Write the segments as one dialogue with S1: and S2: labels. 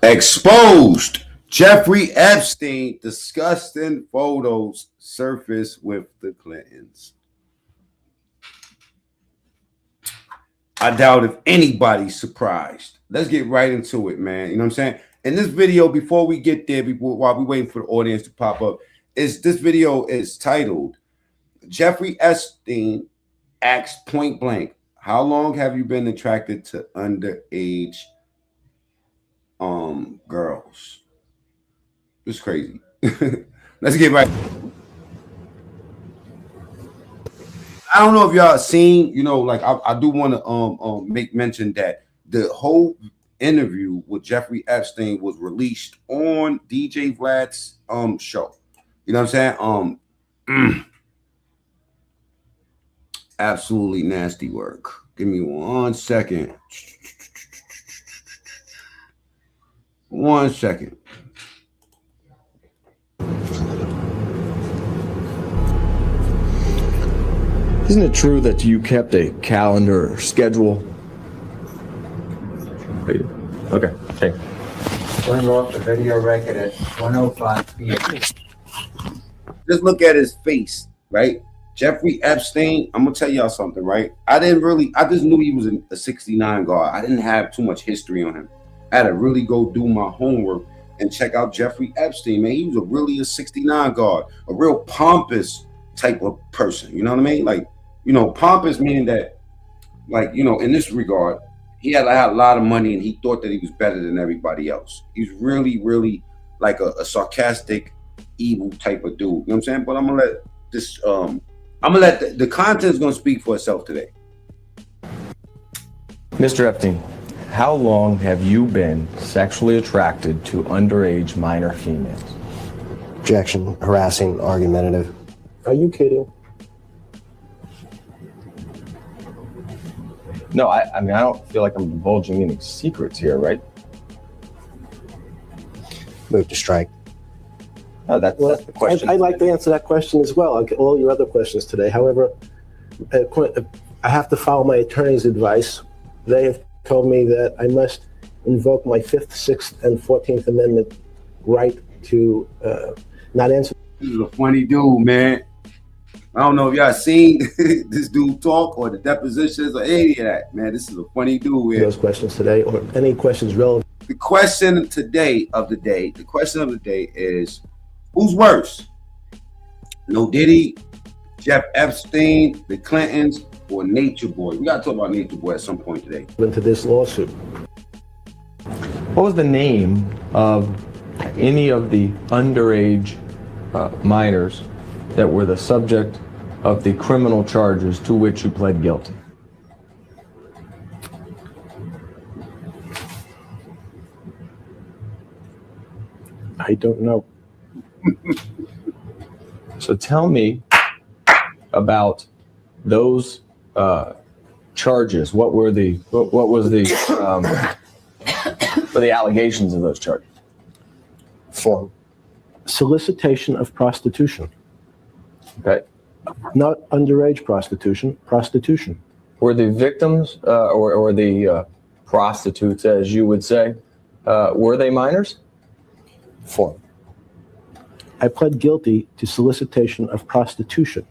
S1: Exposed. Jeffrey Epstein disgusting photos surface with the Clintons. I doubt if anybody's surprised. Let's get right into it, man. You know what I'm saying? In this video, before we get there, while we're waiting for the audience to pop up, this video is titled Jeffrey Epstein asks point blank, how long have you been attracted to underage girls? It's crazy. Let's get right. I don't know if y'all seen, you know, like I do want to make mention that the whole interview with Jeffrey Epstein was released on DJ Vlad's show. You know what I'm saying? Absolutely nasty work. Give me 1 second. 1 second.
S2: Isn't it true that you kept a calendar or schedule? Okay. Hey.
S3: Turn off the video record at 1:05 p.m.
S1: Just look at his face, right? Jeffrey Epstein, I'm gonna tell y'all something, right? I just knew he was a 69 guard. I didn't have too much history on him. I had to really go do my homework and check out Jeffrey Epstein, man. He was really a 69 guard, a real pompous type of person. You know what I mean? Like, you know, pompous meaning that, like, you know, in this regard, he had a lot of money and he thought that he was better than everybody else. He's really, really like a sarcastic, evil type of dude. You know what I'm saying? But I'm gonna let this the content's gonna speak for itself today.
S2: Mr. Epstein, how long have you been sexually attracted to underage minor females?
S4: Objection, harassing, argumentative.
S5: Are you kidding?
S2: No, I mean, I don't feel like I'm divulging any secrets here, right?
S4: Move to strike.
S2: No, that's the question.
S5: I'd like to answer that question as well. I'll get all your other questions today. However, I have to follow my attorney's advice. They have told me that I must invoke my 5th, 6th, and 14th Amendment right to not answer.
S1: This is a funny dude, man. I don't know if y'all seen this dude talk or the depositions or any of that, man. This is a funny dude here.
S5: Those questions today, or any questions relevant.
S1: The question of the day is, who's worse? No Diddy, Jeff Epstein, the Clintons, or Nature Boy? We gotta talk about Nature Boy at some point today.
S5: Into this lawsuit.
S2: What was the name of any of the underage minors that were the subject of the criminal charges to which you pled guilty?
S5: I don't know.
S2: So tell me about those charges. What was the allegations of those charges?
S4: Form.
S5: Solicitation of prostitution.
S2: Okay.
S5: Not underage prostitution, prostitution.
S2: Were the victims or the prostitutes, as you would say, were they minors?
S4: Form.
S5: I pled guilty to solicitation of prostitution.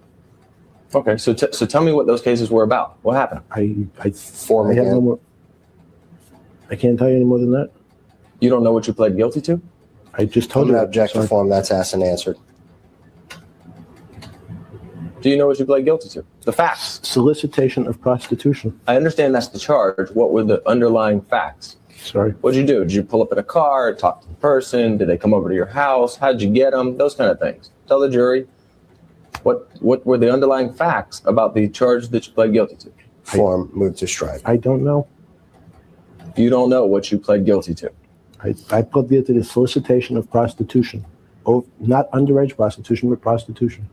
S2: Okay, so tell me what those cases were about. What happened?
S4: Form
S5: I have
S4: again.
S5: no more. I can't tell you any more than that.
S2: You don't know what you pled guilty to?
S5: I just
S4: I'm
S5: told you.
S4: going to object to
S5: Sorry.
S4: form. That's asked and answered.
S2: Do you know what you pled guilty to? The facts.
S5: Solicitation of prostitution.
S2: I understand that's the charge. What were the underlying facts?
S5: Sorry.
S2: What'd you do? Did you pull up in a car, talk to the person? Did they come over to your house? How'd you get them? Those kind of things. Tell the jury what were the underlying facts about the charge that you pled guilty to?
S4: Form. Move to strike.
S5: I don't know.
S2: You don't know what you pled guilty to.
S5: I pled guilty to solicitation of prostitution. Oh, not underage prostitution, but prostitution.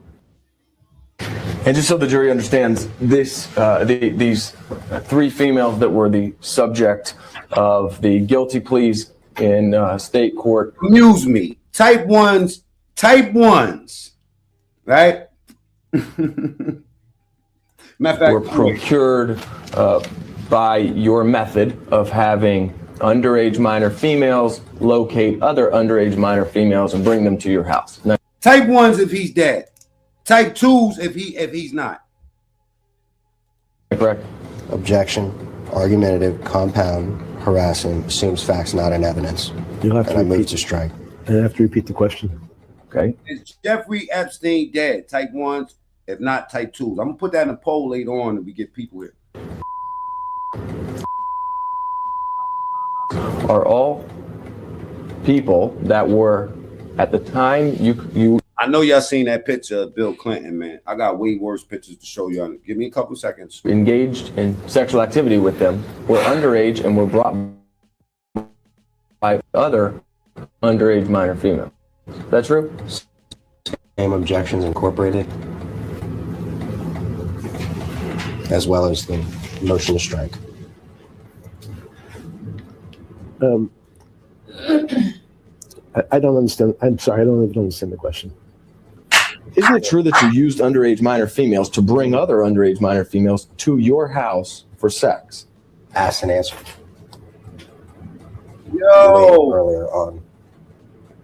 S2: And just so the jury understands, these 3 females that were the subject of the guilty pleas in state court.
S1: Amuse me. Type ones, right?
S2: Were procured by your method of having underage minor females, locate other underage minor females, and bring them to your house. Now,
S1: Type 1s if he's dead. Type 2s if he's not.
S2: correct?
S4: Objection. Argumentative, compound, harassing, assumes facts not in evidence.
S5: You'll have to
S4: And I move
S5: repeat.
S4: to strike.
S5: I have to repeat the question.
S2: Okay.
S1: Is Jeffrey Epstein dead? Type 1s, if not type 2s. I'm gonna put that in a poll later on if we get people here.
S2: Are all people that were at the time you
S1: I know y'all seen that picture of Bill Clinton, man. I got way worse pictures to show y'all. Give me a couple seconds.
S2: engaged in sexual activity with them were underage and were brought by other underage minor female. That's true?
S4: Same objections incorporated, as well as the motion to strike.
S5: I don't understand. I'm sorry. I don't even understand the question.
S2: Isn't it true that you used underage minor females to bring other underage minor females to your house for sex?
S4: Asked and answered.
S1: Yo!
S4: Earlier on.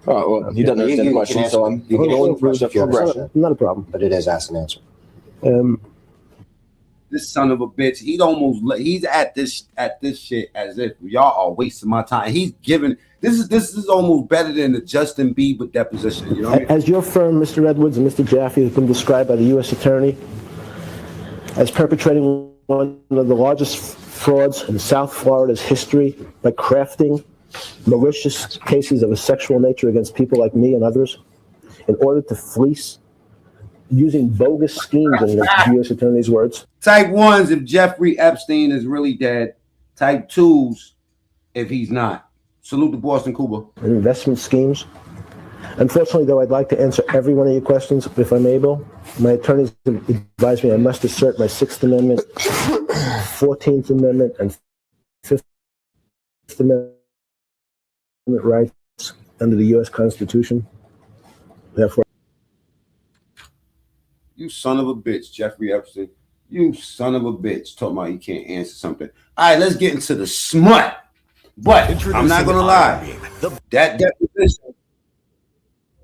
S2: Oh, well, he doesn't understand the question, so I'm
S4: You can
S2: going
S4: answer
S2: through the
S4: if you
S2: progression.
S4: understand.
S5: Not a problem.
S4: But it is asked and answered.
S1: This son of a bitch, he's at this shit as if y'all are wasting my time. He's giving this is almost better than the Justin Bieber deposition. You know what I mean?
S5: As your firm, Mr. Edwards and Mr. Jaffe, has been described by the U.S. Attorney as perpetrating one of the largest frauds in South Florida's history by crafting malicious cases of a sexual nature against people like me and others in order to fleece, using bogus schemes, in the U.S. Attorney's words.
S1: Type 1s if Jeffrey Epstein is really dead. Type 2s if he's not. Salute to Boston, Cuba.
S5: And investment schemes. Unfortunately, though, I'd like to answer every one of your questions if I'm able. My attorneys advise me I must assert my Sixth Amendment, 14th Amendment, and Fifth Amendment rights under the U.S. Constitution. Therefore,
S1: You son of a bitch, Jeffrey Epstein. You son of a bitch. Talking about you can't answer something. All right, let's get into the smut. But I'm not gonna lie. That deposition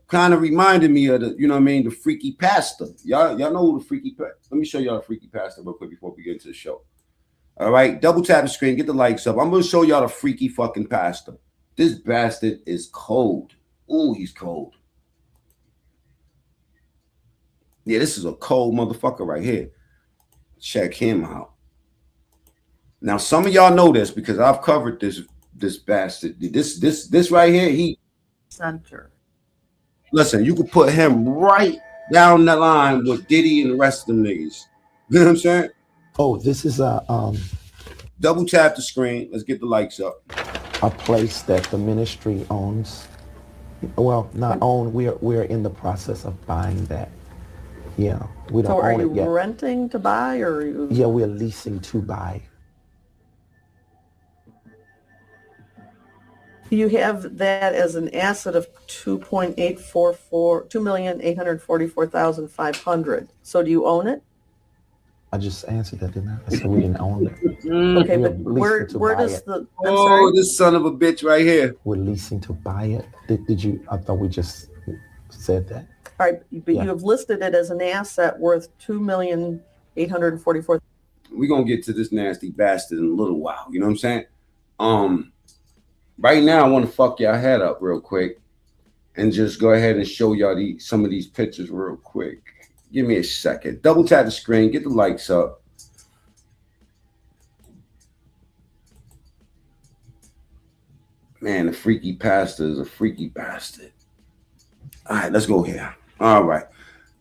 S1: kind of reminded me of the, you know what I mean, the freaky pastor. Y'all know who the freaky pastor. Let me show y'all the freaky pastor real quick before we get into the show. All right, double tap the screen, get the likes up. I'm gonna show y'all the freaky fucking pastor. This bastard is cold. Ooh, he's cold. Yeah, this is a cold motherfucker right here. Check him out. Now, some of y'all know this because I've covered this bastard. This right here, he
S6: Center.
S1: listen, you could put him right down the line with Diddy and the rest of them niggas. You know what I'm saying?
S7: Oh, this is a
S1: Double tap the screen. Let's get the likes up.
S7: place that the ministry owns. Well, not own. We're in the process of buying that. Yeah, we don't
S6: So are
S7: own
S6: you
S7: it yet.
S6: renting to buy or are you?
S7: Yeah, we're leasing to buy.
S6: You have that as an asset of 2,844,500. So do you own it?
S7: I just answered that, didn't I? I said we didn't own it.
S6: Okay,
S7: We're
S6: but
S7: leasing to
S6: where
S7: buy
S6: does
S7: it.
S6: the? I'm
S1: Oh,
S6: sorry.
S1: this son of a bitch right here.
S7: We're leasing to buy it. Did you? I thought we just said that.
S6: All right, but
S7: Yeah.
S6: you have listed it as an asset worth 2,844,000.
S1: We're gonna get to this nasty bastard in a little while. You know what I'm saying? Right now I want to fuck y'all head up real quick and just go ahead and show y'all some of these pictures real quick. Give me a second. Double tap the screen, get the likes up. Man, the freaky pastor is a freaky bastard. All right, let's go here. All right.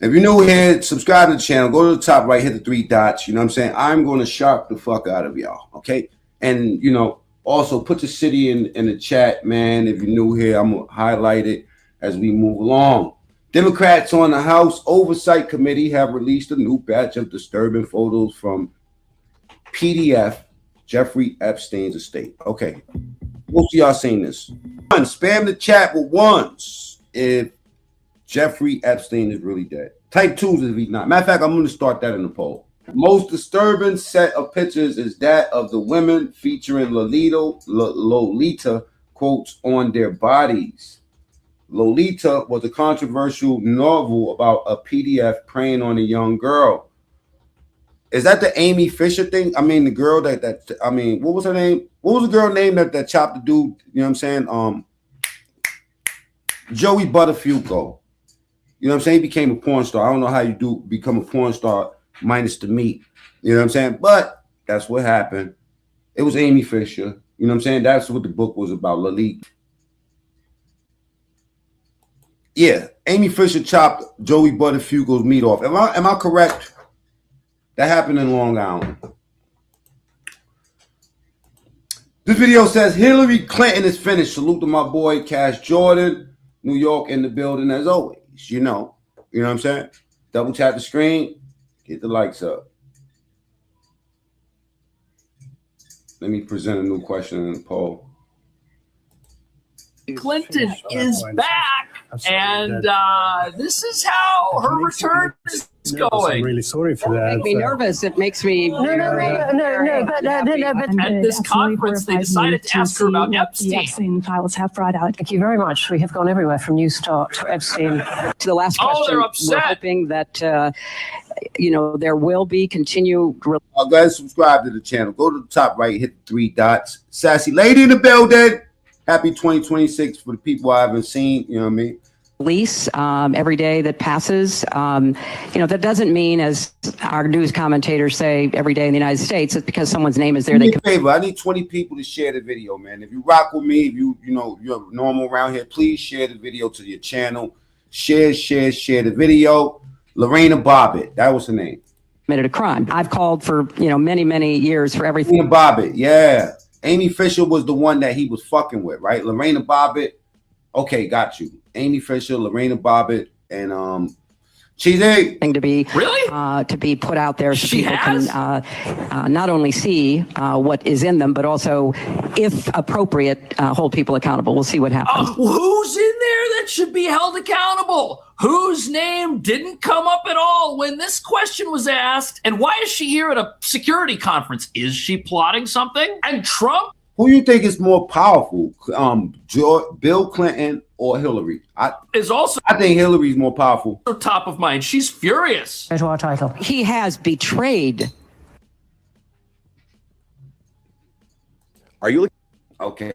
S1: If you're new here, subscribe to the channel. Go to the top right, hit the 3 dots. You know what I'm saying? I'm going to sharp the fuck out of y'all, okay? And, you know, also put your city in the chat, man. If you're new here, I'm going to highlight it as we move along. Democrats on the House Oversight Committee have released a new batch of disturbing photos from PDF Jeffrey Epstein's estate. Okay. Most of y'all seen this. One, spam the chat with ones if Jeffrey Epstein is really dead. Type 2s if he's not. Matter of fact, I'm going to start that in the poll. Most disturbing set of pictures is that of the women featuring Lolita quotes on their bodies. Lolita was a controversial novel about a PDF preying on a young girl. Is that the Amy Fisher thing? I mean, the girl what was her name? What was the girl name that chopped the dude? You know what I'm saying? Joey Buttafuoco. You know what I'm saying? He became a porn star. I don't know how you do become a porn star minus the meat. You know what I'm saying? But that's what happened. It was Amy Fisher. You know what I'm saying? That's what the book was about, Lolita. Yeah, Amy Fisher chopped Joey Buttafuoco's meat off. Am I correct? That happened in Long Island. This video says Hillary Clinton is finished. Salute to my boy Cash Jordan, New York in the building as always. You know what I'm saying? Double tap the screen, get the likes up. Let me present a new question in the poll.
S8: Clinton is back, and this is how her return is going.
S9: I'm really sorry for that.
S10: It makes me nervous. It makes me
S11: No. But
S8: At this conference, they decided to ask her about Epstein.
S11: The Epstein files have brought out. Thank you very much. We have gone everywhere from New Start to Epstein.
S10: to the last question.
S8: They're upset.
S10: We're hoping that there will be continued.
S1: Go ahead and subscribe to the channel. Go to the top right, hit the 3 dots. Sassy lady in the building. Happy 2026 for the people I haven't seen. You know what I mean?
S10: Release every day that passes. That doesn't mean, as our news commentators say every day in the United States, it's because someone's name is there.
S1: Do me a favor. I need 20 people to share the video, man. If you rock with me, if you're normal around here, please share the video to your channel. Share the video. Lorena Bobbitt, that was her name.
S10: Committed a crime. I've called for many years for everything.
S1: Lorena Bobbitt, yeah. Amy Fisher was the one that he was fucking with, right? Lorena Bobbitt. Okay, got you. Amy Fisher, Lorena Bobbitt, and Cheesy.
S10: To be
S8: Really?
S10: to be put out there so
S8: She
S10: people
S8: has?
S10: can not only see what is in them, but also, if appropriate, hold people accountable. We'll see what happens.
S8: Who's in there that should be held accountable? Whose name didn't come up at all when this question was asked? And why is she here at a security conference? Is she plotting something? And Trump?
S1: Who you think is more powerful, Bill Clinton or Hillary?
S8: Is also
S1: I think Hillary's more powerful.
S8: top of mind. She's furious.
S11: To our title.
S10: He has betrayed.
S1: Are you okay?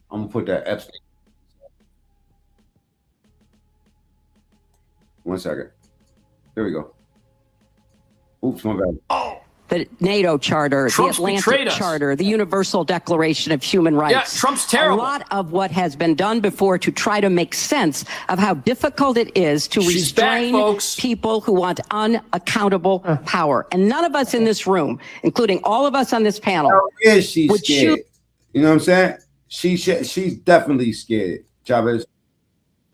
S1: I'm gonna put that Epstein. 1 second. Here we go. Oops, my bad.
S10: The NATO Charter,
S8: Trump's
S10: the Atlantic
S8: betrayed us.
S10: Charter, the Universal Declaration of Human Rights.
S8: Yeah, Trump's terrible.
S10: A lot of what has been done before to try to make sense of how difficult it is to
S8: She's back,
S10: restrain
S8: folks.
S10: people who want unaccountable power. And none of us in this room, including all of us on this panel,
S1: Yeah, she's
S10: would
S1: scared. You know what I'm saying? She's definitely scared. Chavez.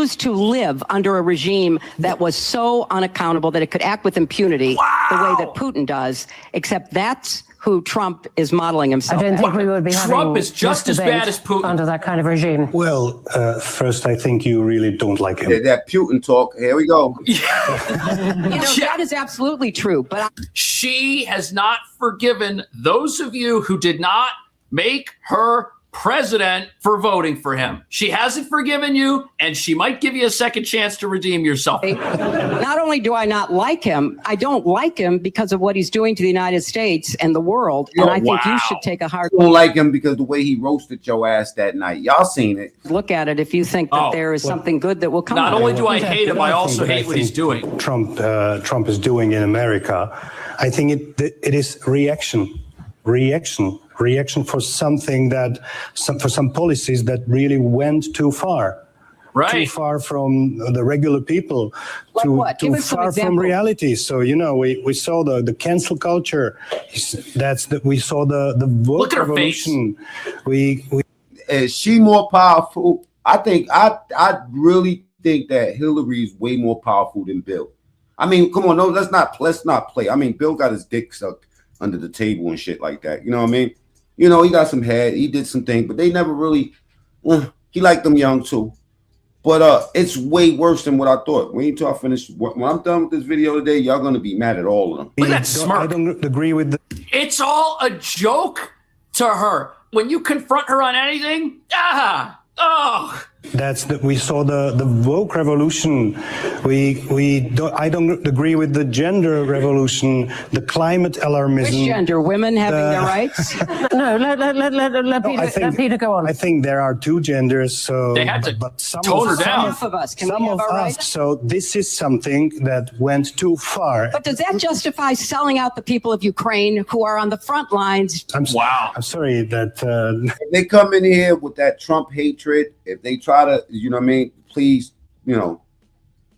S10: choose to live under a regime that was so unaccountable that it could act with impunity the way that Putin does, except that's who Trump is modeling
S11: I
S10: himself.
S11: don't think we would be
S8: Trump
S11: having
S8: is just
S11: this
S8: as
S11: debate
S8: bad as Putin.
S11: under that kind of regime.
S9: Well, first, I think you really don't like him.
S1: That Putin talk. Here we go.
S10: That is absolutely true, but
S8: She has not forgiven those of you who did not make her president for voting for him. She hasn't forgiven you, and she might give you a second chance to redeem yourself.
S10: not only do I not like him, I don't like him because of what he's doing to the United States and the world. And I think you should take a hard
S1: I don't like him because the way he roasted your ass that night. Y'all seen it.
S10: look at it if you think that there is something good that will come
S8: Not
S10: out
S8: only
S10: of it.
S8: do I hate him, I also hate what he's doing.
S9: Trump is doing in America. I think it is reaction for something for some policies that really went too far.
S8: Right.
S9: Too far from the regular people,
S10: Like what? Give
S9: too
S10: us some
S9: far from
S10: examples.
S9: reality. So we saw the cancel culture. We saw the vote
S8: Look at her face.
S9: revolution. We
S1: Is she more powerful? I really think that Hillary's way more powerful than Bill. I mean, come on, no, let's not play. I mean, Bill got his dick sucked under the table and shit like that. You know what I mean? He got some head. He did some things, but they never really. He liked them young too. But it's way worse than what I thought. Wait until I finish. When I'm done with this video today, y'all gonna be mad at all of them.
S8: Look at that smirk.
S9: I don't agree with the
S8: It's all a joke to her. When you confront her on anything,
S9: we saw the woke revolution. I don't agree with the gender revolution, the climate alarmism.
S10: Which gender? Women having their rights?
S11: No, let Peter go on.
S9: I think there are two genders, so
S8: They had to
S9: but some
S8: tone her
S9: of,
S8: down.
S10: Some of us. Can
S9: some
S10: we have
S9: of
S10: our
S9: us.
S10: rights?
S9: So this is something that went too far.
S10: But does that justify selling out the people of Ukraine who are on the front lines?
S9: I'm
S8: Wow.
S9: sorry that
S1: If they come in here with that Trump hatred, if they try to, you know what I mean, please, you know,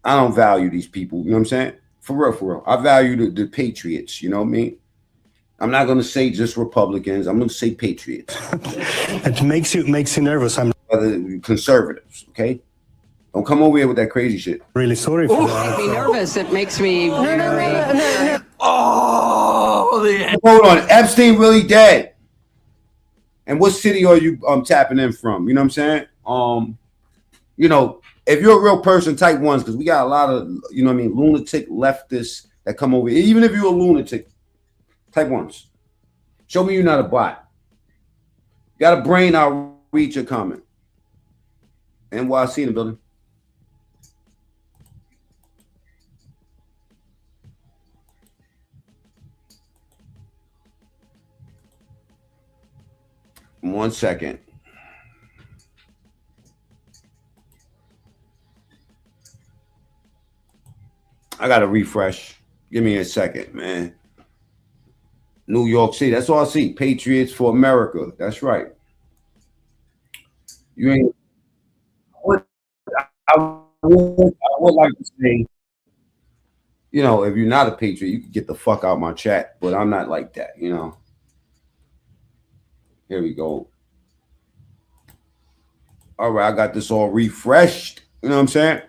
S1: I don't value these people. You know what I'm saying? For real. I value the patriots. You know what I mean? I'm not going to say just Republicans. I'm going to say patriots.
S9: it makes you nervous. I'm
S1: Conservatives, okay? Don't come over here with that crazy shit.
S9: really sorry for
S10: It
S9: that.
S10: makes me nervous. It makes me
S8: Oh, the
S1: Hold on. Epstein really dead. And what city are you tapping in from? You know what I'm saying? You know, if you're a real person, type ones, because we got a lot of, you know what I mean, lunatic leftists that come over here. Even if you're a lunatic, type ones. Show me you're not a bot. You got a brain, I'll read your comment. NYC in the building. One second. I got to refresh. Give me a second, man. New York City. That's all I see. Patriots for America. That's right. You ain't. I would like to say, you know, if you're not a patriot, you can get the fuck out of my chat. But I'm not like that, you know. Here we go. All right, I got this all refreshed. You know what I'm saying?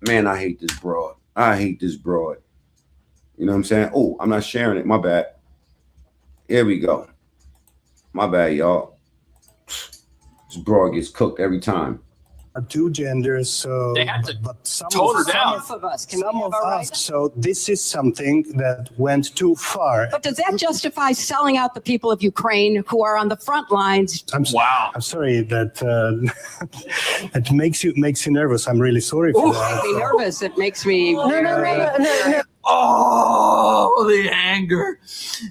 S1: Man, I hate this broad. I hate this broad. You know what I'm saying? Oh, I'm not sharing it. My bad. Here we go. My bad, y'all. This broad gets cooked every time.
S9: Two genders, so
S8: They had to
S9: but some
S8: tone her
S9: of,
S8: down.
S10: Some of us. Can we
S9: some
S10: have
S9: of
S10: our
S9: us.
S10: rights?
S9: So this is something that went too far.
S10: But does that justify selling out the people of Ukraine who are on the front lines?
S8: Wow.
S9: I'm sorry that it makes you nervous. I'm really sorry for
S10: It
S9: that.
S10: makes me nervous. It makes me
S8: Oh, the anger.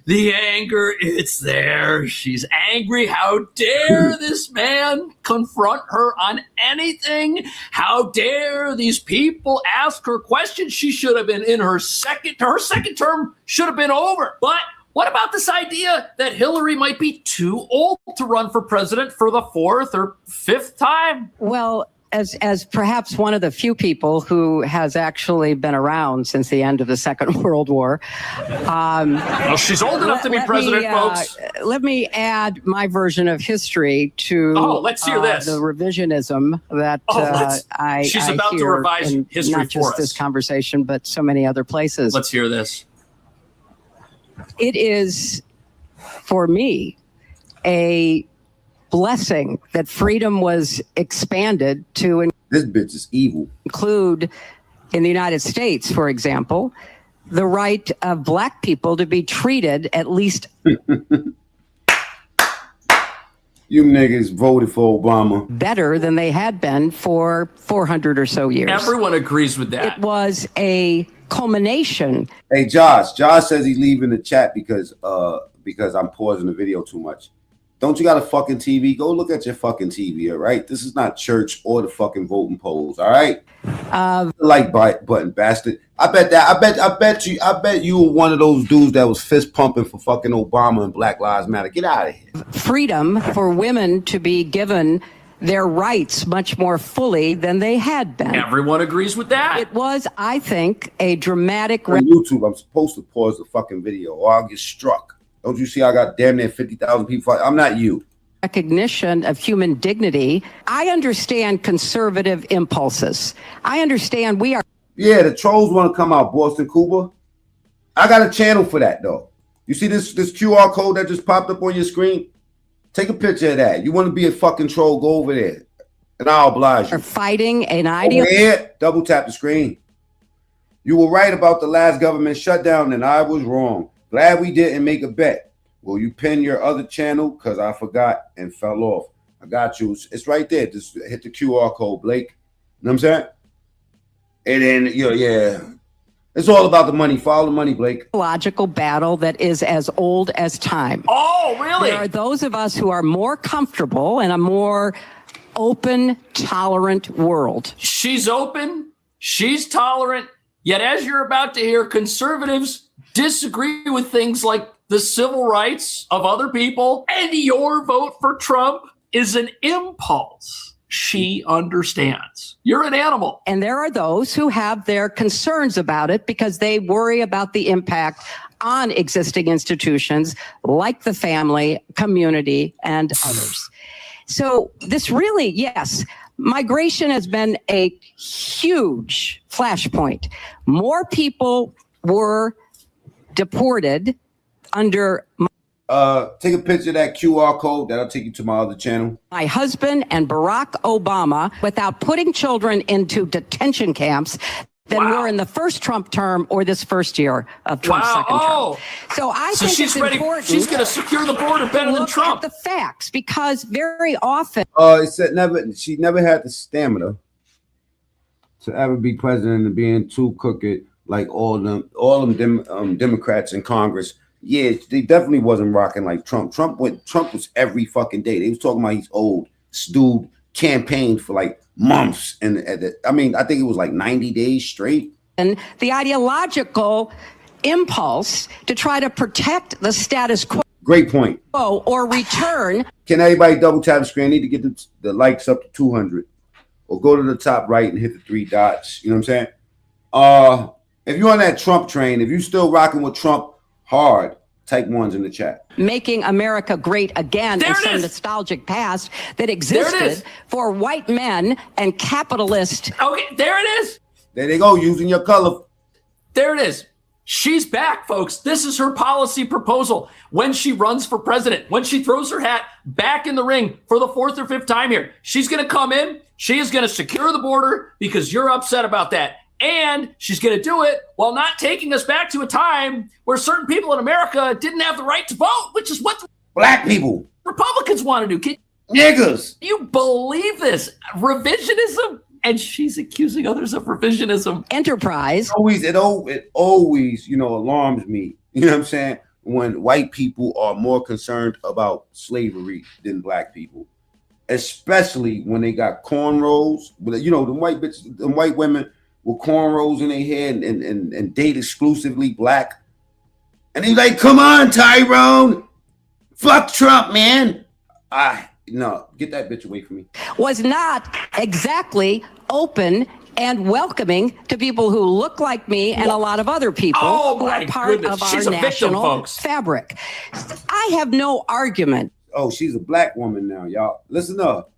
S8: The anger, it's there. She's angry. How dare this man confront her on anything? How dare these people ask her questions? She should have been in her second term should have been over. But what about this idea that Hillary might be too old to run for president for the fourth or fifth time?
S10: Well, as perhaps one of the few people who has actually been around since the end of the Second World War.
S8: Well, she's old enough to be president, folks.
S10: Let me add my version of history to
S8: let's hear this.
S10: The revisionism that
S8: She's
S10: I
S8: about to
S10: hear
S8: revise
S10: in
S8: history
S10: not just
S8: for
S10: this
S8: us.
S10: conversation, but so many other places.
S8: Let's hear this.
S10: It is, for me, a blessing that freedom was expanded to
S1: This bitch is evil.
S10: include, in the United States, for example, the right of Black people to be treated at least.
S1: You niggas voted for Obama.
S10: Better than they had been for 400 or so years.
S8: Everyone agrees with that.
S10: It was a culmination.
S1: Hey, Josh. Josh says he's leaving the chat because I'm pausing the video too much. Don't you got a fucking TV? Go look at your fucking TV, all right? This is not church or the fucking voting polls, all right? Like button, bastard. I bet you were one of those dudes that was fist pumping for fucking Obama and Black Lives Matter. Get out of here.
S10: Freedom for women to be given their rights much more fully than they had been.
S8: Everyone agrees with that.
S10: It was, I think, a dramatic.
S1: On YouTube, I'm supposed to pause the fucking video or I'll get struck. Don't you see I got damn near 50,000 people? I'm not you.
S10: Recognition of human dignity. I understand conservative impulses. I understand we are.
S1: Yeah, the trolls want to come out, Boston, Cuba. I got a channel for that though. You see this QR code that just popped up on your screen? Take a picture of that. You want to be a fucking troll? Go over there, and I'll oblige you.
S10: Are fighting an
S1: Over
S10: ideology.
S1: here, double tap the screen. You were right about the last government shutdown, and I was wrong. Glad we didn't make a bet. Will you pin your other channel? Because I forgot and fell off. I got you. It's right there. Just hit the QR code, Blake. You know what I'm saying? And then, yeah. It's all about the money. Follow the money, Blake.
S10: Logical battle that is as old as time.
S8: Oh, really?
S10: There are those of us who are more comfortable in a more open, tolerant world.
S8: She's open, she's tolerant, yet as you're about to hear, conservatives disagree with things like the civil rights of other people, and your vote for Trump is an impulse. She understands. You're an animal.
S10: And there are those who have their concerns about it because they worry about the impact on existing institutions like the family, community, and others. So this really, yes, migration has been a huge flashpoint. More people were deported under
S1: take a picture of that QR code. That'll take you to my other channel.
S10: my husband and Barack Obama without putting children into detention camps than were in the first Trump term or this first year of Trump's second term. So I think
S8: she's
S10: it's
S8: ready.
S10: important.
S8: She's going to secure the border better than
S10: look
S8: Trump.
S10: at the facts, because very often
S1: It said she never had the stamina to ever be president and being too crooked like all them Democrats in Congress. Yeah, they definitely wasn't rocking like Trump. Trump was every fucking day. They was talking about he's old. This dude campaigned for like months, and I think it was like 90 days straight.
S10: and the ideological impulse to try to protect the status quo
S1: Great point.
S10: or return.
S1: Can everybody double tap the screen? I need to get the likes up to 200, or go to the top right and hit the 3 dots. You know what I'm saying? If you're on that Trump train, if you still rocking with Trump hard, type 1s in the chat.
S10: Making America great again in some nostalgic past that existed for white men and capitalist.
S8: Okay, there it is.
S1: There they go, using your color.
S8: There it is. She's back, folks. This is her policy proposal when she runs for president, when she throws her hat back in the ring for the 4th or 5th time here. She's going to come in. She is going to secure the border because you're upset about that. And she's going to do it while not taking us back to a time where certain people in America didn't have the right to vote, which is what
S1: black people,
S8: Republicans want to do.
S1: Niggas.
S8: You believe this? Revisionism? And she's accusing others of revisionism.
S10: Enterprise.
S1: It always, alarms me. You know what I'm saying? When white people are more concerned about slavery than black people, especially when they got cornrows. The white bitches, the white women with cornrows in their head and date exclusively black. And he's like, come on, Tyrone. Fuck Trump, man. No, get that bitch away from me.
S10: Was not exactly open and welcoming to people who look like me and a lot of other people who are part of our national fabric. I have no argument.
S1: Oh, she's a black woman now, y'all. Listen up.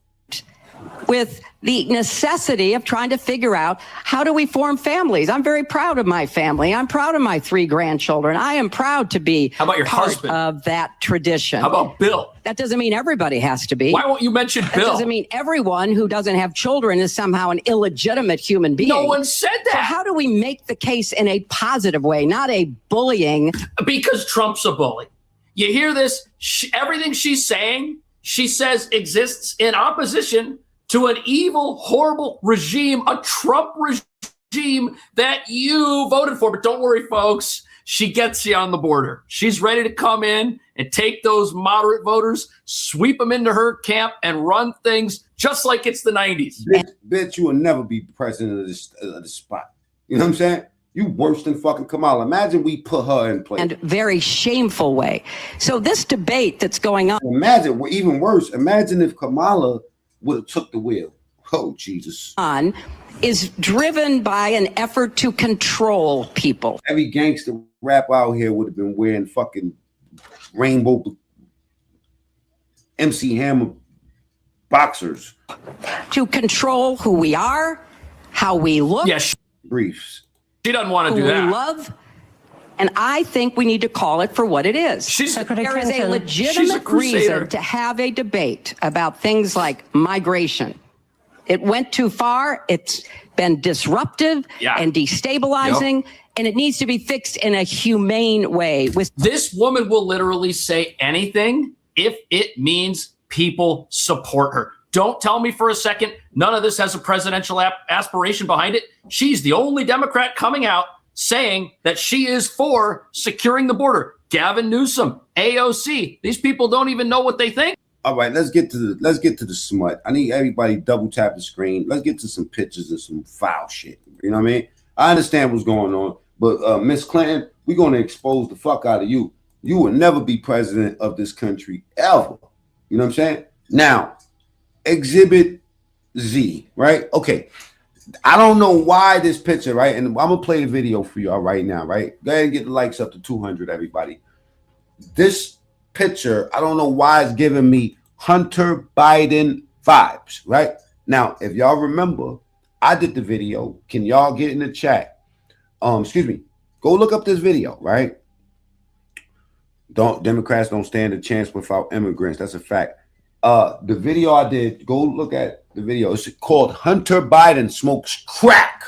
S10: With the necessity of trying to figure out how do we form families. I'm very proud of my family. I'm proud of my 3 grandchildren. I am proud to be
S8: How about your
S10: part
S8: husband?
S10: of that tradition.
S8: How about Bill?
S10: That doesn't mean everybody has to be.
S8: Why won't you mention
S10: That
S8: Bill?
S10: doesn't mean everyone who doesn't have children is somehow an illegitimate human being.
S8: No one said that.
S10: So how do we make the case in a positive way, not a bullying?
S8: Because Trump's a bully. You hear this? Everything she's saying, she says exists in opposition to an evil, horrible regime, a Trump regime that you voted for. But don't worry, folks. She gets you on the border. She's ready to come in and take those moderate voters, sweep them into her camp, and run things just like it's the 90s.
S1: Bitch, you will never be president of this spot. You know what I'm saying? You worse than fucking Kamala. Imagine we put her in place.
S10: And very shameful way. So this debate that's going on.
S1: Imagine, even worse, imagine if Kamala would have took the wheel. Oh, Jesus.
S10: Is driven by an effort to control people.
S1: Every gangster rap out here would have been wearing fucking rainbow MC Hammer boxers.
S10: To control who we are, how we look.
S8: Yes.
S1: Briefs.
S8: She doesn't want to
S10: who
S8: do that.
S10: we love, And I think we need to call it for what it is.
S11: Secretary
S10: There is a
S11: Clinton.
S8: She's
S10: legitimate
S8: a crusader.
S10: reason to have a debate about things like migration. It went too far. It's been disruptive and destabilizing, and it needs to be fixed in a humane way.
S8: This woman will literally say anything if it means people support her. Don't tell me for a second none of this has a presidential aspiration behind it. She's the only Democrat coming out saying that she is for securing the border. Gavin Newsom, AOC, these people don't even know what they think.
S1: All right, let's get to the smut. I need everybody double tap the screen. Let's get to some pictures of some foul shit. You know what I mean? I understand what's going on, but Miss Clinton, we're going to expose the fuck out of you. You will never be president of this country ever. You know what I'm saying? Now, Exhibit Z, right? Okay. I don't know why this picture, right? And I'm going to play the video for y'all right now, right? Go ahead and get the likes up to 200, everybody. This picture, I don't know why it's giving me Hunter Biden vibes, right? Now, if y'all remember, I did the video. Can y'all get in the chat? Excuse me. Go look up this video, right? Democrats don't stand a chance without immigrants. That's a fact. The video I did, go look at the video. It's called Hunter Biden Smokes Crack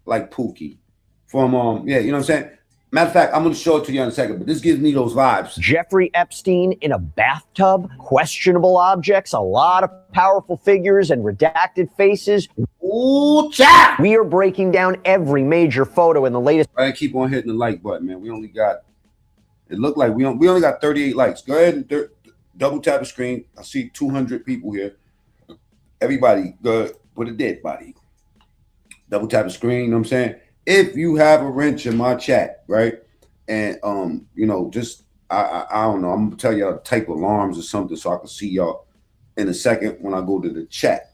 S1: Like Pookie. From, yeah, you know what I'm saying? Matter of fact, I'm going to show it to you in a second, but this gives me those vibes.
S12: Jeffrey Epstein in a bathtub, questionable objects, a lot of powerful figures and redacted faces.
S1: Ooh, chat!
S12: We are breaking down every major photo in the latest.
S1: I keep on hitting the like button, man. We only got, it looked like we only got 38 likes. Go ahead and double tap the screen. I see 200 people here. Everybody, go put a dead body. Double tap the screen, you know what I'm saying? If you have a wrench in my chat, right? And you know, just I don't know, I'm gonna tell y'all to type alarms or something so I can see y'all in a second when I go to the chat.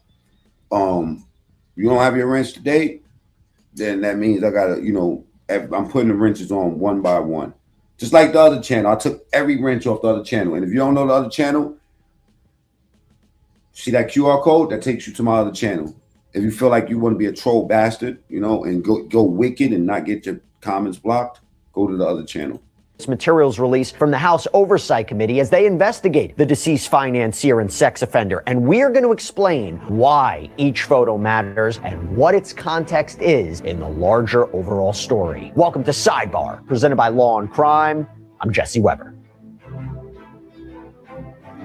S1: You don't have your wrench today, then that means I gotta, you know, I'm putting the wrenches on one by one. Just like the other channel. I took every wrench off the other channel. And if you don't know the other channel, see that QR code? That takes you to my other channel. If you feel like you want to be a troll bastard, you know, and go wicked and not get your comments blocked, go to the other channel.
S12: Materials released from the House Oversight Committee as they investigate the deceased financier and sex offender. And we're going to explain why each photo matters and what its context is in the larger overall story. Welcome to Sidebar, presented by Law and Crime. I'm Jesse Weber.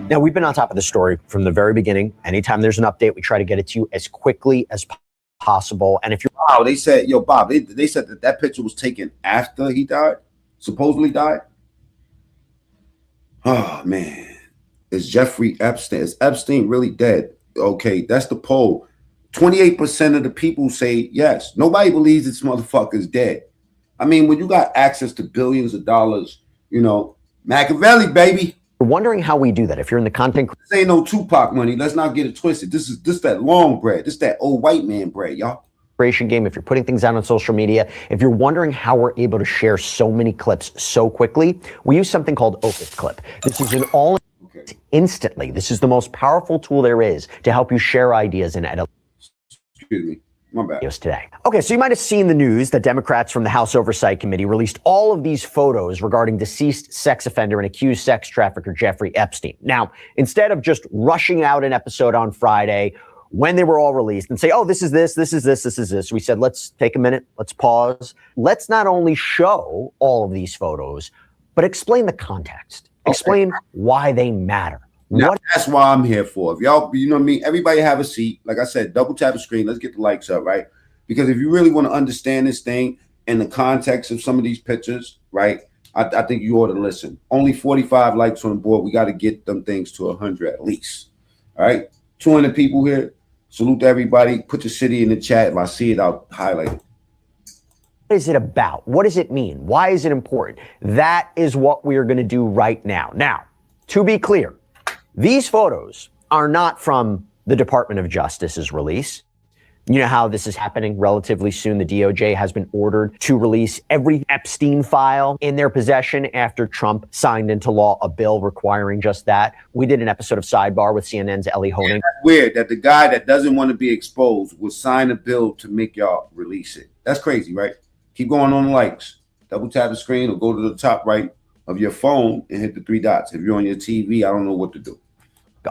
S12: Now, we've been on top of the story from the very beginning. Anytime there's an update, we try to get it to you as quickly as possible. And if you're...
S1: Wow, they said, yo, Bob, they said that picture was taken after he died? Supposedly died? Oh, man. Is Jeffrey Epstein, is Epstein really dead? Okay, that's the poll. 28% of the people say yes. Nobody believes this motherfucker's dead. I mean, when you got access to billions of dollars, you know, Machiavelli, baby.
S12: You're wondering how we do that. If you're in the content...
S1: This ain't no Tupac money. Let's not get it twisted. This that long bread. This that old white man bread, y'all.
S12: Creation game, if you're putting things out on social media, if you're wondering how we're able to share so many clips so quickly, we use something called Opus Clip. This is an all instantly. This is the most powerful tool there is to help you share ideas and edit.
S1: Excuse me. My bad.
S12: Today. Okay, so you might have seen the news that Democrats from the House Oversight Committee released all of these photos regarding deceased sex offender and accused sex trafficker Jeffrey Epstein. Now, instead of just rushing out an episode on Friday when they were all released and say, oh, this is this, this is this, this is this, we said, let's take a minute, let's pause. Let's not only show all of these photos, but explain the context. Explain why they matter.
S1: Now, that's why I'm here for. If y'all, you know what I mean? Everybody have a seat. Like I said, double tap the screen. Let's get the likes up, right? Because if you really want to understand this thing in the context of some of these pictures, right? I think you ought to listen. Only 45 likes on the board. We got to get them things to 100 at least. All right? 200 people here. Salute to everybody. Put your city in the chat. If I see it, I'll highlight it.
S12: What is it about? What does it mean? Why is it important? That is what we are going to do right now. Now, to be clear, these photos are not from the Department of Justice's release. You know how this is happening relatively soon. The DOJ has been ordered to release every Epstein file in their possession after Trump signed into law a bill requiring just that. We did an episode of Sidebar with CNN's Ellie Honig.
S1: Yeah, that's weird that the guy that doesn't want to be exposed will sign a bill to make y'all release it. That's crazy, right? Keep going on the likes. Double tap the screen or go to the top right of your phone and hit the 3 dots. If you're on your TV, I don't know what to do.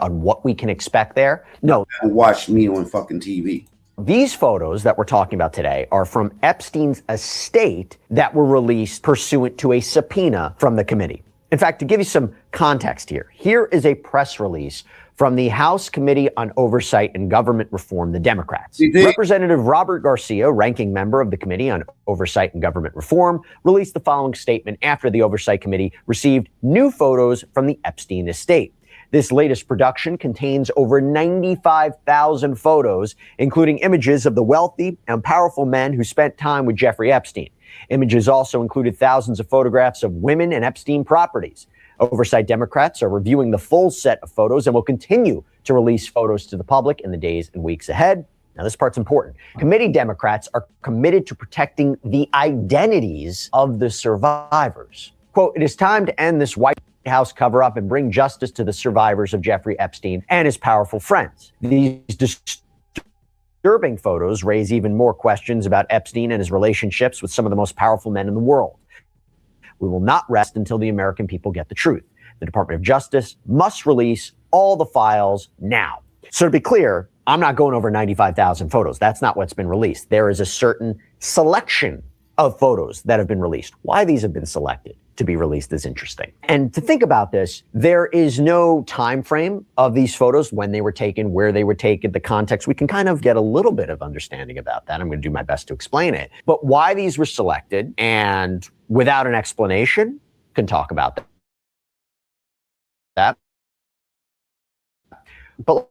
S12: On what we can expect there? No.
S1: Watch me on fucking TV.
S12: These photos that we're talking about today are from Epstein's estate that were released pursuant to a subpoena from the committee. In fact, to give you some context here, here is a press release from the House Committee on Oversight and Government Reform, the Democrats. Representative Robert Garcia, ranking member of the Committee on Oversight and Government Reform, released the following statement after the Oversight Committee received new photos from the Epstein estate. This latest production contains over 95,000 photos, including images of the wealthy and powerful men who spent time with Jeffrey Epstein. Images also included thousands of photographs of women and Epstein properties. Oversight Democrats are reviewing the full set of photos and will continue to release photos to the public in the days and weeks ahead. Now, this part's important. Committee Democrats are committed to protecting the identities of the survivors. Quote, "It is time to end this White House cover-up and bring justice to the survivors of Jeffrey Epstein and his powerful friends. These disturbing photos raise even more questions about Epstein and his relationships with some of the most powerful men in the world. We will not rest until the American people get the truth. The Department of Justice must release all the files now." So to be clear, I'm not going over 95,000 photos. That's not what's been released. There is a certain selection of photos that have been released. Why these have been selected to be released is interesting. And to think about this, there is no time frame of these photos, when they were taken, where they were taken, the context. We can kind of get a little bit of understanding about that. I'm going to do my best to explain it. But why these were selected, and without an explanation, can talk about that. But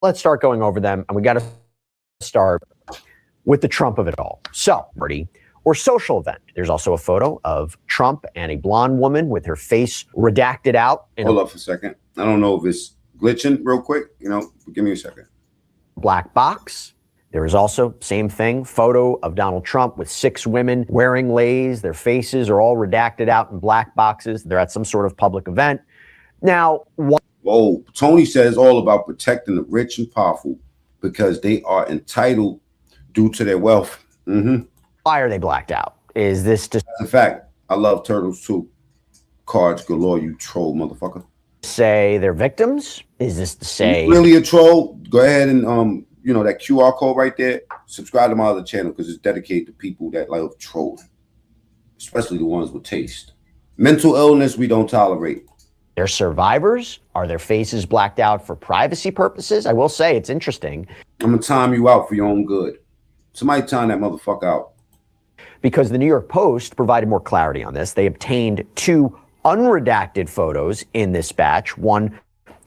S12: let's start going over them, and we got to start with the Trump of it all. So, Bertie, or social event. There's also a photo of Trump and a blonde woman with her face redacted out.
S1: Hold up for a second. I don't know if it's glitching real quick. Give me a second.
S12: Black box. There is also, same thing, photo of Donald Trump with 6 women wearing leis. Their faces are all redacted out in black boxes. They're at some sort of public event. Now,
S1: whoa, Tony says all about protecting the rich and powerful because they are entitled due to their wealth. Mm-hmm.
S12: Why are they blacked out? Is this just...
S1: That's a fact. I love turtles too. Cards galore, you troll motherfucker.
S12: Say they're victims? Is this to say...
S1: You're really a troll? Go ahead and, that QR code right there, subscribe to my other channel because it's dedicated to people that love trolling, especially the ones with taste. Mental illness we don't tolerate.
S12: They're survivors? Are their faces blacked out for privacy purposes? I will say it's interesting.
S1: I'm going to time you out for your own good. Somebody time that motherfucker out.
S12: Because the New York Post provided more clarity on this. They obtained 2 unredacted photos in this batch. One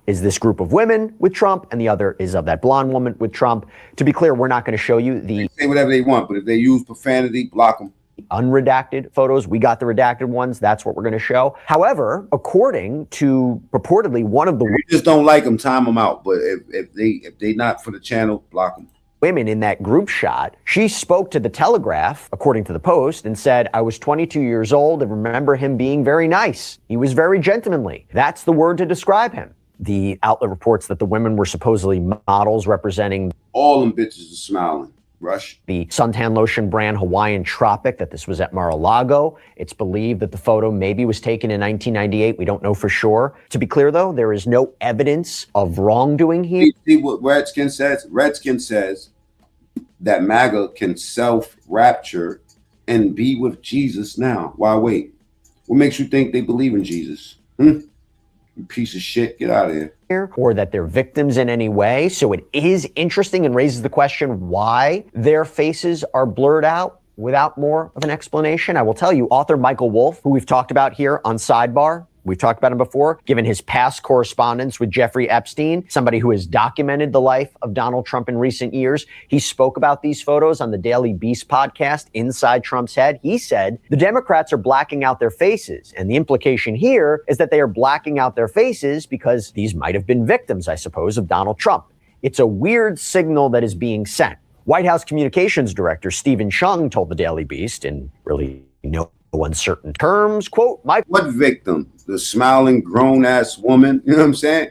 S12: is this group of women with Trump, and the other is of that blonde woman with Trump. To be clear, we're not going to show you the...
S1: They say whatever they want, but if they use profanity, block them.
S12: Unredacted photos. We got the redacted ones. That's what we're going to show. However, according to purportedly one of the...
S1: If you just don't like them, time them out. But if they not for the channel, block them.
S12: Women in that group shot, she spoke to the Telegraph, according to the Post, and said, "I was 22 years old and remember him being very nice. He was very gentlemanly." That's the word to describe him. The outlet reports that the women were supposedly models representing...
S1: All them bitches are smiling. Rush.
S12: The suntan lotion brand Hawaiian Tropic, that this was at Mar-a-Lago. It's believed that the photo maybe was taken in 1998. We don't know for sure. To be clear, though, there is no evidence of wrongdoing here.
S1: See what Redskin says? Redskin says that MAGA can self-rapture and be with Jesus now. Why wait? What makes you think they believe in Jesus? You piece of shit. Get out of here.
S12: Or that they're victims in any way. So it is interesting and raises the question why their faces are blurred out without more of an explanation. I will tell you, author Michael Wolff, who we've talked about here on Sidebar, we've talked about him before, given his past correspondence with Jeffrey Epstein, somebody who has documented the life of Donald Trump in recent years. He spoke about these photos on the Daily Beast podcast, Inside Trump's Head. He said the Democrats are blacking out their faces. And the implication here is that they are blacking out their faces because these might have been victims, I suppose, of Donald Trump. It's a weird signal that is being sent. White House Communications Director Stephen Chung told the Daily Beast in really no uncertain terms, quote,
S1: what victim? The smiling grown-ass woman? You know what I'm saying?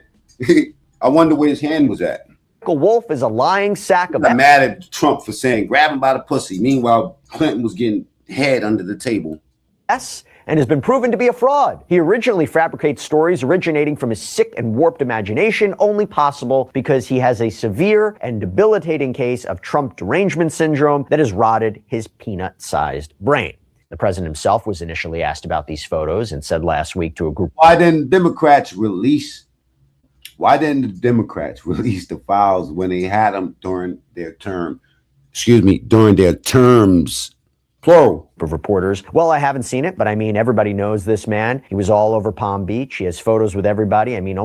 S1: I wonder where his hand was at.
S12: Michael Wolff is a lying sack of...
S1: I'm mad at Trump for saying grab him by the pussy. Meanwhile, Clinton was getting head under the table.
S12: Yes, and has been proven to be a fraud. He originally fabricates stories originating from his sick and warped imagination, only possible because he has a severe and debilitating case of Trump derangement syndrome that has rotted his peanut-sized brain. The president himself was initially asked about these photos and said last week to a group...
S1: Why didn't the Democrats release the files when they had them during their term? During their terms. Plural.
S12: Of reporters. Well, I haven't seen it, but I mean, everybody knows this man. He was all over Palm Beach. He has photos with everybody. I mean,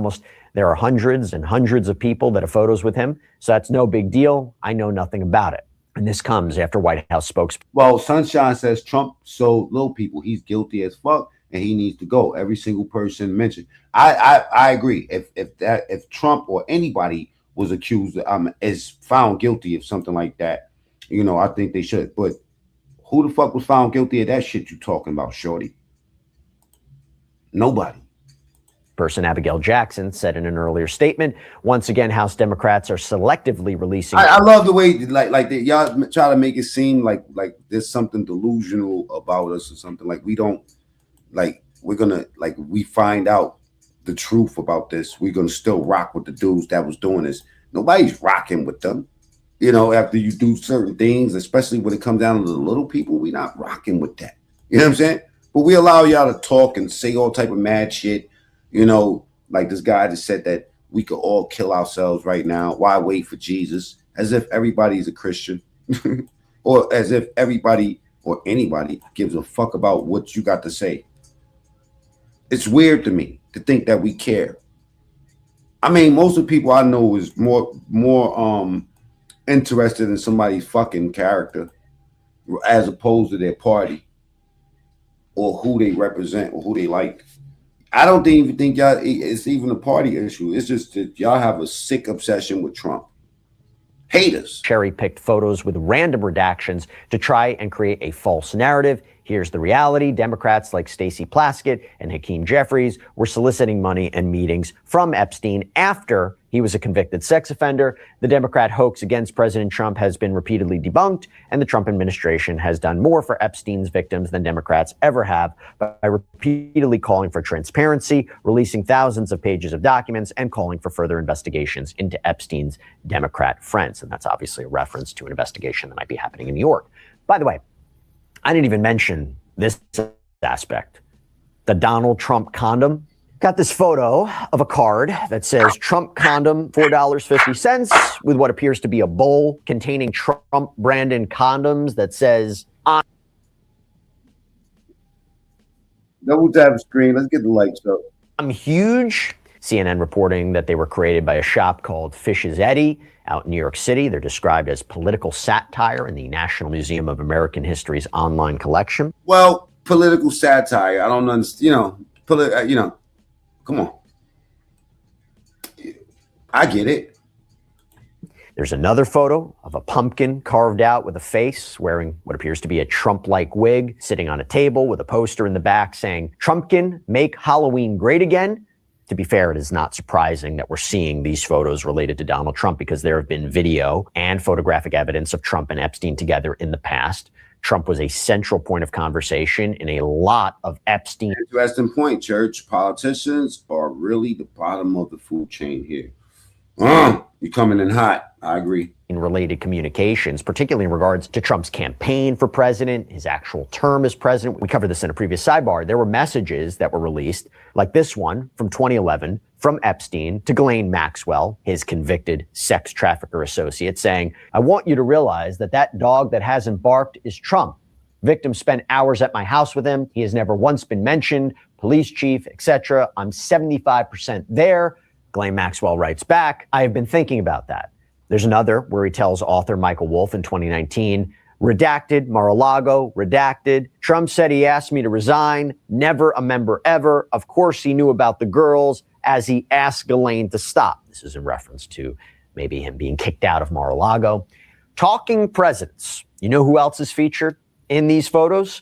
S12: there are hundreds and hundreds of people that have photos with him. So that's no big deal. I know nothing about it. And this comes after White House spokesperson.
S1: Well, Sunshine says Trump sold little people. He's guilty as fuck and he needs to go. Every single person mentioned. I agree. If Trump or anybody was accused, is found guilty of something like that, I think they should. But who the fuck was found guilty of that shit you talking about, shorty? Nobody.
S12: Person Abigail Jackson said in an earlier statement, once again, House Democrats are selectively releasing...
S1: I love the way y'all try to make it seem like there's something delusional about us or something. Like we don't, we find out the truth about this. We're going to still rock with the dudes that was doing this. Nobody's rocking with them. After you do certain things, especially when it comes down to the little people, we're not rocking with that. You know what I'm saying? But we allow y'all to talk and say all type of mad shit. Like this guy just said that we could all kill ourselves right now. Why wait for Jesus? As if everybody's a Christian or as if everybody or anybody gives a fuck about what you got to say. It's weird to me to think that we care. I mean, most of the people I know is more interested in somebody's fucking character as opposed to their party or who they represent or who they like. I don't even think y'all it's even a party issue. It's just that y'all have a sick obsession with Trump. Haters.
S12: Cherry-picked photos with random redactions to try and create a false narrative. Here's the reality. Democrats like Stacey Plaskett and Hakeem Jeffries were soliciting money and meetings from Epstein after he was a convicted sex offender. The Democrat hoax against President Trump has been repeatedly debunked, and the Trump administration has done more for Epstein's victims than Democrats ever have by repeatedly calling for transparency, releasing thousands of pages of documents, and calling for further investigations into Epstein's Democrat friends. And that's obviously a reference to an investigation that might be happening in New York. By the way, I didn't even mention this aspect. The Donald Trump condom. Got this photo of a card that says Trump condom, $4.50, with what appears to be a bowl containing Trump branded condoms that says...
S1: Double tap screen. Let's get the lights up.
S12: I'm huge. CNN reporting that they were created by a shop called Fish's Eddy out in New York City. They're described as political satire in the National Museum of American History's online collection.
S1: Well, political satire. I don't understand. Come on. I get it.
S12: There's another photo of a pumpkin carved out with a face, wearing what appears to be a Trump-like wig, sitting on a table with a poster in the back saying, "Trumpkin, make Halloween great again." To be fair, it is not surprising that we're seeing these photos related to Donald Trump because there have been video and photographic evidence of Trump and Epstein together in the past. Trump was a central point of conversation in a lot of Epstein.
S1: Interesting point, Church. Politicians are really the bottom of the food chain here. You're coming in hot. I agree.
S12: In related communications, particularly in regards to Trump's campaign for president, his actual term as president. We covered this in a previous sidebar. There were messages that were released, like this one from 2011 from Epstein to Ghislaine Maxwell, his convicted sex trafficker associate, saying, "I want you to realize that that dog that hasn't barked is Trump. Victims spent hours at my house with him. He has never once been mentioned, police chief, etc. I'm 75% there." Ghislaine Maxwell writes back, "I have been thinking about that." There's another where he tells author Michael Wolff in 2019, redacted, Mar-a-Lago, redacted. Trump said he asked me to resign. Never a member ever. Of course he knew about the girls as he asked Ghislaine to stop. This is in reference to maybe him being kicked out of Mar-a-Lago. Talking presidents. You know who else is featured in these photos?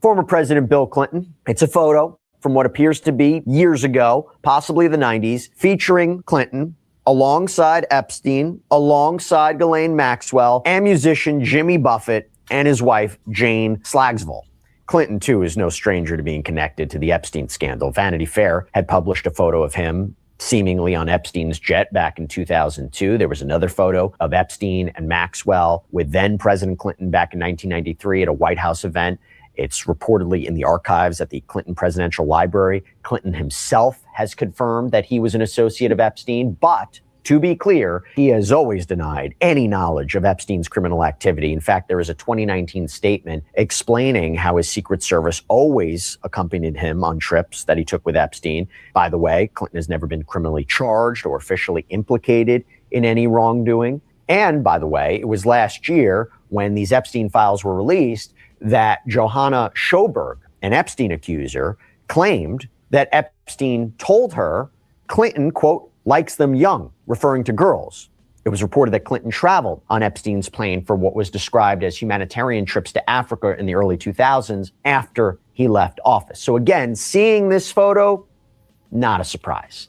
S12: Former President Bill Clinton. It's a photo from what appears to be years ago, possibly the 90s, featuring Clinton alongside Epstein, alongside Ghislaine Maxwell, and musician Jimmy Buffett and his wife, Jane Slagsvold. Clinton, too, is no stranger to being connected to the Epstein scandal. Vanity Fair had published a photo of him seemingly on Epstein's jet back in 2002. There was another photo of Epstein and Maxwell with then President Clinton back in 1993 at a White House event. It's reportedly in the archives at the Clinton Presidential Library. Clinton himself has confirmed that he was an associate of Epstein, but to be clear, he has always denied any knowledge of Epstein's criminal activity. In fact, there is a 2019 statement explaining how his Secret Service always accompanied him on trips that he took with Epstein. By the way, Clinton has never been criminally charged or officially implicated in any wrongdoing. And by the way, it was last year when these Epstein files were released that Johanna Schoberg, an Epstein accuser, claimed that Epstein told her Clinton, quote, likes them young, referring to girls. It was reported that Clinton traveled on Epstein's plane for what was described as humanitarian trips to Africa in the early 2000s after he left office. So again, seeing this photo, not a surprise.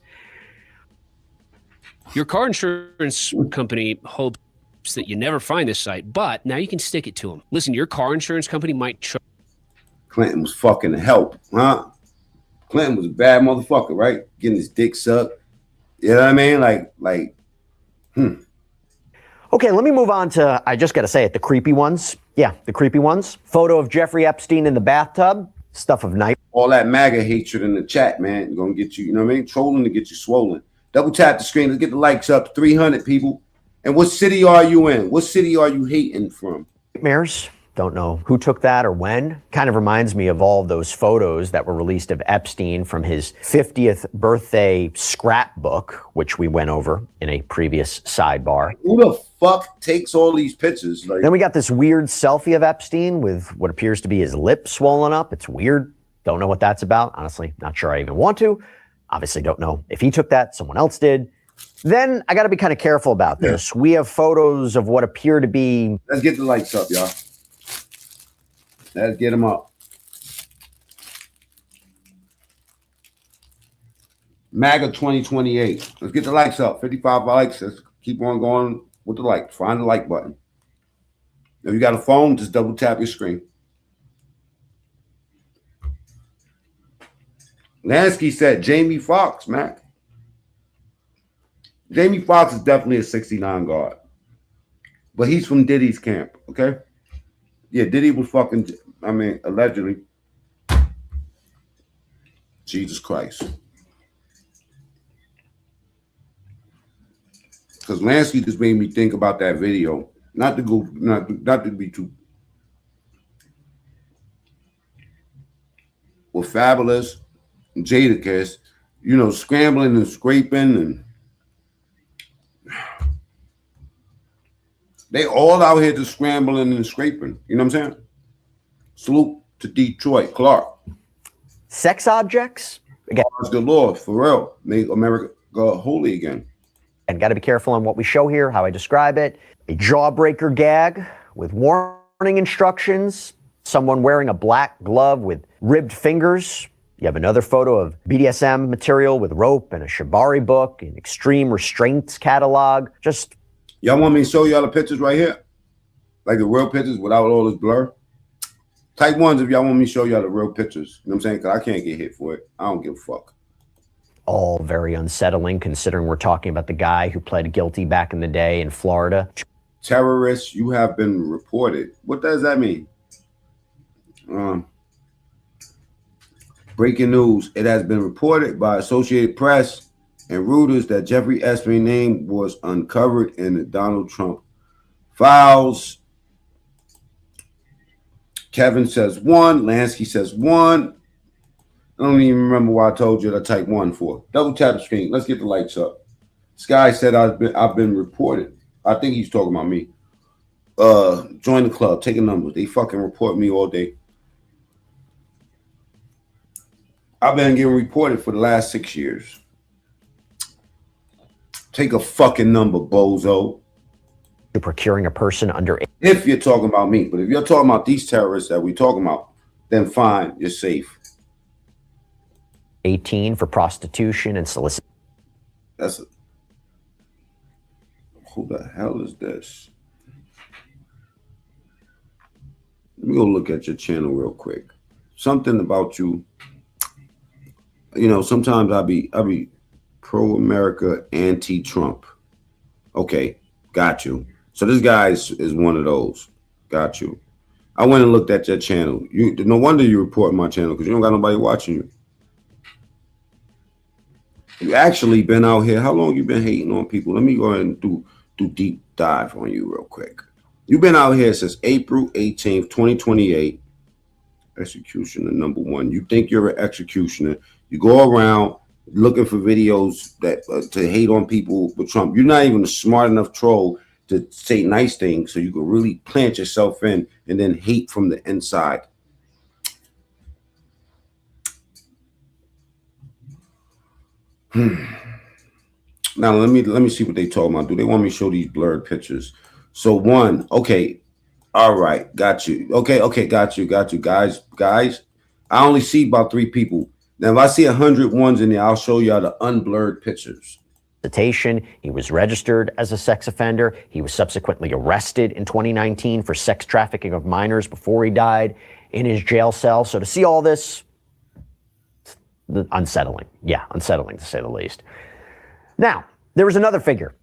S13: Your car insurance company hopes that you never find this site, but now you can stick it to them. Listen, your car insurance company might
S1: Clinton was fucking help, huh? Clinton was a bad motherfucker, right? Getting his dick sucked. You know what I mean?
S12: Okay, let me move on to, I just got to say it, the creepy ones. Yeah, the creepy ones. Photo of Jeffrey Epstein in the bathtub. Stuff of night.
S1: All that MAGA hatred in the chat, man, gonna get you, you know what I mean? Trolling to get you swollen. Double tap the screen. Let's get the likes up to 300 people. And what city are you in? What city are you hating from?
S12: Nightmares. Don't know who took that or when. Kind of reminds me of all those photos that were released of Epstein from his 50th birthday scrapbook, which we went over in a previous sidebar.
S1: Who the fuck takes all these pictures?
S12: Then we got this weird selfie of Epstein with what appears to be his lip swollen up. It's weird. Don't know what that's about. Honestly, not sure I even want to. Obviously don't know if he took that. Someone else did. Then I got to be kind of careful about this. We have photos of what appear to be...
S1: Let's get the lights up, y'all. Let's get them up. MAGA 2028. Let's get the likes up. 55 likes. Let's keep on going with the like. Find the like button. If you got a phone, just double tap your screen. Lansky said Jamie Foxx, Mac. Jamie Foxx is definitely a 69 guard. But he's from Diddy's camp, okay? Yeah, Diddy was fucking, allegedly. Jesus Christ. Because Lansky just made me think about that video. Not to be too. With Fabulous and Jadakiss, you know, scrambling and scraping and they all out here just scrambling and scraping. You know what I'm saying? Salute to Detroit, Clark.
S12: Sex objects? Again,
S1: the Lord, for real. Make America holy again.
S12: And got to be careful on what we show here, how I describe it. A jawbreaker gag with warning instructions. Someone wearing a black glove with ribbed fingers. You have another photo of BDSM material with rope and a shibari book, an extreme restraints catalog. Just...
S1: Y'all want me to show y'all the pictures right here? Like the real pictures without all this blur? Type ones if y'all want me to show y'all the real pictures. You know what I'm saying? Because I can't get hit for it. I don't give a fuck.
S12: All very unsettling considering we're talking about the guy who pled guilty back in the day in Florida.
S1: Terrorists, you have been reported. What does that mean? Breaking news. It has been reported by Associated Press and Reuters that Jeffrey Epstein's name was uncovered in the Donald Trump files. Kevin says 1. Lansky says 1. I don't even remember why I told you to type 1 for. Double tap the screen. Let's get the lights up. Sky said I've been reported. I think he's talking about me. Join the club. Take a number. They fucking report me all day. I've been getting reported for the last 6 years. Take a fucking number, bozo.
S12: You're procuring a person under...
S1: If you're talking about me. But if you're talking about these terrorists that we're talking about, then fine, you're safe.
S12: 18 for prostitution and solicitation.
S1: Who the hell is this? Let me go look at your channel real quick. Something about you. You know, sometimes I'll be pro-America, anti-Trump. Okay, got you. So this guy is one of those. Got you. I went and looked at your channel. No wonder you report my channel because you don't got nobody watching you. You actually been out here. How long you been hating on people? Let me go ahead and do deep dive on you real quick. You've been out here since April 18th, 2028. Executioner number one. You think you're an executioner. You go around looking for videos that to hate on people with Trump. You're not even a smart enough troll to say nice things so you can really plant yourself in and then hate from the inside. Now let me see what they talking about. Do they want me to show these blurred pictures? So one, okay, all right, got you. Okay, got you, guys. I only see about 3 people. Now if I see 100 ones in there, I'll show y'all the unblurred pictures.
S12: He was registered as a sex offender. He was subsequently arrested in 2019 for sex trafficking of minors before he died in his jail cell. So to see all this, unsettling. Yeah, unsettling to say the least. Now, there was another figure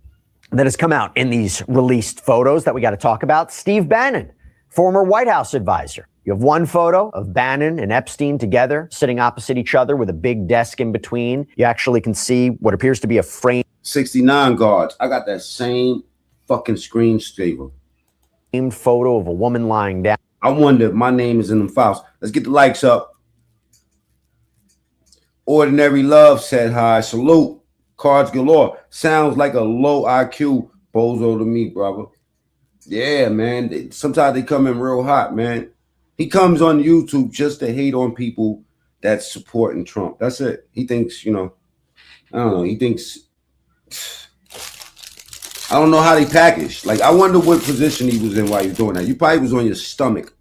S12: that has come out in these released photos that we got to talk about. Steve Bannon, former White House advisor. You have one photo of Bannon and Epstein together, sitting opposite each other with a big desk in between. You actually can see what appears to be a frame.
S1: 69 guards. I got that same fucking screensaver.
S12: Photo of a woman lying down.
S1: I wonder if my name is in them files. Let's get the likes up. Ordinary Love said hi. Salute. Cards galore. Sounds like a low IQ bozo to me, brother. Yeah, man. Sometimes they come in real hot, man. He comes on YouTube just to hate on people that's supporting Trump. That's it. He thinks, you know, I don't know. He thinks, I don't know how they package. Like, I wonder what position he was in while he was doing that. You probably was on your stomach.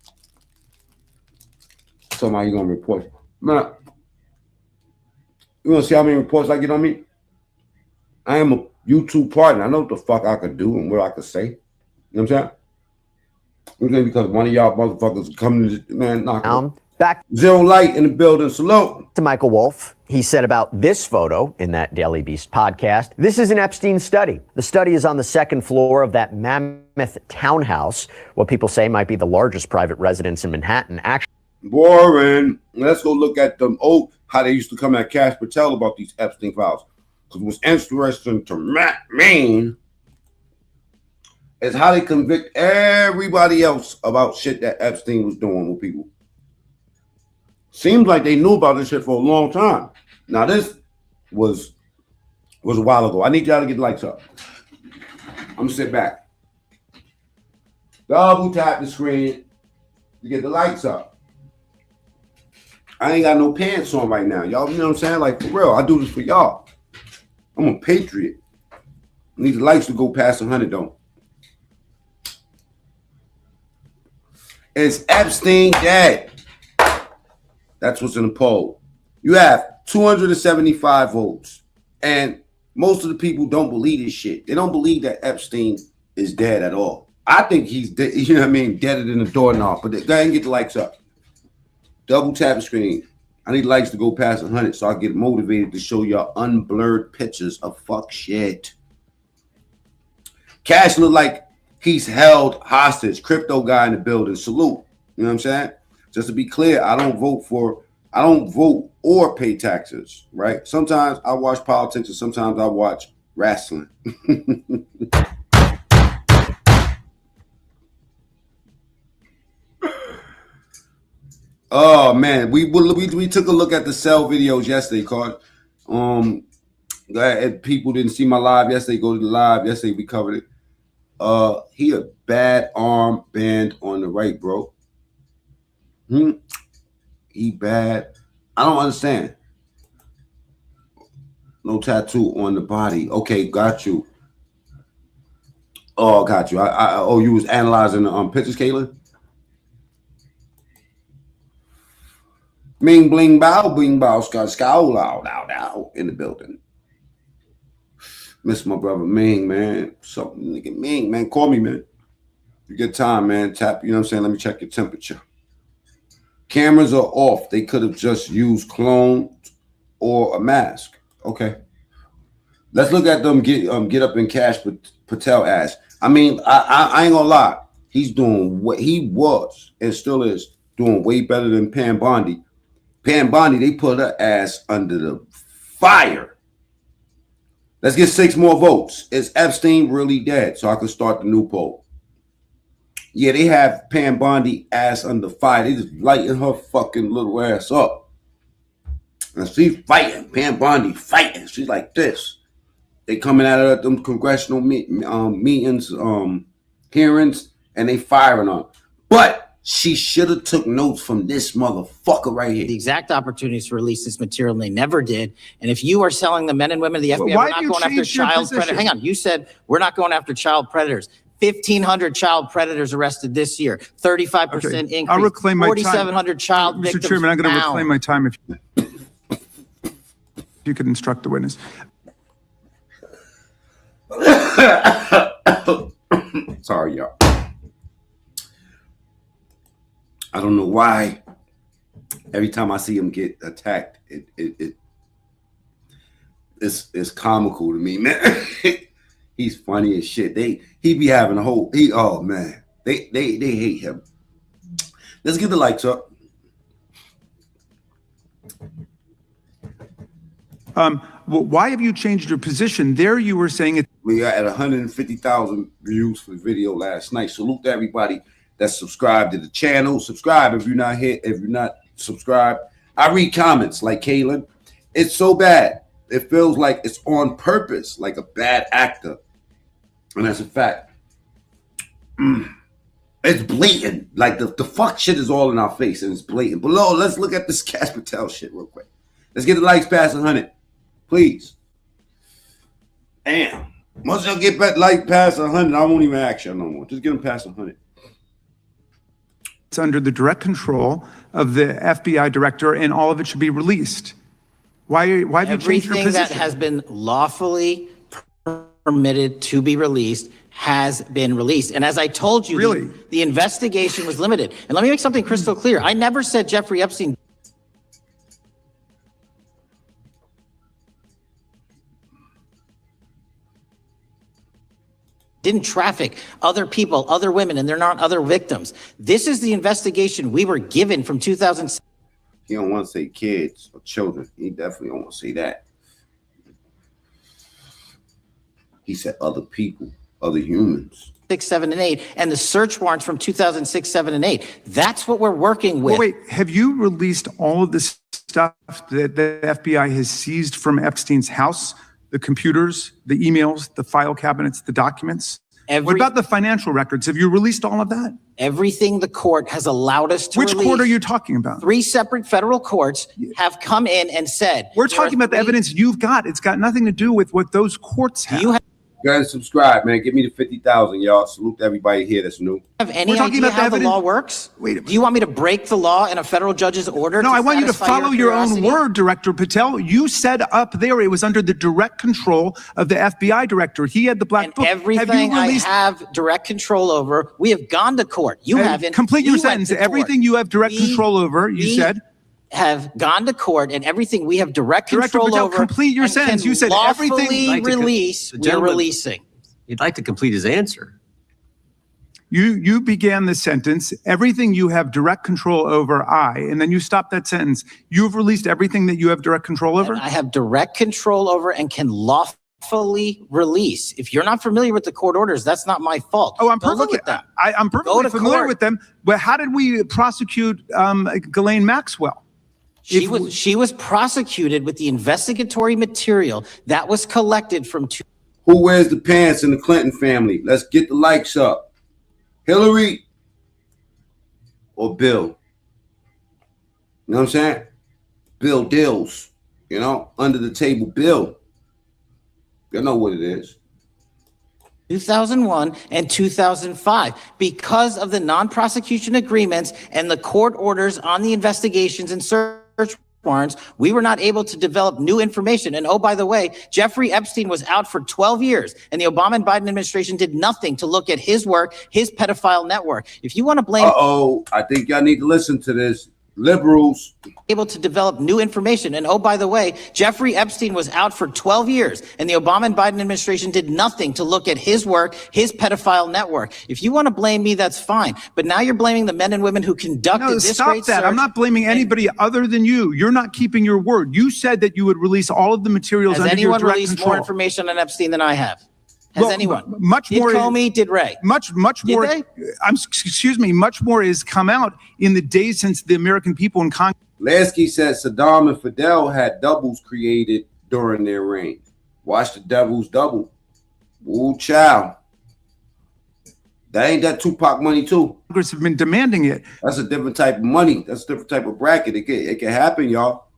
S1: Somehow you're going to report. Man, you want to see how many reports I get on me? I am a YouTube partner. I know what the fuck I could do and what I could say. You know what I'm saying? Because one of y'all motherfuckers coming to man, knock
S12: back.
S1: Zero light in the building. Salute
S12: to Michael Wolff. He said about this photo in that Daily Beast podcast, this is an Epstein study. The study is on the 2nd floor of that mammoth townhouse, what people say might be the largest private residence in Manhattan. Actually,
S1: boring. Let's go look at them how they used to come at Cash Patel about these Epstein files. Because what's interesting to me is how they convict everybody else about shit that Epstein was doing with people. Seems like they knew about this shit for a long time. Now this was a while ago. I need y'all to get the lights up. I'm gonna sit back. Double tap the screen to get the lights up. I ain't got no pants on right now. Y'all, you know what I'm saying? Like, for real, I do this for y'all. I'm a patriot. I need the lights to go past 100, though. Is Epstein dead? That's what's in the poll. You have 275 votes. And most of the people don't believe this shit. They don't believe that Epstein is dead at all. I think he's dead, you know what I mean? Deader than a doorknob. But go ahead and get the lights up. Double tap the screen. I need lights to go past 100 so I get motivated to show y'all unblurred pictures of fuck shit. Cash look like he's held hostage. Crypto guy in the building. Salute. You know what I'm saying? Just to be clear, I don't vote or pay taxes, right? Sometimes I watch politics and sometimes I watch wrestling. Oh man, we took a look at the cell videos yesterday, Card. If people didn't see my live yesterday, go to the live. Yesterday we covered it. He a bad arm band on the right, bro. He bad. I don't understand. No tattoo on the body. Okay, got you. Oh, got you. You was analyzing the pictures, Kayla? Ming bling bow, bling bow, scow, loud, in the building. Miss my brother Ming, man. Something nigga Ming, man. Call me, man. You get time, man. Tap, you know what I'm saying? Let me check your temperature. Cameras are off. They could have just used clone or a mask. Okay. Let's look at them get up and Cash Patel ass. I mean, I ain't gonna lie. He's doing what he was and still is doing way better than Pam Bondi. Pam Bondi, they put her ass under the fire. Let's get 6 more votes. Is Epstein really dead? So I can start the new poll. Yeah, they have Pam Bondi ass under fire. They just lighting her fucking little ass up. And she's fighting. Pam Bondi fighting. She's like this. They coming at her at them congressional meetings, hearings, and they firing on her. But she should have took notes from this motherfucker right here.
S14: The exact opportunities to release this material, and they never did. And if you are selling the men and women of the FBI, we're not going after child predators. Hang on, you said we're not going after child predators. 1,500 child predators arrested this year, 35% increase.
S15: I'll reclaim my time.
S14: 4,700 child victims.
S15: Mr. Chairman, I'm going to
S14: found.
S15: reclaim my time if you could instruct the witness.
S1: Sorry, y'all. I don't know why. Every time I see him get attacked, it's comical to me, man. He's funny as shit. He be having a whole oh man. They hate him. Let's get the lights up.
S15: Well, why have you changed your position? There you were saying it.
S1: We are at 150,000 views for the video last night. Salute to everybody that's subscribed to the channel. Subscribe if you're not here. If you're not subscribed, I read comments like Kaylin. It's so bad. It feels like it's on purpose, like a bad actor. And that's a fact. It's blatant. Like the fuck shit is all in our face and it's blatant. Below, let's look at this Cash Patel shit real quick. Let's get the likes past 100. Please. Damn. Once y'all get back like past 100, I won't even ask y'all no more. Just get them past 100.
S15: It's under the direct control of the FBI director, and all of it should be released. Why have you changed your position?
S14: Everything that has been lawfully permitted to be released has been released. And as I told you,
S15: really?
S14: the investigation was limited. And let me make something crystal clear. I never said Jeffrey Epstein didn't traffic other people, other women, and they're not other victims. This is the investigation we were given from 2006.
S1: He don't want to say kids or children. He definitely don't want to say that. He said other people, other humans.
S14: 6, 7, and 8, and the search warrants from 2006, 7, and 8. That's what we're working with.
S15: Well, wait, have you released all of this stuff that the FBI has seized from Epstein's house? The computers, the emails, the file cabinets, the documents? What about the financial records? Have you released all of that?
S14: Everything the court has allowed us to
S15: Which
S14: release.
S15: court are you talking about?
S14: 3 separate federal courts have come in and said.
S15: We're talking about the evidence you've got. It's got nothing to do with what those courts have.
S1: Go ahead and subscribe, man. Give me the 50,000, y'all. Salute to everybody here that's new.
S14: Have any idea how the law works?
S15: Wait a minute.
S14: Do you want me to break the law in a federal judge's order?
S15: No, I want you to follow your own word, Director Patel. You said up there it was under the direct control of the FBI director. He had the black book.
S14: Everything I have direct control over, we have gone to court. You haven't.
S15: Complete your sentence. Everything you have direct control over, you said.
S14: Have gone to court, and everything we have direct control
S15: Patel,
S14: over.
S15: Complete your sentence. You said everything.
S14: Release. We're releasing.
S16: You'd like to complete his answer.
S15: You began the sentence, everything you have direct control over, and then you stopped that sentence. You've released everything that you have direct control over?
S14: And I have direct control over and can lawfully release. If you're not familiar with the court orders, that's not my fault.
S15: Oh, I'm
S14: Go
S15: perfectly,
S14: look at them.
S15: I'm perfectly familiar
S14: court.
S15: with them. But how did we prosecute Ghislaine Maxwell?
S14: She was prosecuted with the investigatory material that was collected from
S1: Who wears the pants in the Clinton family? Let's get the likes up. Hillary or Bill? You know what I'm saying? Bill Dills, you know, under the table Bill. You know what it is.
S14: 2001 and 2005 because of the non-prosecution agreements and the court orders on the investigations and search warrants, we were not able to develop new information. And oh, by the way, Jeffrey Epstein was out for 12 years, and the Obama and Biden administration did nothing to look at his work, his pedophile network. If you want to blame...
S1: I think y'all need to listen to this. Liberals
S14: able to develop new information. And oh, by the way, Jeffrey Epstein was out for 12 years, and the Obama and Biden administration did nothing to look at his work, his pedophile network. If you want to blame me, that's fine. But now you're blaming the men and women who conducted this
S15: stop
S14: great
S15: that.
S14: search.
S15: I'm not blaming anybody other than you. You're not keeping your word. You said that you would release all of the materials
S14: Has
S15: under your
S14: anyone
S15: direct
S14: released
S15: control.
S14: more information on Epstein than I have? Has anyone?
S15: Much more.
S14: Did Comey? Did Ray?
S15: Much more. Excuse me. Much more has come out in the days since the American people in Congress.
S1: Lansky said Saddam and Fidel had doubles created during their reign. Watch the devil's double. Ooh, child. That ain't that Tupac money too.
S15: Congress have been demanding it.
S1: That's a different type of money. That's a different type of bracket. It can happen, y'all.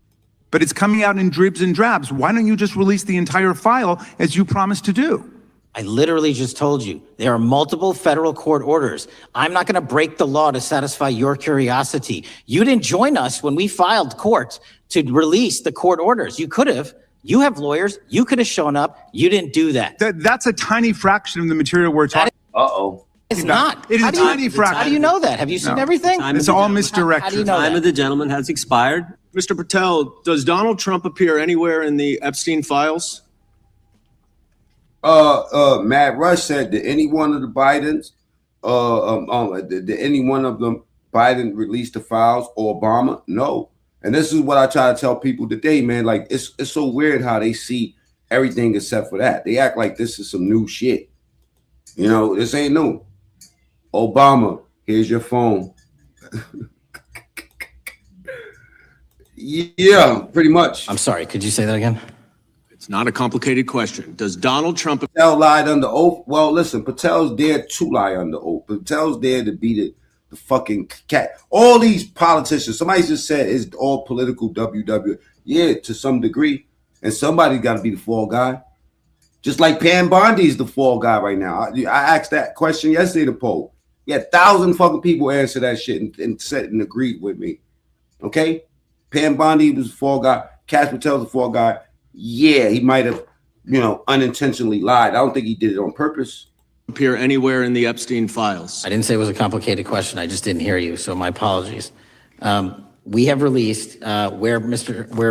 S15: But it's coming out in dribs and drabs. Why don't you just release the entire file as you promised to do?
S14: I literally just told you there are multiple federal court orders. I'm not going to break the law to satisfy your curiosity. You didn't join us when we filed court to release the court orders. You could have. You have lawyers. You could have shown up. You didn't do that.
S15: That's a tiny fraction of the material we're talking
S1: about.
S14: It's not.
S15: It is a tiny fraction.
S14: How do you know that? Have you seen everything?
S15: It's all misdirected.
S14: How do you know
S16: Time
S14: that?
S16: of the gentleman has expired.
S17: Mr. Patel, does Donald Trump appear anywhere in the Epstein files?
S1: Matt Rush said, did any one of the Bidens, did any one of them Biden release the files or Obama? No. And this is what I try to tell people today, man. Like, it's so weird how they see everything except for that. They act like this is some new shit. You know, this ain't new. Obama, here's your phone. Yeah, pretty much.
S14: I'm sorry. Could you say that again?
S17: It's not a complicated question. Does Donald Trump...
S1: Patel lied under oath? Well, listen, Patel's there to lie under oath. Patel's there to be the fucking cat. All these politicians, somebody just said it's all political WW. Yeah, to some degree. And somebody got to be the fall guy. Just like Pam Bondi's the fall guy right now. I asked that question yesterday to poll. Yeah, 1,000 fucking people answered that shit and said and agreed with me. Okay? Pam Bondi was the fall guy. Cash Patel's the fall guy. Yeah, he might have, unintentionally lied. I don't think he did it on purpose.
S17: Appear anywhere in the Epstein files?
S14: I didn't say it was a complicated question. I just didn't hear you, so my apologies. We have released where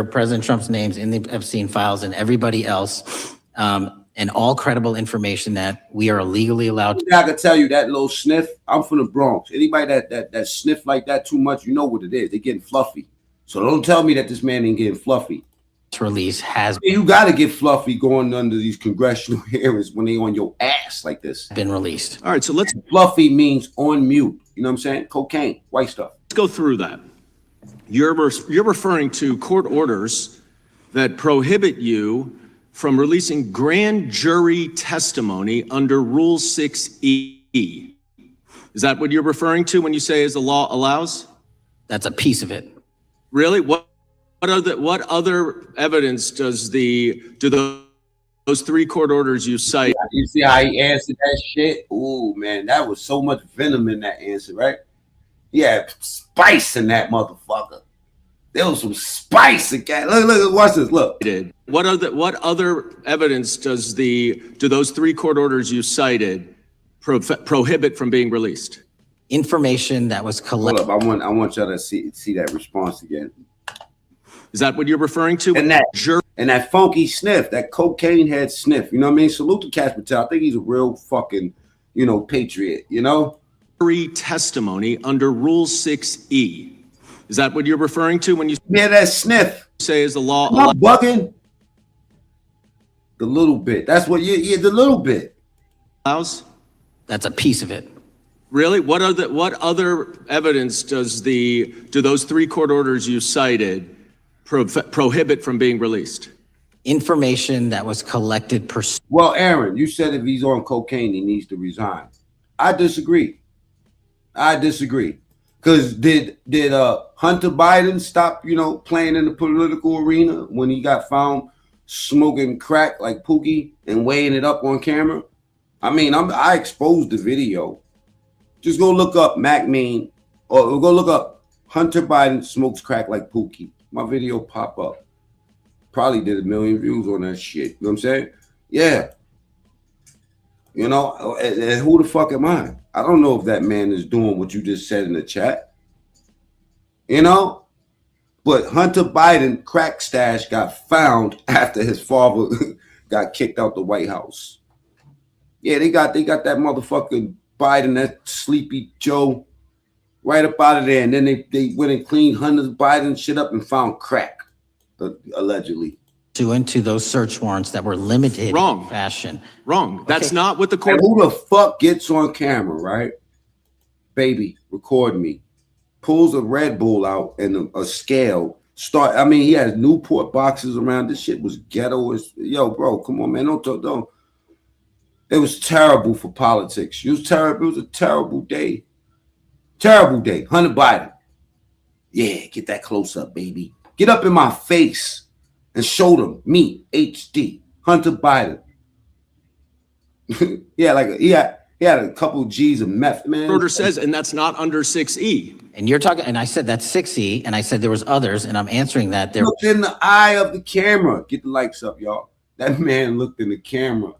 S14: President Trump's name's in the Epstein files and everybody else, and all credible information that we are legally allowed to.
S1: I can tell you that little sniff. I'm from the Bronx. Anybody that sniff like that too much, you know what it is. They're getting fluffy. So don't tell me that this man ain't getting fluffy.
S14: Release has
S1: you got to get fluffy going under these congressional hearings when they on your ass like this.
S14: Been released.
S17: All right, so let's...
S1: Fluffy means on mute. You know what I'm saying? Cocaine, white stuff.
S17: Let's go through that. You're referring to court orders that prohibit you from releasing grand jury testimony under Rule 6E. Is that what you're referring to when you say as the law allows?
S14: That's a piece of it.
S17: Really? What other evidence do those three court orders you cite?
S1: You see how he answered that shit? Ooh, man, that was so much venom in that answer, right? Yeah, spice in that motherfucker. There was some spice again. Look, watch this. Look.
S17: What other evidence do those three court orders you cited prohibit from being released?
S14: Information that was collected.
S1: Hold up, I want y'all to see that response again.
S17: Is that what you're referring to?
S1: And that funky sniff, that cocaine head sniff. You know what I mean? Salute to Cash Patel. I think he's a real fucking, patriot.
S17: Jury testimony under Rule 6E. Is that what you're referring to when you
S1: that sniff?
S17: Say is the law?
S1: Am I bugging? The little bit. That's what the little bit.
S17: Allows?
S14: That's a piece of it.
S17: Really? What other evidence do those three court orders you cited prohibit from being released?
S14: Information that was collected.
S1: Well, Aaron, you said if he's on cocaine, he needs to resign. I disagree. Because did Hunter Biden stop, playing in the political arena when he got found smoking crack like Pookie and weighing it up on camera? I mean, I exposed the video. Just go look up Mac Mean or go look up Hunter Biden smokes crack like Pookie. my video pop up. Probably did 1 million views on that shit. You know what I'm saying? Yeah. You know, and who the fuck am I? I don't know if that man is doing what you just said in the chat. You know? But Hunter Biden crack stash got found after his father got kicked out the White House. Yeah, they got that motherfucking Biden, that sleepy Joe, right up out of there. And then they went and cleaned Hunter Biden shit up and found crack, allegedly.
S14: Into those search warrants that were limited
S17: Wrong.
S14: in fashion.
S17: Wrong. That's not what the court.
S1: And who the fuck gets on camera, right? Baby, record me. Pulls a Red Bull out and a scale. He has Newport boxes around. This shit was ghetto. Yo, bro, come on, man. Don't. It was terrible for politics. It was terrible. It was a terrible day. Terrible day. Hunter Biden. Yeah, get that close up, baby. Get up in my face and show them me, HD, Hunter Biden. Yeah, he had a couple G's of meth, man.
S17: Order says, and that's not under 6E.
S14: And you're talking, and I said that's 6E, and I said there was others, and I'm answering that there.
S1: Look in the eye of the camera. Get the lights up, y'all. That man looked in the camera.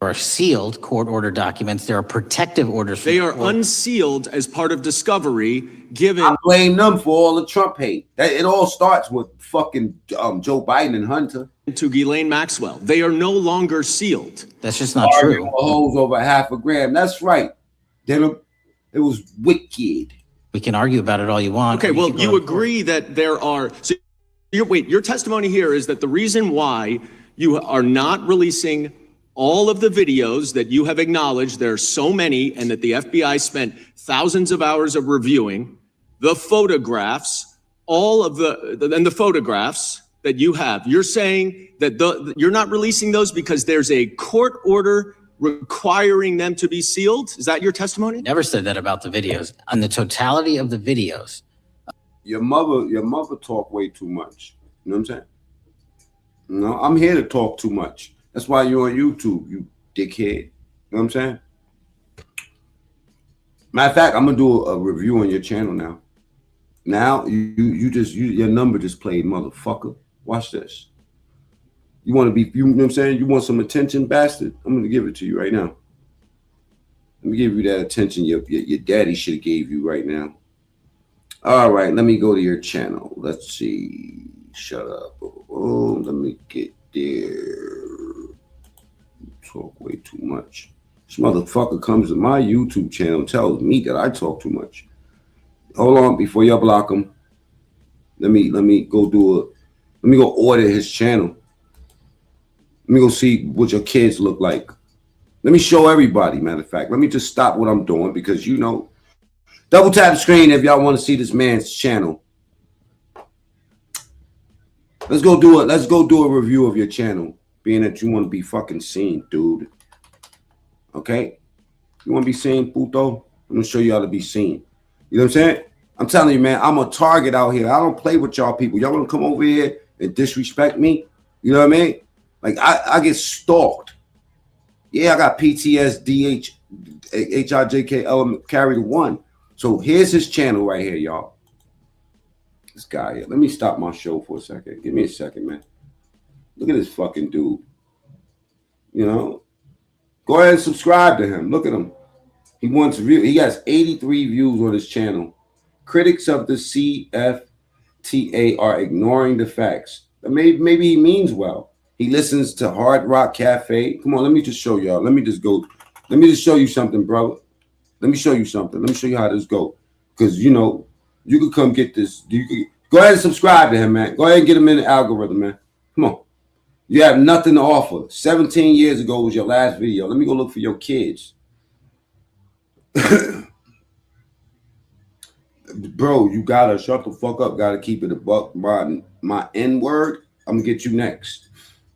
S14: Are sealed court order documents. There are protective orders.
S17: They are unsealed as part of discovery. Given,
S1: I blame them for all the Trump hate. It all starts with fucking Joe Biden and Hunter.
S17: To Ghislaine Maxwell, they are no longer sealed.
S14: That's just not true.
S1: Holes over half a gram. That's right. Then it was wicked.
S14: We can argue about it all you want.
S17: Okay, well, you agree that there are. So your testimony here is that the reason why you are not releasing all of the videos that you have acknowledged, there are so many, and that the FBI spent thousands of hours of reviewing, the photographs, all of the photographs that you have. You're saying that you're not releasing those because there's a court order requiring them to be sealed? Is that your testimony?
S14: Never said that about the videos. On the totality of the videos.
S1: Your mother talk way too much. You know what I'm saying? No, I'm here to talk too much. That's why you're on YouTube, you dickhead. You know what I'm saying? Matter of fact, I'm gonna do a review on your channel now. Now your number just played, motherfucker. Watch this. You want to be, you know what I'm saying? You want some attention, bastard? I'm gonna give it to you right now. Let me give you that attention your daddy should have gave you right now. All right, let me go to your channel. Let's see. Shut up. Oh, let me get there. Talk way too much. This motherfucker comes to my YouTube channel and tells me that I talk too much. Hold on, before y'all block him. Let me go let me go order his channel. Let me go see what your kids look like. Let me show everybody, matter of fact. Let me just stop what I'm doing because double tap the screen if y'all want to see this man's channel. Let's go do a review of your channel, being that you want to be fucking seen, dude. Okay? You want to be seen, puto? I'm going to show you how to be seen. You know what I'm saying? I'm telling you, man, I'm a target out here. I don't play with y'all people. Y'all want to come over here and disrespect me? You know what I mean? Like, I get stalked. Yeah, I got PTSD, HIJK, carry the one. So here's his channel right here, y'all. This guy here. Let me stop my show for a second. Give me a second, man. Look at this fucking dude. You know? Go ahead and subscribe to him. Look at him. He has 83 views on his channel. Critics of the CFTA are ignoring the facts. Maybe he means well. He listens to Hard Rock Cafe. Come on, let me just show y'all. Let me just show you something, bro. Let me show you something. Let me show you how this go. Because, you could come get this. Go ahead and subscribe to him, man. Go ahead and get him in the algorithm, man. Come on. You have nothing to offer. 17 years ago was your last video. Let me go look for your kids. Bro, you gotta shut the fuck up. Gotta keep it a buck. My N word, I'm gonna get you next.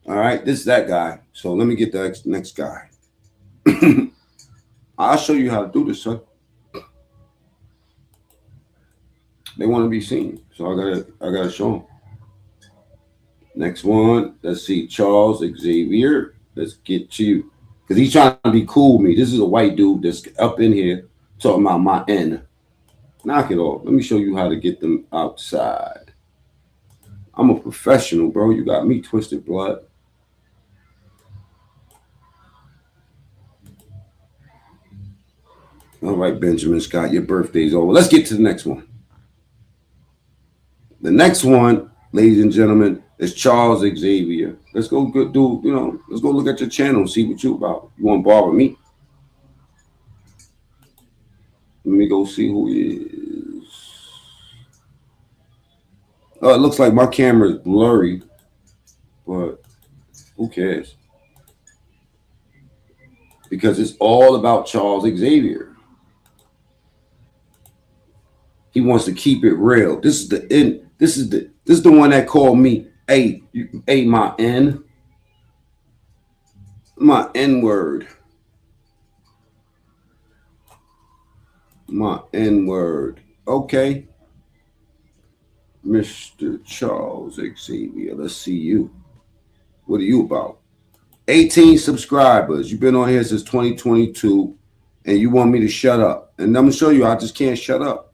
S1: All right, this is that guy. So let me get the next guy. I'll show you how to do this, son. They want to be seen, so I gotta show them. Next one, let's see, Charles Xavier. Let's get to you, because he's trying to be cool with me. This is a white dude that's up in here talking about my N. Knock it off. Let me show you how to get them outside. I'm a professional, bro. You got me twisted, blood. All right, Benjamin Scott, your birthday's over. Let's get to the next one. The next one, ladies and gentlemen, is Charles Xavier. Let's go do, let's go look at your channel and see what you about. You want to borrow me? Let me go see who he is. Oh, it looks like my camera is blurry, but who cares? Because it's all about Charles Xavier. He wants to keep it real. This is the end. This is the one that called me, hey, my N-word. My N-word. Okay. Mr. Charles Xavier, let's see you. What are you about? 18 subscribers. You've been on here since 2022, and you want me to shut up. And I'm going to show you I just can't shut up.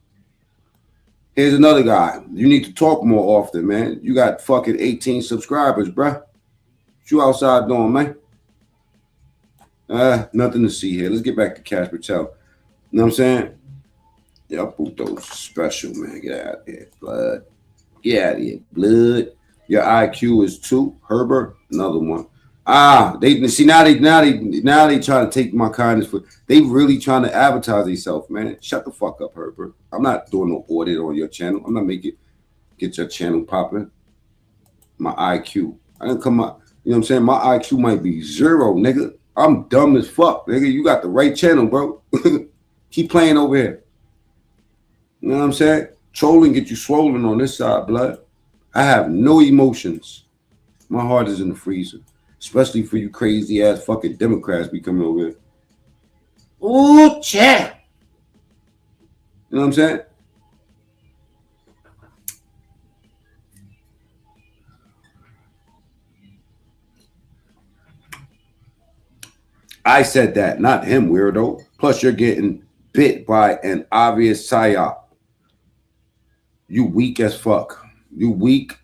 S1: Here's another guy. You need to talk more often, man. You got fucking 18 subscribers, bruh. What you outside doing, man? Nothing to see here. Let's get back to Cash Patel. You know what I'm saying? Yeah, Puto's special, man. Get out of here, blood. Get out of here, blood. Your IQ is 2. Herbert, another one. They see now they trying to take my kindness for. They really trying to advertise themselves, man. Shut the fuck up, Herbert. I'm not doing no audit on your channel. I'm not making get your channel popping. My IQ. I didn't come up. You know what I'm saying? My IQ might be 0, nigga. I'm dumb as fuck, nigga. You got the right channel, bro. Keep playing over here. You know what I'm saying? Trolling get you swollen on this side, blood. I have no emotions. My heart is in the freezer. Especially for you crazy ass fucking Democrats be coming over here. Ooh, chat. You know what I'm saying? I said that, not him, weirdo. Plus, you're getting bit by an obvious psyop. You weak as fuck. You weak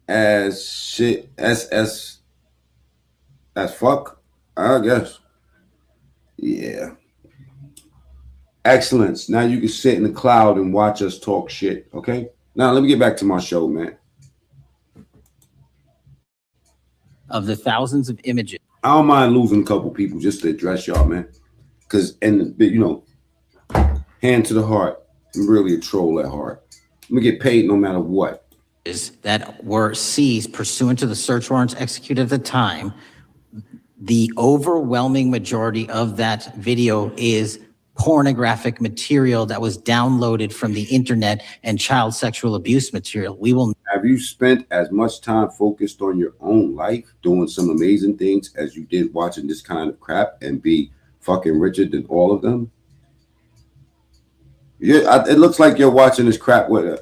S1: as shit. As fuck, I guess. Yeah. Excellence. Now you can sit in the cloud and watch us talk shit, okay? Now let me get back to my show, man.
S14: Of the thousands of images.
S1: I don't mind losing a couple people just to address y'all, man. Because, hand to the heart. I'm really a troll at heart. I'm going to get paid no matter what.
S14: That were seized pursuant to the search warrants executed at the time, the overwhelming majority of that video is pornographic material that was downloaded from the internet and child sexual abuse material.
S1: Have you spent as much time focused on your own life, doing some amazing things as you did watching this kind of crap and be fucking richer than all of them? It looks like you're watching this crap with us.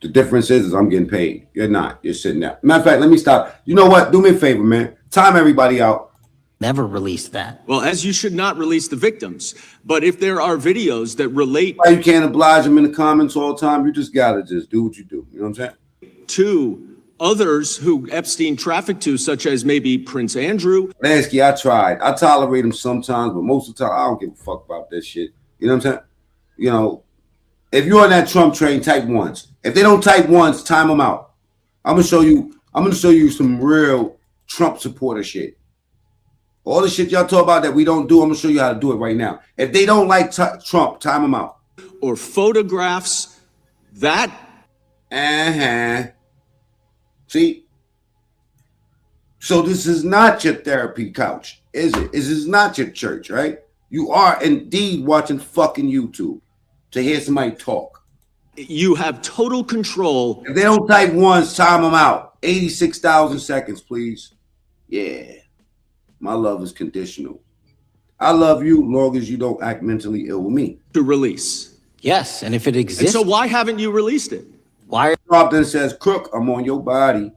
S1: The difference is I'm getting paid. You're not. You're sitting there. Matter of fact, let me stop. You know what? Do me a favor, man. Time everybody out.
S14: Never release that.
S17: Well, as you should not release the victims. But if there are videos that relate...
S1: Why you can't oblige them in the comments all the time? You just got to just do what you do. You know what I'm saying?
S17: To others who Epstein trafficked to, such as maybe Prince Andrew.
S1: Lansky, I tried. I tolerate him sometimes, but most of the time, I don't give a fuck about this shit. You know what I'm saying? You know, if you're on that Trump train, type once. If they don't type once, time them out. I'm gonna show you some real Trump supporter shit. All the shit y'all talk about that we don't do, I'm gonna show you how to do it right now. If they don't like Trump, time them out.
S17: Or photographs that.
S1: See? So this is not your therapy couch, is it? This is not your church, right? You are indeed watching fucking YouTube to hear somebody talk.
S17: You have total control.
S1: If they don't type once, time them out. 86,000 seconds, please. Yeah. My love is conditional. I love you long as you don't act mentally ill with me.
S17: To release.
S14: Yes, and if it exists.
S17: And so why haven't you released it?
S14: Why?
S1: Then says, Crook, I'm on your body.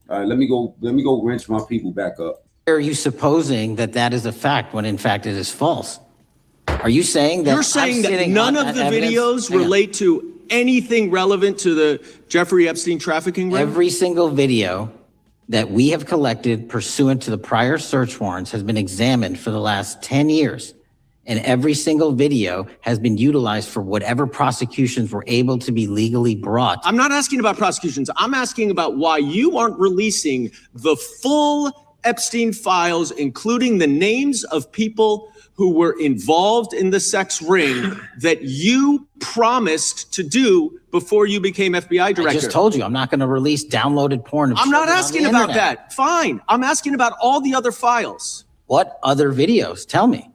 S1: All right, let me go wrench my people back up.
S14: Are you supposing that that is a fact when in fact it is false? Are you saying that?
S17: You're saying that none of the videos relate to anything relevant to the Jeffrey Epstein trafficking ring?
S14: Every single video that we have collected pursuant to the prior search warrants has been examined for the last 10 years. And every single video has been utilized for whatever prosecutions were able to be legally brought.
S17: I'm not asking about prosecutions. I'm asking about why you aren't releasing the full Epstein files, including the names of people who were involved in the sex ring that you promised to do before you became FBI director.
S14: I just told you, I'm not going to release downloaded porn.
S17: I'm not asking about that. Fine. I'm asking about all the other files.
S14: What other videos? Tell me.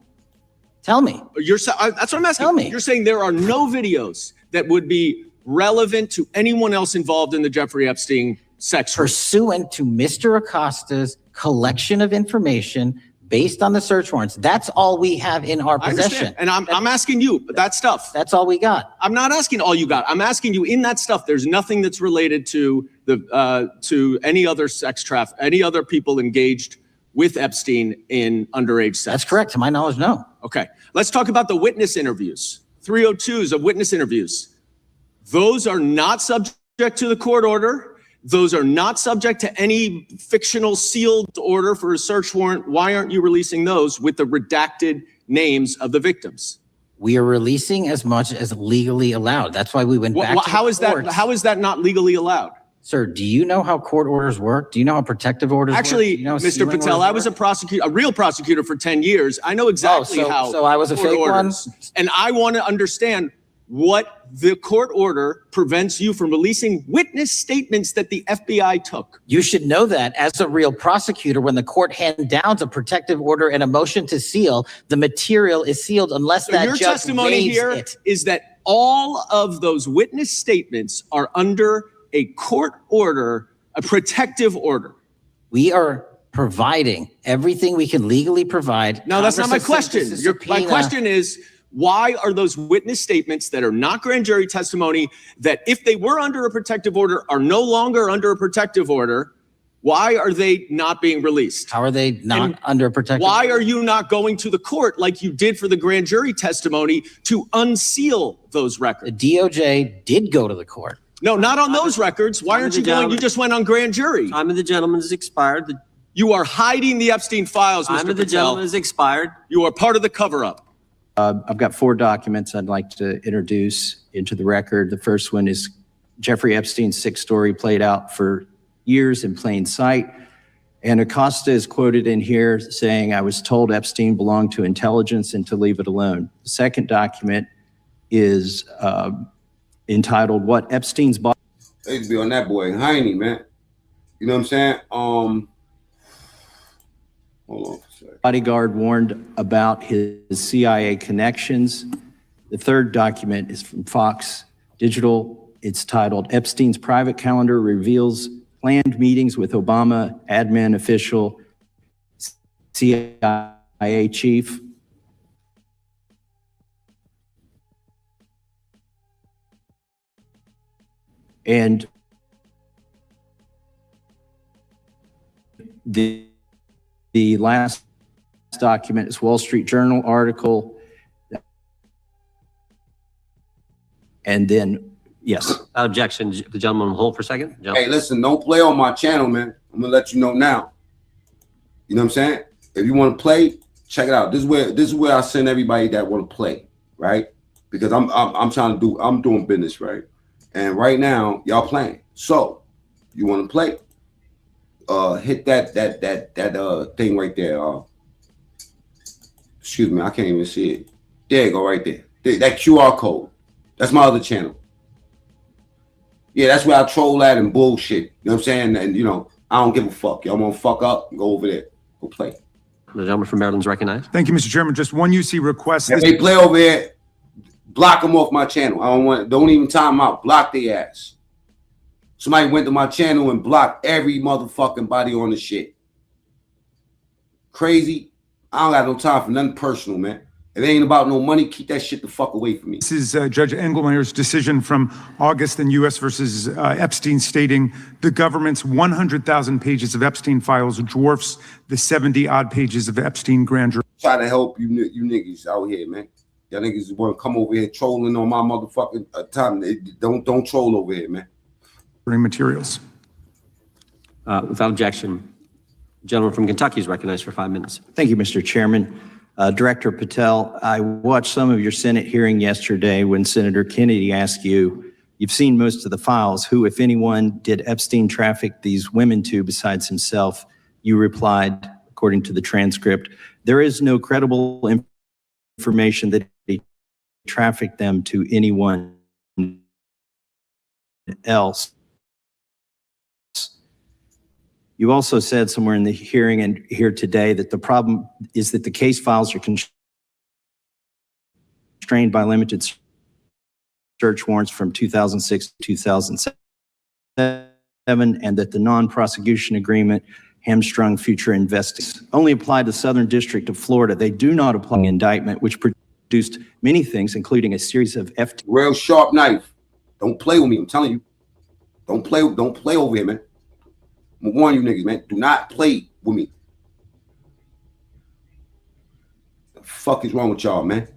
S14: Tell me.
S17: That's what I'm asking.
S14: Tell me.
S17: You're saying there are no videos that would be relevant to anyone else involved in the Jeffrey Epstein sex ring.
S14: Pursuant to Mr. Acosta's collection of information based on the search warrants. That's all we have in our possession.
S17: And I'm asking you that stuff.
S14: That's all we got.
S17: I'm not asking all you got. I'm asking you in that stuff. There's nothing that's related to the to any other sex traffic, any other people engaged with Epstein in underage sex.
S14: That's correct. To my knowledge, no.
S17: Okay. Let's talk about the witness interviews. 302s of witness interviews. Those are not subject to the court order. Those are not subject to any fictional sealed order for a search warrant. Why aren't you releasing those with the redacted names of the victims?
S14: We are releasing as much as legally allowed. That's why we went back to the courts.
S17: How is that not legally allowed?
S14: Sir, do you know how court orders work? Do you know how protective orders work?
S17: Actually, Mr. Patel, I was a real prosecutor for 10 years. I know exactly how.
S14: So I was a fake one?
S17: And I want to understand what the court order prevents you from releasing witness statements that the FBI took.
S14: You should know that as a real prosecutor, when the court hands down a protective order and a motion to seal, the material is sealed unless that
S17: your
S14: judge
S17: testimony
S14: waives
S17: here
S14: it.
S17: is that all of those witness statements are under a court order, a protective order.
S14: We are providing everything we can legally provide.
S17: No, that's not my question. My question is, why are those witness statements that are not grand jury testimony, that if they were under a protective order are no longer under a protective order, why are they not being released?
S14: How are they not under a protective order?
S17: Why are you not going to the court like you did for the grand jury testimony to unseal those records?
S14: The DOJ did go to the court.
S17: No, not on those records. Why aren't you going? You just went on grand jury.
S16: Time of the gentleman has expired.
S17: You are hiding the Epstein files, Mr. Patel.
S16: Time of the gentleman has expired.
S17: You are part of the cover-up.
S18: I've got 4 documents I'd like to introduce into the record. The first one is Jeffrey Epstein's 6 story played out for years in plain sight. And Acosta is quoted in here saying, "I was told Epstein belonged to intelligence and to leave it alone." The second document is entitled "What Epstein's Body."
S1: I used to be on that boy, Heine, man. You know what I'm saying? Hold on.
S18: Bodyguard warned about his CIA connections. The third document is from Fox Digital. It's titled "Epstein's Private Calendar Reveals Planned Meetings with Obama Admin Official, CIA Chief." And the last document is Wall Street Journal article. And then, yes.
S16: Objection. The gentleman on hold for a second.
S1: Hey, listen, don't play on my channel, man. I'm gonna let you know now. You know what I'm saying? If you want to play, check it out. This is where I send everybody that want to play, right? Because I'm doing business, right? And right now, y'all playing. So, you want to play? Hit that thing right there. Excuse me, I can't even see it. There you go, right there. That QR code. That's my other channel. Yeah, that's where I troll at and bullshit. You know what I'm saying? And, you know, I don't give a fuck. Y'all want to fuck up? Go over there. Go play.
S16: The gentleman from Maryland's recognized.
S15: Thank you, Mr. Chairman. Just one UC request.
S1: If they play over here, block them off my channel. Don't even time out. Block their ass. Somebody went to my channel and blocked every motherfucking body on the shit. Crazy. I don't got no time for nothing personal, man. If it ain't about no money, keep that shit the fuck away from me.
S15: This is Judge Engelmeyer's decision from August in U.S. versus Epstein, stating the government's 100,000 pages of Epstein files dwarfs the 70-odd pages of Epstein grand jury.
S1: Try to help you niggas out here, man. Y'all niggas want to come over here trolling on my motherfucking time. Don't troll over here, man.
S15: Bring materials.
S16: Without objection, the gentleman from Kentucky is recognized for 5 minutes.
S18: Thank you, Mr. Chairman. Director Patel, I watched some of your Senate hearing yesterday when Senator Kennedy asked you, you've seen most of the files, who, if anyone, did Epstein traffic these women to besides himself? You replied, according to the transcript, there is no credible information that he trafficked them to anyone else. You also said somewhere in the hearing and here today that the problem is that the case files are constrained by limited search warrants from 2006 to 2007, and that the non-prosecution agreement hamstrung future investigations. Only apply to the Southern District of Florida. They do not apply to indictment, which produced many things, including a series of
S1: real sharp knife. Don't play with me. I'm telling you. Don't play over here, man. I'm gonna warn you niggas, man. Do not play with me. The fuck is wrong with y'all, man?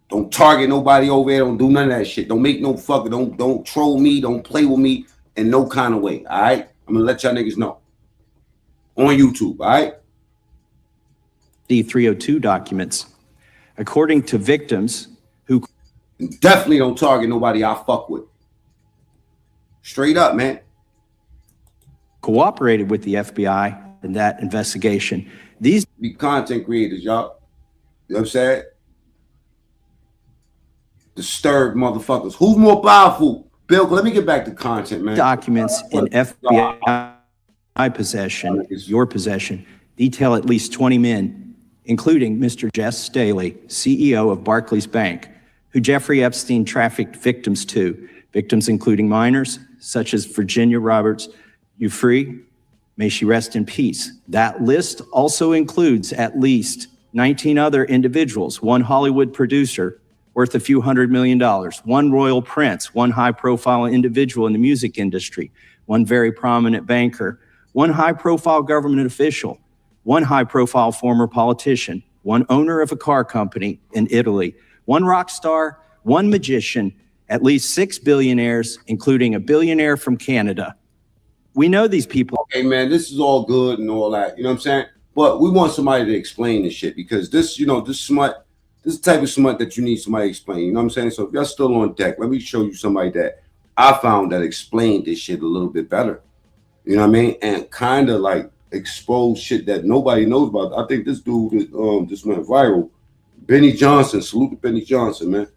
S1: Don't target nobody over there. Don't do none of that shit. Don't make no fucking, don't troll me. Don't play with me in no kind of way. All right? I'm gonna let y'all niggas know. On YouTube, all right?
S18: D302 documents. According to victims who
S1: definitely don't target nobody I fuck with. Straight up, man.
S18: Cooperated with the FBI in that investigation. These
S1: be content creators, y'all. You know what I'm saying? Disturbed motherfuckers. Who's more powerful? Bill, let me get back to content, man.
S18: Documents in FBI possession, your possession, detail at least 20 men, including Mr. Jess Staley, CEO of Barclays Bank, who Jeffrey Epstein trafficked victims to. Victims including minors, such as Virginia Roberts. You free? May she rest in peace. That list also includes at least 19 other individuals, one Hollywood producer worth a few $100 million, one royal prince, one high-profile individual in the music industry, one very prominent banker, one high-profile government official, one high-profile former politician, one owner of a car company in Italy, one rock star, one magician, at least 6 billionaires, including a billionaire from Canada. We know these people.
S1: Okay, man, this is all good and all that. You know what I'm saying? But we want somebody to explain this shit because this, you know, this smut, this is the type of smut that you need somebody to explain. You know what I'm saying? So if y'all still on deck, let me show you somebody that I found that explained this shit a little bit better. You know what I mean? And kind of like expose shit that nobody knows about. I think this dude just went viral. Benny Johnson. Salute to Benny Johnson,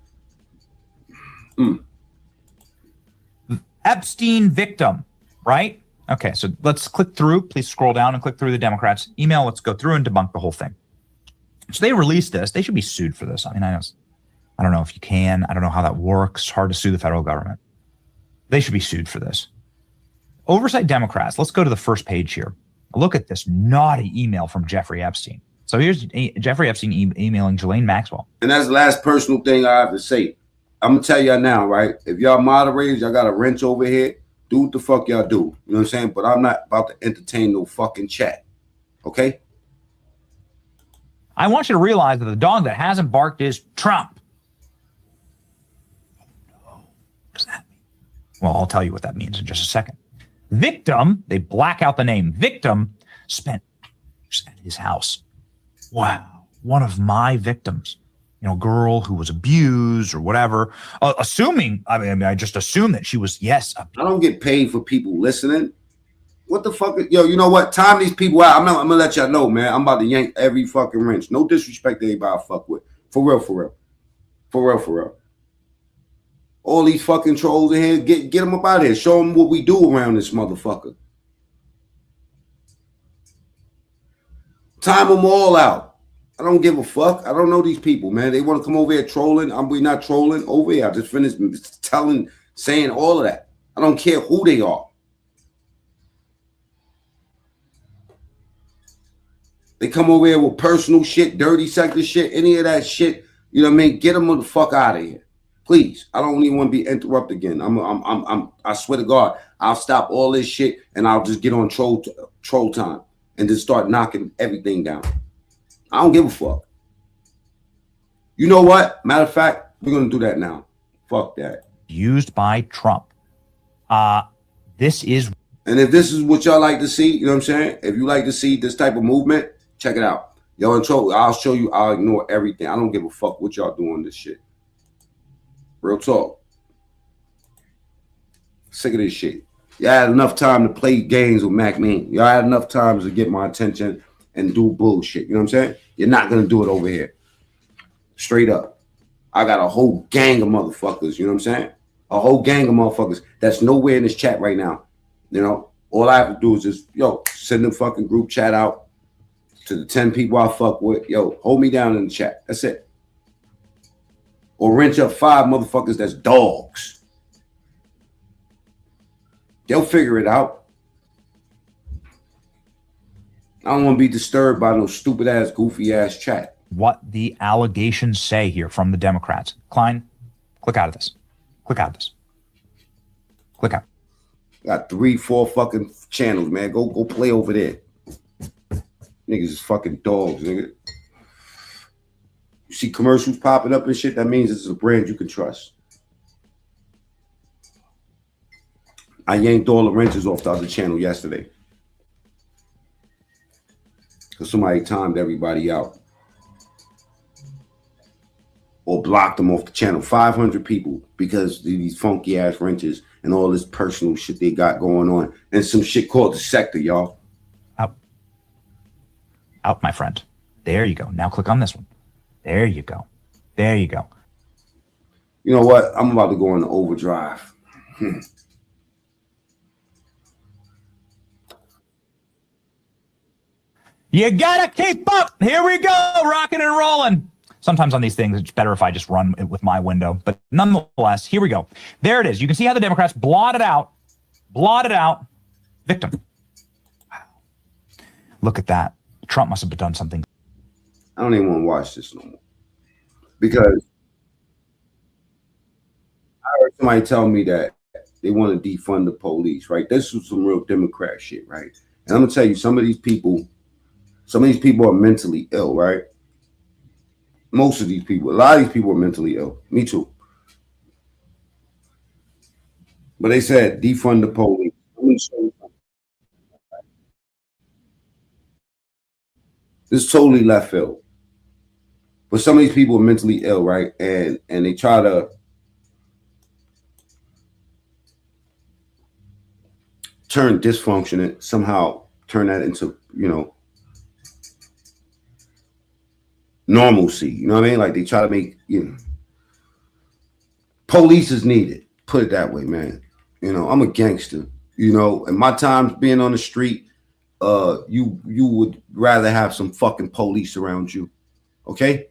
S1: man.
S19: Epstein victim, right? Okay, so let's click through. Please scroll down and click through the Democrats' email. Let's go through and debunk the whole thing. So they released this. They should be sued for this. I mean, I don't know if you can. I don't know how that works. It's hard to sue the federal government. They should be sued for this. Oversight Democrats. Let's go to the first page here. Look at this naughty email from Jeffrey Epstein. So here's Jeffrey Epstein emailing Ghislaine Maxwell.
S1: And that's the last personal thing I have to say. I'm going to tell y'all now, right? If y'all moderators, y'all got a wrench over here, do what the fuck y'all do. You know what I'm saying? But I'm not about to entertain no fucking chat. Okay?
S19: I want you to realize that the dog that hasn't barked is Trump. What does that mean? Well, I'll tell you what that means in just a second. Victim, they black out the name. Victim spent hours at his house. Wow. One of my victims. You know, girl who was abused or whatever. Assuming, I just assume that she was, yes.
S1: I don't get paid for people listening. What the fuck? Yo, you know what? Time these people out. I'm gonna let y'all know, man. I'm about to yank every fucking wrench. No disrespect to anybody I fuck with. For real, for real. For real, for real. All these fucking trolls in here, get them up out of here. Show them what we do around this motherfucker. Time them all out. I don't give a fuck. I don't know these people, man. They want to come over here trolling. We not trolling over here. I just finished saying all of that. I don't care who they are. They come over here with personal shit, dirty sector shit, any of that shit. You know what I mean? Get them the fuck out of here. Please. I don't even want to be interrupted again. I swear to God, I'll stop all this shit and I'll just get on troll time and just start knocking everything down. I don't give a fuck. You know what? Matter of fact, we're gonna do that now. Fuck that.
S19: Used by Trump. This is.
S1: And if this is what y'all like to see, you know what I'm saying? If you like to see this type of movement, check it out. Y'all in trouble. I'll show you. I'll ignore everything. I don't give a fuck what y'all doing this shit. Real talk. Sick of this shit. Y'all had enough time to play games with Mac Mean. Y'all had enough time to get my attention and do bullshit. You know what I'm saying? You're not gonna do it over here. Straight up. I got a whole gang of motherfuckers. You know what I'm saying? A whole gang of motherfuckers that's nowhere in this chat right now. You know, all I have to do is just, send the fucking group chat out to the 10 people I fuck with. Yo, hold me down in the chat. That's it. Or wrench up 5 motherfuckers that's dogs. They'll figure it out. I don't want to be disturbed by no stupid ass, goofy ass chat.
S19: What the allegations say here from the Democrats. Klein, click out of this. Click out of this. Click out.
S1: Got 3, 4 fucking channels, man. Go play over there. Niggas is fucking dogs, nigga. You see commercials popping up and shit, that means it's a brand you can trust. I yanked all the wrenches off the other channel yesterday. Because somebody timed everybody out. Or blocked them off the channel. 500 people because of these funky ass wrenches and all this personal shit they got going on. And some shit called the sector, y'all.
S19: Out, my friend. There you go. Now click on this one. There you go. There you go.
S1: You know what? I'm about to go into overdrive.
S19: You gotta keep up. Here we go. Rocking and rolling. Sometimes on these things, it's better if I just run it with my window. But nonetheless, here we go. There it is. You can see how the Democrats blotted out victim. Wow. Look at that. Trump must have done something.
S1: I don't even want to watch this no more. Because I heard somebody tell me that they want to defund the police, right? This was some real Democrat shit, right? And I'm going to tell you, some of these people are mentally ill, right? Most of these people, a lot of these people are mentally ill. Me too. But they said defund the police. Let me show you something. This is totally left field. But some of these people are mentally ill, right? And they try to turn dysfunction and somehow turn that into, normalcy. You know what I mean? Like they try to make, police is needed. Put it that way, man. I'm a gangster, and my times being on the street, you would rather have some fucking police around you. Okay?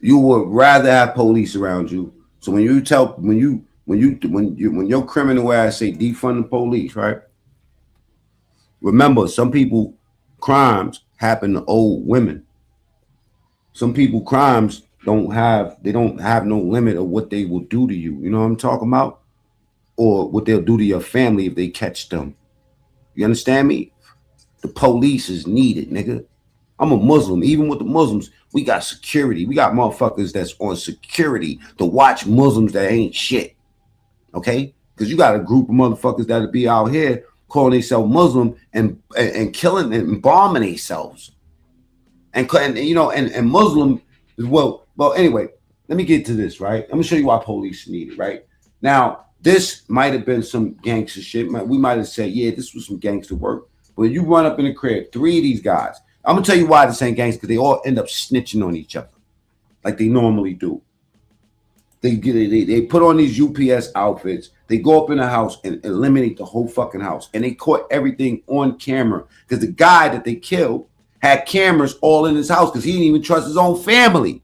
S1: You would rather have police around you. So when your criminal ass say defund the police, right? Remember, some people crimes happen to old women. Some people crimes don't have no limit of what they will do to you. You know what I'm talking about? Or what they'll do to your family if they catch them. You understand me? The police is needed, nigga. I'm a Muslim. Even with the Muslims, we got security. We got motherfuckers that's on security to watch Muslims that ain't shit. Okay? Because you got a group of motherfuckers that'll be out here calling themselves Muslim and killing and bombing themselves. And Muslim as well. Well, anyway, let me get to this, right? I'm gonna show you why police need it, right? Now, this might have been some gangster shit. We might have said, yeah, this was some gangster work. But you run up in the crib, 3 of these guys. I'm gonna tell you why this ain't gangster, because they all end up snitching on each other, like they normally do. They put on these UPS outfits. They go up in the house and eliminate the whole fucking house. And they caught everything on camera because the guy that they killed had cameras all in his house because he didn't even trust his own family.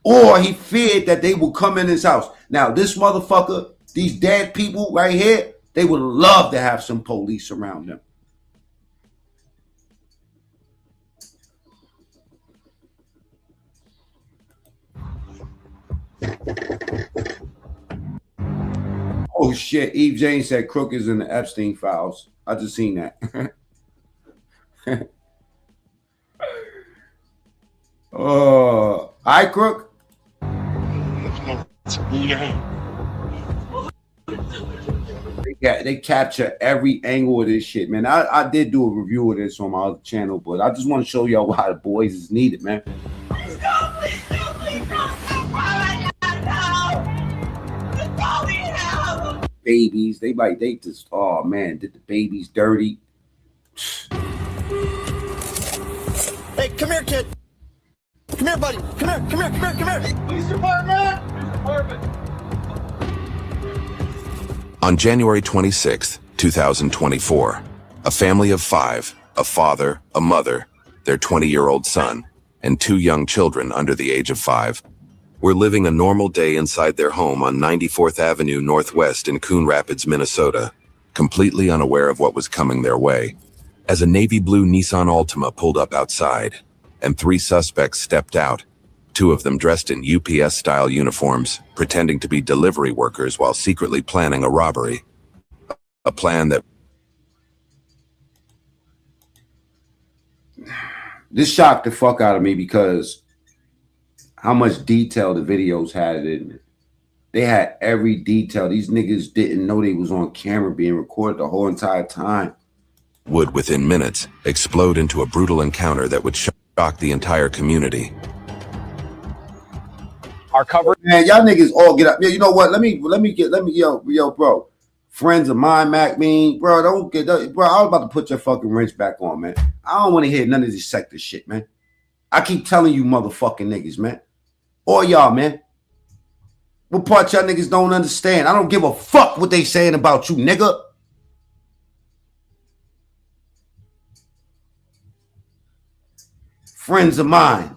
S1: Or he feared that they would come in his house. Now, this motherfucker, these dead people right here, they would love to have some police around them. Oh shit, Eve Jane said Crook is in the Epstein files. I just seen that. I crook. They capture every angle of this shit, man. I did do a review of this on my other channel, but I just want to show y'all why the boys is needed, man. Babies, they just, oh man, did the babies dirty.
S20: Hey, come here, kid. Come here, buddy. Come here, come here, come here, come here. Police department. Police department.
S21: On January 26th, 2024, a family of 5, a father, a mother, their 20-year-old son, and 2 young children under the age of 5, were living a normal day inside their home on 94th Avenue Northwest in Coon Rapids, Minnesota, completely unaware of what was coming their way, as a navy blue Nissan Altima pulled up outside, and 3 suspects stepped out, 2 of them dressed in UPS-style uniforms, pretending to be delivery workers while secretly planning a robbery. A plan that...
S1: This shocked the fuck out of me because how much detail the videos had in it. They had every detail. These niggas didn't know they was on camera being recorded the whole entire time.
S21: Would, within minutes, explode into a brutal encounter that would shock the entire community.
S12: Our cover,
S1: man, y'all niggas all get up. Yeah, you know what? Let me, yo, bro. Friends of mine, Mac, bro, don't get, bro. I was about to put your fucking wrench back on, man. I don't want to hear none of this sector shit, man. I keep telling you, motherfucking niggas, man. All y'all, man. What part y'all niggas don't understand? I don't give a fuck what they saying about you, nigga. Friends of mine.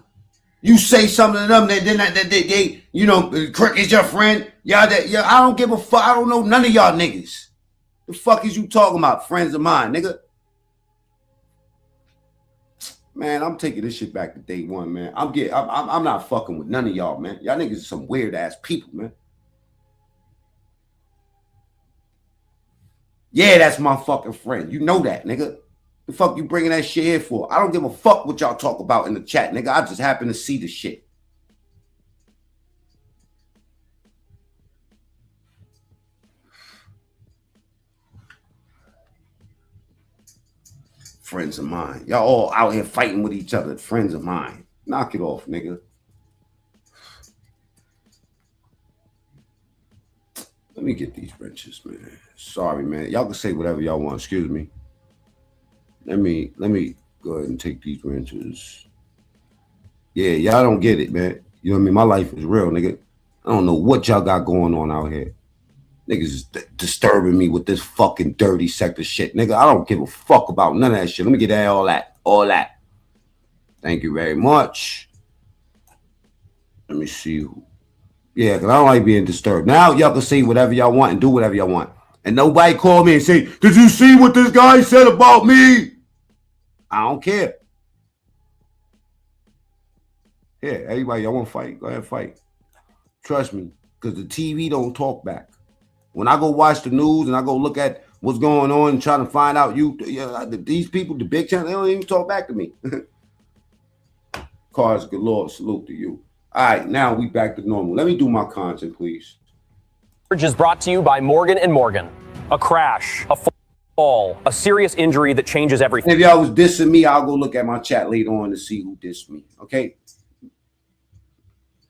S1: You say something to them, they you know, Crick is your friend. Y'all, I don't give a fuck. I don't know none of y'all niggas. The fuck is you talking about? Friends of mine, nigga. Man, I'm taking this shit back to day one, man. I'm not fucking with none of y'all, man. Y'all niggas are some weird ass people, man. Yeah, that's my fucking friend. You know that, nigga. The fuck you bringing that shit here for? I don't give a fuck what y'all talk about in the chat, nigga. I just happen to see the shit. Friends of mine. Y'all all out here fighting with each other. Friends of mine. Knock it off, nigga. Let me get these wrenches, man. Sorry, man. Y'all can say whatever y'all want. Excuse me. Let me go ahead and take these wrenches. Yeah, y'all don't get it, man. You know what I mean? My life is real, nigga. I don't know what y'all got going on out here. Niggas is disturbing me with this fucking dirty sector shit. Nigga, I don't give a fuck about none of that shit. Let me get that, all that. Thank you very much. Let me see. Yeah, because I don't like being disturbed. Now y'all can say whatever y'all want and do whatever y'all want. And nobody call me and say, did you see what this guy said about me? I don't care. Yeah, everybody, y'all want to fight? Go ahead and fight. Trust me, because the TV don't talk back. When I go watch the news and I go look at what's going on and try to find out these people, the big channel, they don't even talk back to me. Cars galore, salute to you. All right, now we back to normal. Let me do my content, please.
S22: Is brought to you by Morgan & Morgan. A crash, a fall, a serious injury that changes everything.
S1: If y'all was dissing me, I'll go look at my chat later on to see who dissed me, okay?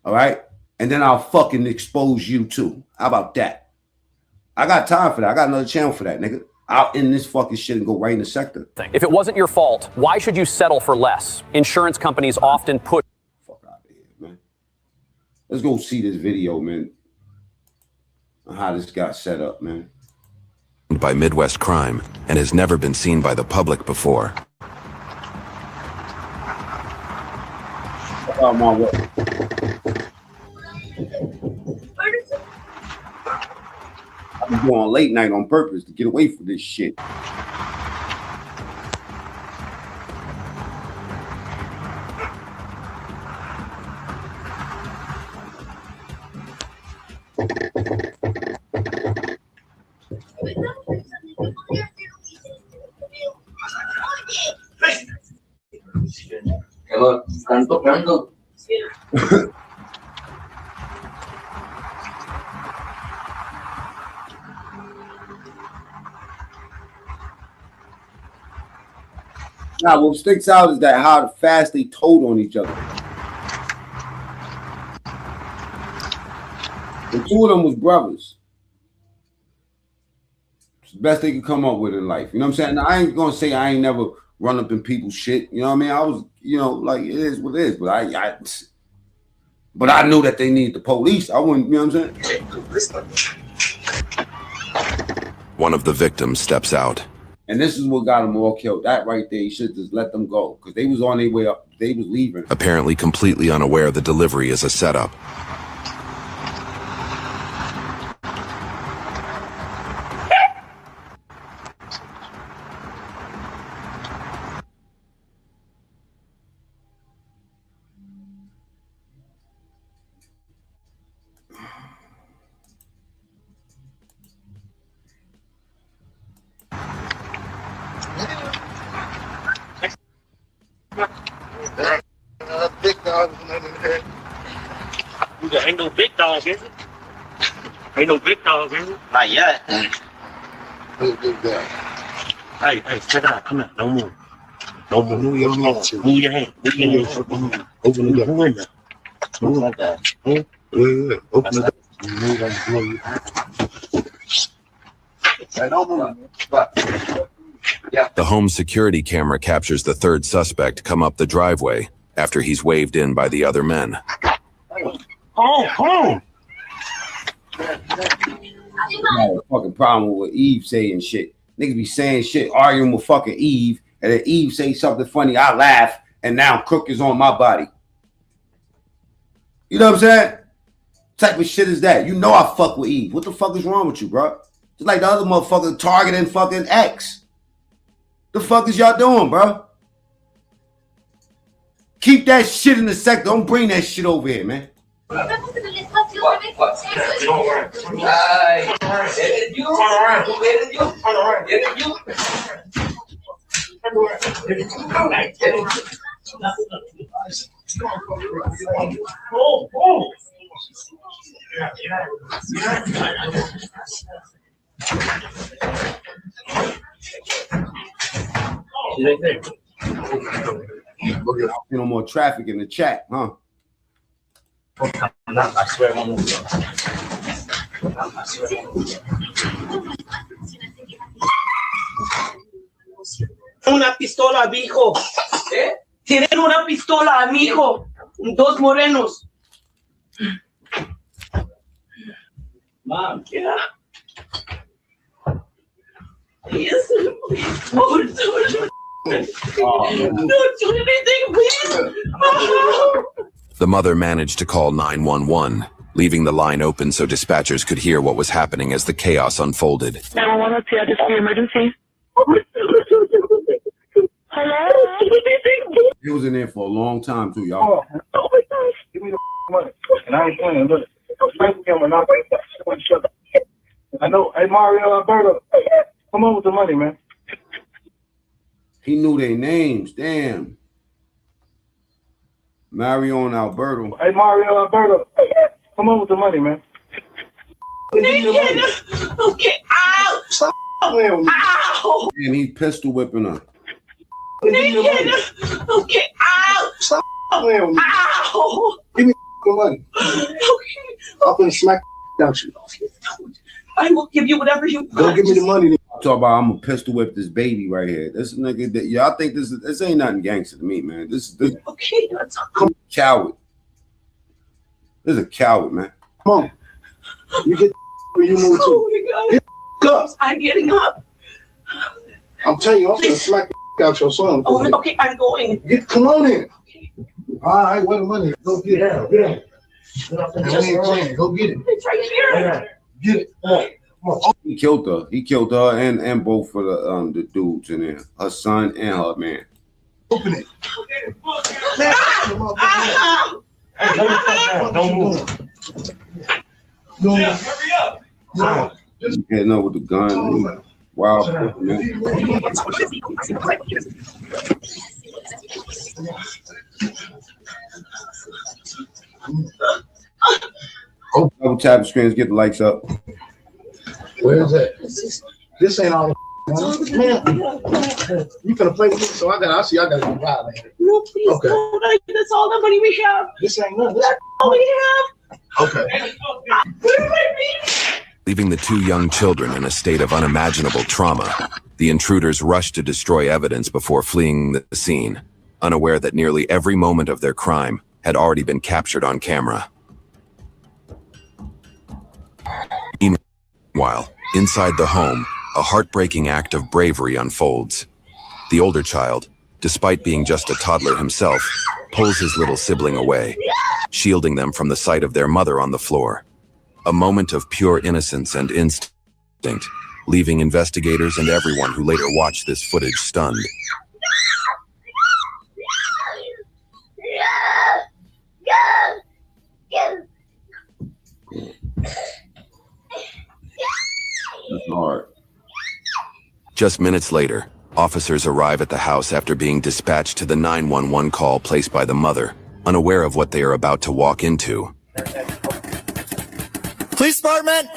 S1: All right? And then I'll fucking expose you too. How about that? I got time for that. I got another channel for that, nigga. I'll end this fucking shit and go right in the sector.
S22: If it wasn't your fault, why should you settle for less? Insurance companies often put...
S1: Fuck out of here, man. Let's go see this video, man. On how this got set up, man.
S21: By Midwest crime and has never been seen by the public before.
S1: Out my way. I'm going late night on purpose to get away from this shit.
S23: Kantuk.
S1: Now, what sticks out is that how fast they told on each other. The two of them was brothers. It's the best they could come up with in life. You know what I'm saying? Now, I ain't gonna say I ain't never run up in people's shit. You know what I mean? I was, you know, like it is what it is. But I knew that they needed the police. I wouldn't, you know what I'm saying?
S21: One of the victims steps out.
S1: And this is what got them all killed. That right there, you should just let them go. Because they was on their way up. They was leaving.
S21: Apparently completely unaware the delivery is a setup.
S20: Big dog. Ain't no big dog, is it? Ain't no big dog, is it? Not yet. Hey, check it out. Come here. Don't move. Don't move. Move your hand. Move your hand. Open the window. Move like that. Yeah. Open it up. Move like that. Don't move.
S21: The home security camera captures the third suspect come up the driveway after he's waved in by the other men.
S1: I got a fucking problem with Eve saying shit. Niggas be saying shit, arguing with fucking Eve, and then Eve say something funny, I laugh, and now Crook is on my body. You know what I'm saying? What type of shit is that? You know I fuck with Eve. What the fuck is wrong with you, bro? It's like the other motherfucker targeting fucking X. The fuck is y'all doing, bro? Keep that shit in the sector. Don't bring that shit over here, man. No more traffic in the chat, huh?
S20: I swear I'm una pistola, mijo. ¿Eh? Tienen una pistola, amigo. Dos morenos. Mom, yeah. Yes, please. Don't do anything, please.
S21: The mother managed to call 911, leaving the line open so dispatchers could hear what was happening as the chaos unfolded.
S2: 911, yeah, this is the emergency. Hello?
S1: He was in there for a long time too, y'all.
S2: Oh my gosh.
S20: Give me the money. And I ain't playing. Look, I know. Hey, Mario Alberto, come on with the money, man.
S1: He knew their names. Damn. Mario and Alberto.
S20: Hey, Mario Alberto, come on with the money, man.
S2: Okay, ow!
S20: Stop playing with me.
S2: Ow!
S1: And he's pistol whipping her.
S2: Okay, ow!
S20: Stop playing with me.
S2: Ow!
S20: Give me the money.
S2: Okay.
S20: I'm gonna smack out you.
S2: I will give you whatever you want.
S20: Go give me the money.
S1: Talk about I'm gonna pistol whip this baby right here. This nigga, y'all think this ain't nothing gangster to me, man. This
S2: okay, that's
S1: coward. This is a coward, man.
S20: Come on, you get where you move to.
S2: Oh my God.
S20: Up.
S2: I'm getting up.
S20: I'm telling you, I'm gonna smack out your son.
S2: Oh, okay, I'm going.
S20: Come on in. Okay. All right, where the money? Go get it. Get it. Go get it.
S2: It's right here.
S20: Get it. Come on.
S1: He killed her. He killed her and both of the dudes in there. Her son and her man.
S20: Open it.
S2: Don't move.
S20: Yeah, hurry up.
S1: No. Heading up with the gun. Wow, man. tap the screen. Let's get the likes up.
S20: Where is that? This ain't all the man. You finna play with me? So I see I gotta be violated.
S2: No, please
S20: Okay.
S2: don't. That's all the money we have.
S20: This ain't nothing.
S2: That's all we have.
S20: Okay.
S2: Where am I being?
S21: Leaving the two young children in a state of unimaginable trauma, the intruders rushed to destroy evidence before fleeing the scene, unaware that nearly every moment of their crime had already been captured on camera. Meanwhile, inside the home, a heartbreaking act of bravery unfolds. The older child, despite being just a toddler himself, pulls his little sibling away, shielding them from the sight of their mother on the floor. A moment of pure innocence and instinct, leaving investigators and everyone who later watched this footage stunned.
S1: That's hard.
S21: Just minutes later, officers arrive at the house after being dispatched to the 911 call placed by the mother, unaware of what they are about to walk into.
S3: Police department!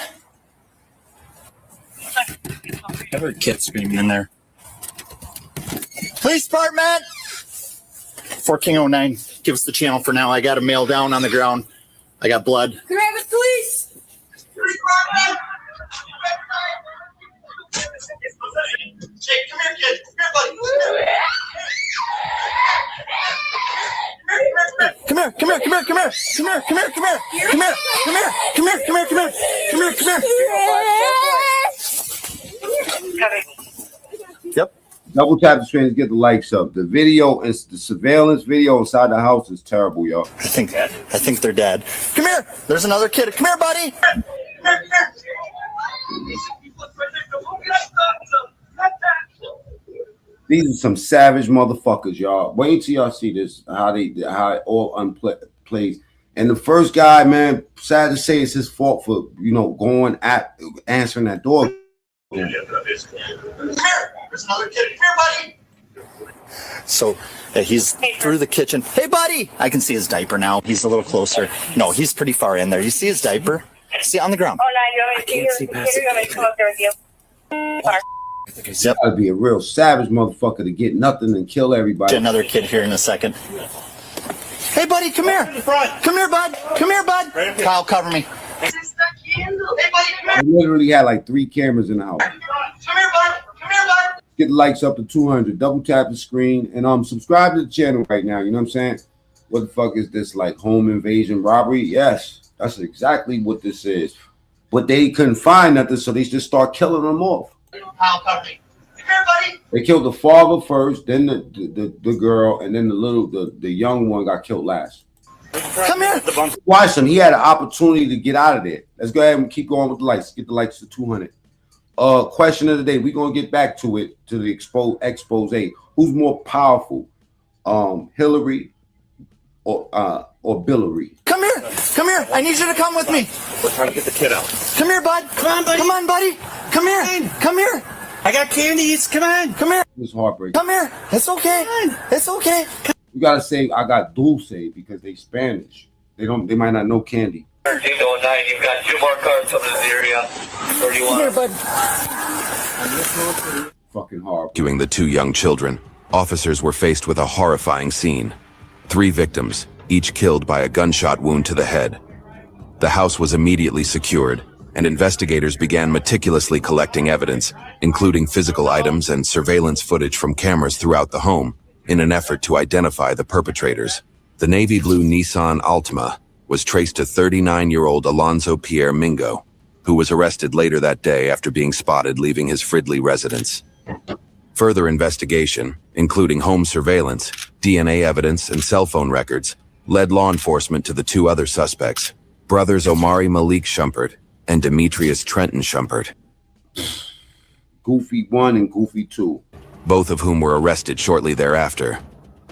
S3: I heard kids screaming in there. Police department! 1409, give us the channel for now. I got a male down on the ground. I got blood.
S2: Grab it, police!
S3: Hey, come here, kid. Come here, buddy. Come here, come here, come here, come here, come here, come here, come here, come here, come here, come here, come here, come here, come here, come here.
S1: Yep. Double tap the screen to get the likes up. The video is the surveillance video inside the house is terrible, y'all.
S3: I think they're dead. Come here. There's another kid. Come here, buddy.
S1: These are some savage motherfuckers, y'all. Wait until y'all see this, how it all plays. And the first guy, man, sad to say, it's his fault for going at answering that door.
S3: Come here. There's another kid. Come here, buddy. So he's through the kitchen. Hey, buddy. I can see his diaper now. He's a little closer. No, he's pretty far in there. You see his diaper? See on the ground. I can't see past it.
S1: Yep. Gotta be a real savage motherfucker to get nothing and kill everybody.
S3: Another kid here in a second. Hey, buddy, come here. Come here, bud. Come here, bud. Kyle, cover me.
S2: Hey, buddy, come
S1: I literally had like 3 cameras in the house.
S3: Come here, bud. Come here, bud.
S1: Get the likes up to 200. Double tap the screen and subscribe to the channel right now. You know what I'm saying? What the fuck is this, like home invasion robbery? Yes, that's exactly what this is. But they couldn't find nothing, so they just start killing them off.
S3: Kyle, cover me. Come here, buddy.
S1: They killed the father first, then the girl, and then the young one got killed last.
S3: Come here.
S1: Watch him. He had an opportunity to get out of there. Let's go ahead and keep going with the likes. Get the likes to 200. Question of the day. We're gonna get back to it, to the expose. Who's more powerful, Hillary or Billary?
S3: Come here. Come here. I need you to come with me.
S20: We're trying to get the kid out.
S3: Come here, bud. Come on, buddy. Come on, buddy. Come here. Come here. I got candies. Come on. Come here.
S1: It's heartbreaking.
S3: Come here. It's okay. It's okay.
S1: You gotta say I got dulce because they Spanish. They might not know candy.
S3: 1309, you've got 2 more cars from this area. 31. Come here, bud.
S1: Fucking horrible.
S21: Rescuing the 2 young children, officers were faced with a horrifying scene. 3 victims, each killed by a gunshot wound to the head. The house was immediately secured, and investigators began meticulously collecting evidence, including physical items and surveillance footage from cameras throughout the home, in an effort to identify the perpetrators. The navy blue Nissan Altima was traced to 39-year-old Alonzo Pierre Mingo, who was arrested later that day after being spotted leaving his Fridley residence. Further investigation, including home surveillance, DNA evidence, and cell phone records, led law enforcement to the 2 other suspects, brothers Omari Malik Shumpert and Demetrius Trenton Shumpert.
S1: Goofy 1 and Goofy 2.
S21: Both of whom were arrested shortly thereafter.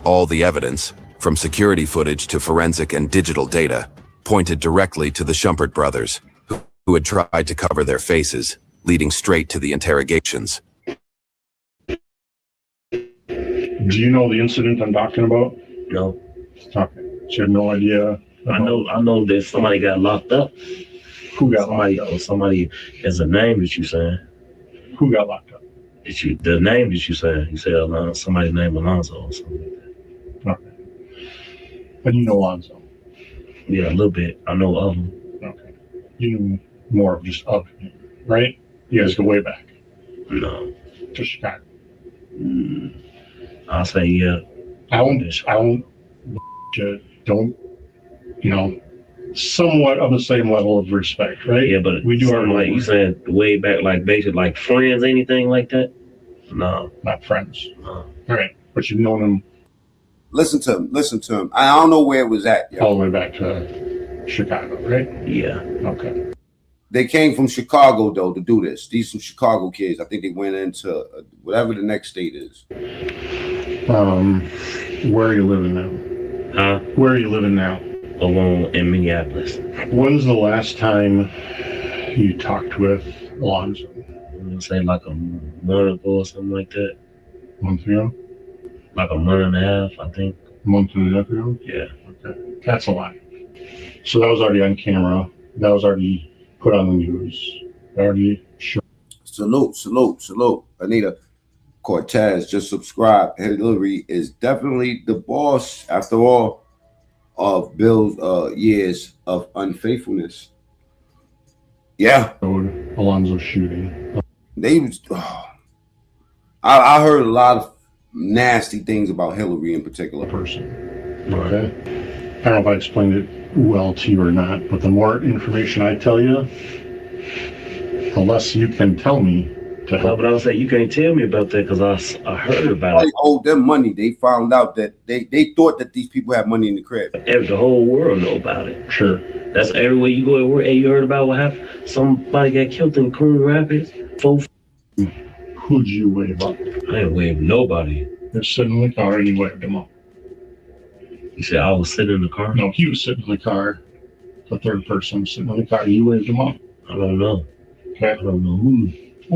S21: All the evidence, from security footage to forensic and digital data, pointed directly to the Shumpert brothers, who had tried to cover their faces, leading straight to the interrogations.
S20: Do you know the incident I'm talking about?
S4: No.
S20: Okay. You had no idea.
S4: I know that somebody got locked up.
S20: Who got locked up? Somebody as a name that you saying.
S9: Who got locked up?
S20: The name that you saying. You said somebody's name Alonzo or something like that.
S9: Okay. But you know Alonzo?
S20: Yeah, a little bit. I know of him.
S9: Okay. You knew more of just of him, right? You guys go way back.
S20: No.
S9: To Chicago.
S20: I'll say yeah.
S9: I won't, don't, you know, somewhat of the same level of respect, right?
S20: Yeah, but
S9: we do our
S20: like you said way back, like basically like friends, anything like that? No.
S9: Not friends.
S20: No.
S9: All right. But you've known him.
S1: Listen to him. I don't know where it was at.
S9: All the way back to Chicago, right?
S20: Yeah.
S9: Okay.
S1: They came from Chicago, though, to do this. These some Chicago kids. I think they went into whatever the next state is.
S9: Where are you living now?
S20: Huh?
S9: Where are you living now?
S20: Alone in Minneapolis.
S9: When's the last time you talked with Alonzo?
S20: I'm gonna say like a month ago or something like that.
S9: A month ago?
S20: Like a month and a half, I think.
S9: A month and a half ago?
S20: Yeah.
S9: Okay. That's a lot. So that was already on camera. That was already put on the news. Already sure.
S1: Salute. Anita Cortez, just subscribe. Hillary is definitely the boss, after all, of Bill's years of unfaithfulness. Yeah.
S9: Alonzo shooting.
S1: They was. I heard a lot of nasty things about Hillary in particular.
S9: Person. Okay. I don't know if I explained it well to you or not, but the more information I tell you, the less you can tell me to help.
S20: But I was saying you can't tell me about that because I heard about it.
S1: They owed them money. They found out that they thought that these people had money in the crib.
S20: The whole world know about it.
S9: Sure.
S20: That's everywhere you go. Hey, you heard about what happened? Somebody got killed in Coon Rapids.
S9: Who'd you wave up?
S20: I didn't wave nobody.
S9: They're sitting in the car and you waved them up.
S20: You said I was sitting in the car?
S9: No, he was sitting in the car. The third person was sitting in the car. You waved him up.
S20: I don't know.
S9: Okay.
S20: I don't know who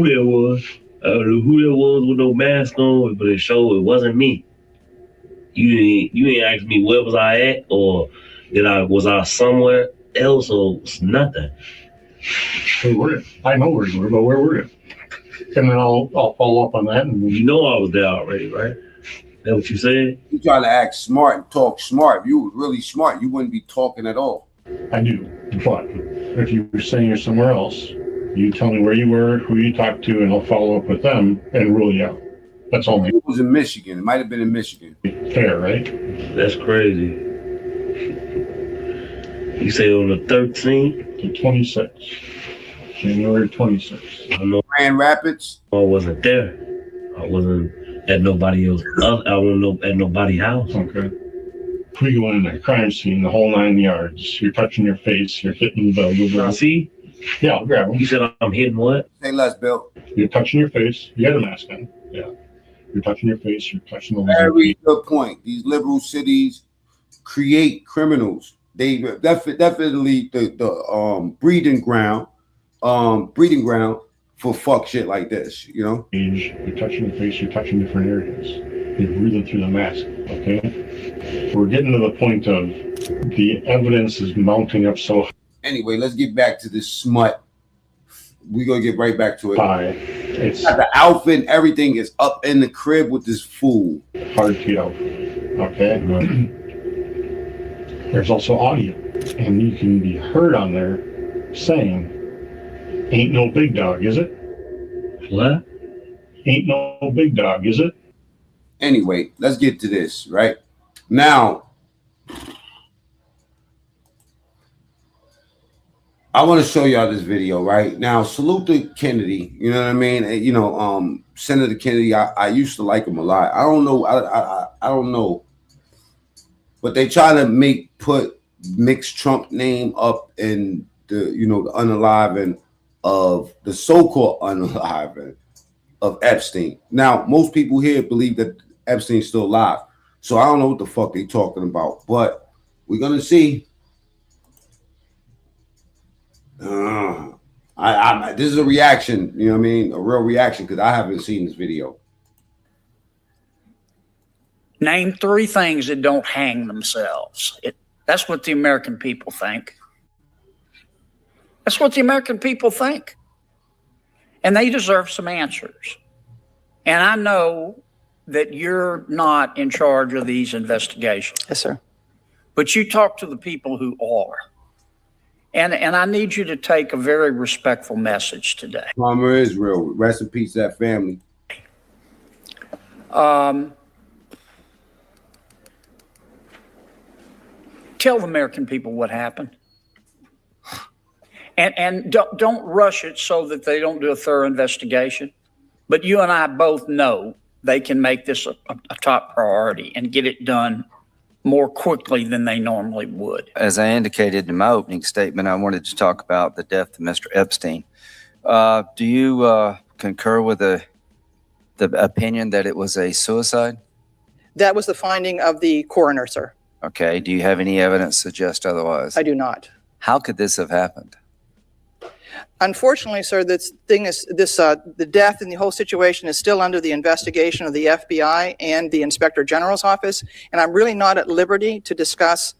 S20: that was. I don't know who that was with no mask on, but it showed it wasn't me. You didn't ask me where was I at, or was I somewhere else, or nothing.
S9: Where were you? I know where you were, but where were you? And then I'll follow up on that. And
S20: you know I was there already, right? That what you said?
S1: You try to act smart and talk smart. If you were really smart, you wouldn't be talking at all.
S9: I do, but if you were saying you're somewhere else, you tell me where you were, who you talked to, and I'll follow up with them and rule you out. That's all.
S1: It was in Michigan. It might have been in Michigan.
S9: Fair, right?
S20: That's crazy. You say on the 13th?
S9: The 26th. January 26th.
S20: I know.
S1: Grand Rapids?
S20: I wasn't there. I wasn't at nobody else. I wasn't at nobody's house.
S9: Okay. We go in there, crime scene, the whole 9 yards. You're touching your face. You're hitting the.
S20: See?
S9: Yeah, I'll grab them.
S20: You said I'm hitting what?
S1: Say less, Bill.
S9: You're touching your face. You got a mask on. Yeah. You're touching your face. You're touching the.
S1: Very good point. These liberal cities create criminals. They definitely the breeding ground for fuck shit like this. You know.
S9: You're touching your face. You're touching different areas. You're breathing through the mask. Okay. We're getting to the point of the evidence is mounting up so.
S1: Anyway, let's get back to this smut. We're gonna get right back to it.
S9: It's
S1: got the outfit and everything is up in the crib with this fool.
S9: Hard to get out. Okay. There's also audio, and you can be heard on there saying, "Ain't no big dog, is it?"
S20: What?
S9: Ain't no big dog, is it?
S1: Anyway, let's get to this right now. I want to show y'all this video right now. Salute to Kennedy. You know what I mean? You know, Senator Kennedy. I used to like him a lot. I don't know. I don't know. But they try to put mixed Trump name up in the the unaliving of the so-called unaliving of Epstein. Now, most people here believe that Epstein's still alive. So I don't know what the fuck they talking about. But we're gonna see. This is a reaction, you know what I mean? A real reaction, because I haven't seen this video.
S4: Name 3 things that don't hang themselves. That's what the American people think. That's what the American people think. And they deserve some answers. And I know that you're not in charge of these investigations.
S6: Yes, sir.
S4: But you talk to the people who are. And I need you to take a very respectful message today.
S1: Palmer is real. Rest in peace to that family.
S4: Tell the American people what happened. And don't rush it so that they don't do a thorough investigation. But you and I both know they can make this a top priority and get it done more quickly than they normally would.
S5: As I indicated in my opening statement, I wanted to talk about the death of Mr. Epstein. Do you concur with the opinion that it was a suicide?
S7: That was the finding of the coroner, sir.
S5: Okay. Do you have any evidence to suggest otherwise?
S7: I do not.
S5: How could this have happened?
S7: Unfortunately, sir, the death and the whole situation is still under the investigation of the FBI and the Inspector General's office, and I'm really not at liberty to discuss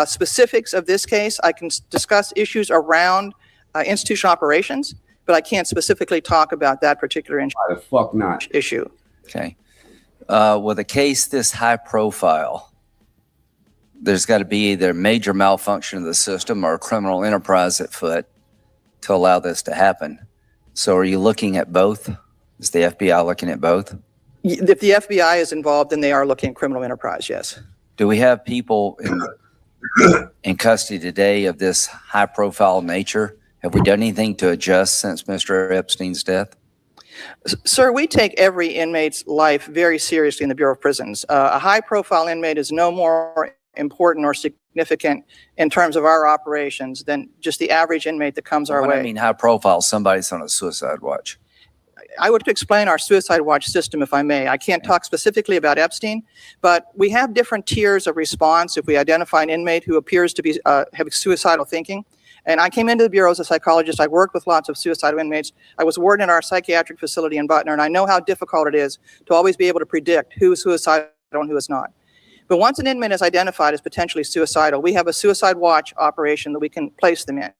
S7: specifics of this case. I can discuss issues around institutional operations, but I can't specifically talk about that particular issue.
S5: Okay. With a case this high profile, there's got to be either major malfunction of the system or a criminal enterprise at foot to allow this to happen. So are you looking at both? Is the FBI looking at both?
S7: If the FBI is involved, then they are looking at criminal enterprise, yes.
S5: Do we have people in custody today of this high profile nature? Have we done anything to adjust since Mr. Epstein's death?
S7: Sir, we take every inmate's life very seriously in the Bureau of Prisons. A high profile inmate is no more important or significant in terms of our operations than just the average inmate that comes our way.
S5: I mean high profile, somebody's on a suicide watch.
S7: I would explain our suicide watch system, if I may. I can't talk specifically about Epstein, but we have different tiers of response if we identify an inmate who appears to be have suicidal thinking. And I came into the Bureau as a psychologist. I worked with lots of suicidal inmates. I was warden in our psychiatric facility in Butner, and I know how difficult it is to always be able to predict who is suicidal and who is not. But once an inmate is identified as potentially suicidal, we have a suicide watch operation that we can place them in.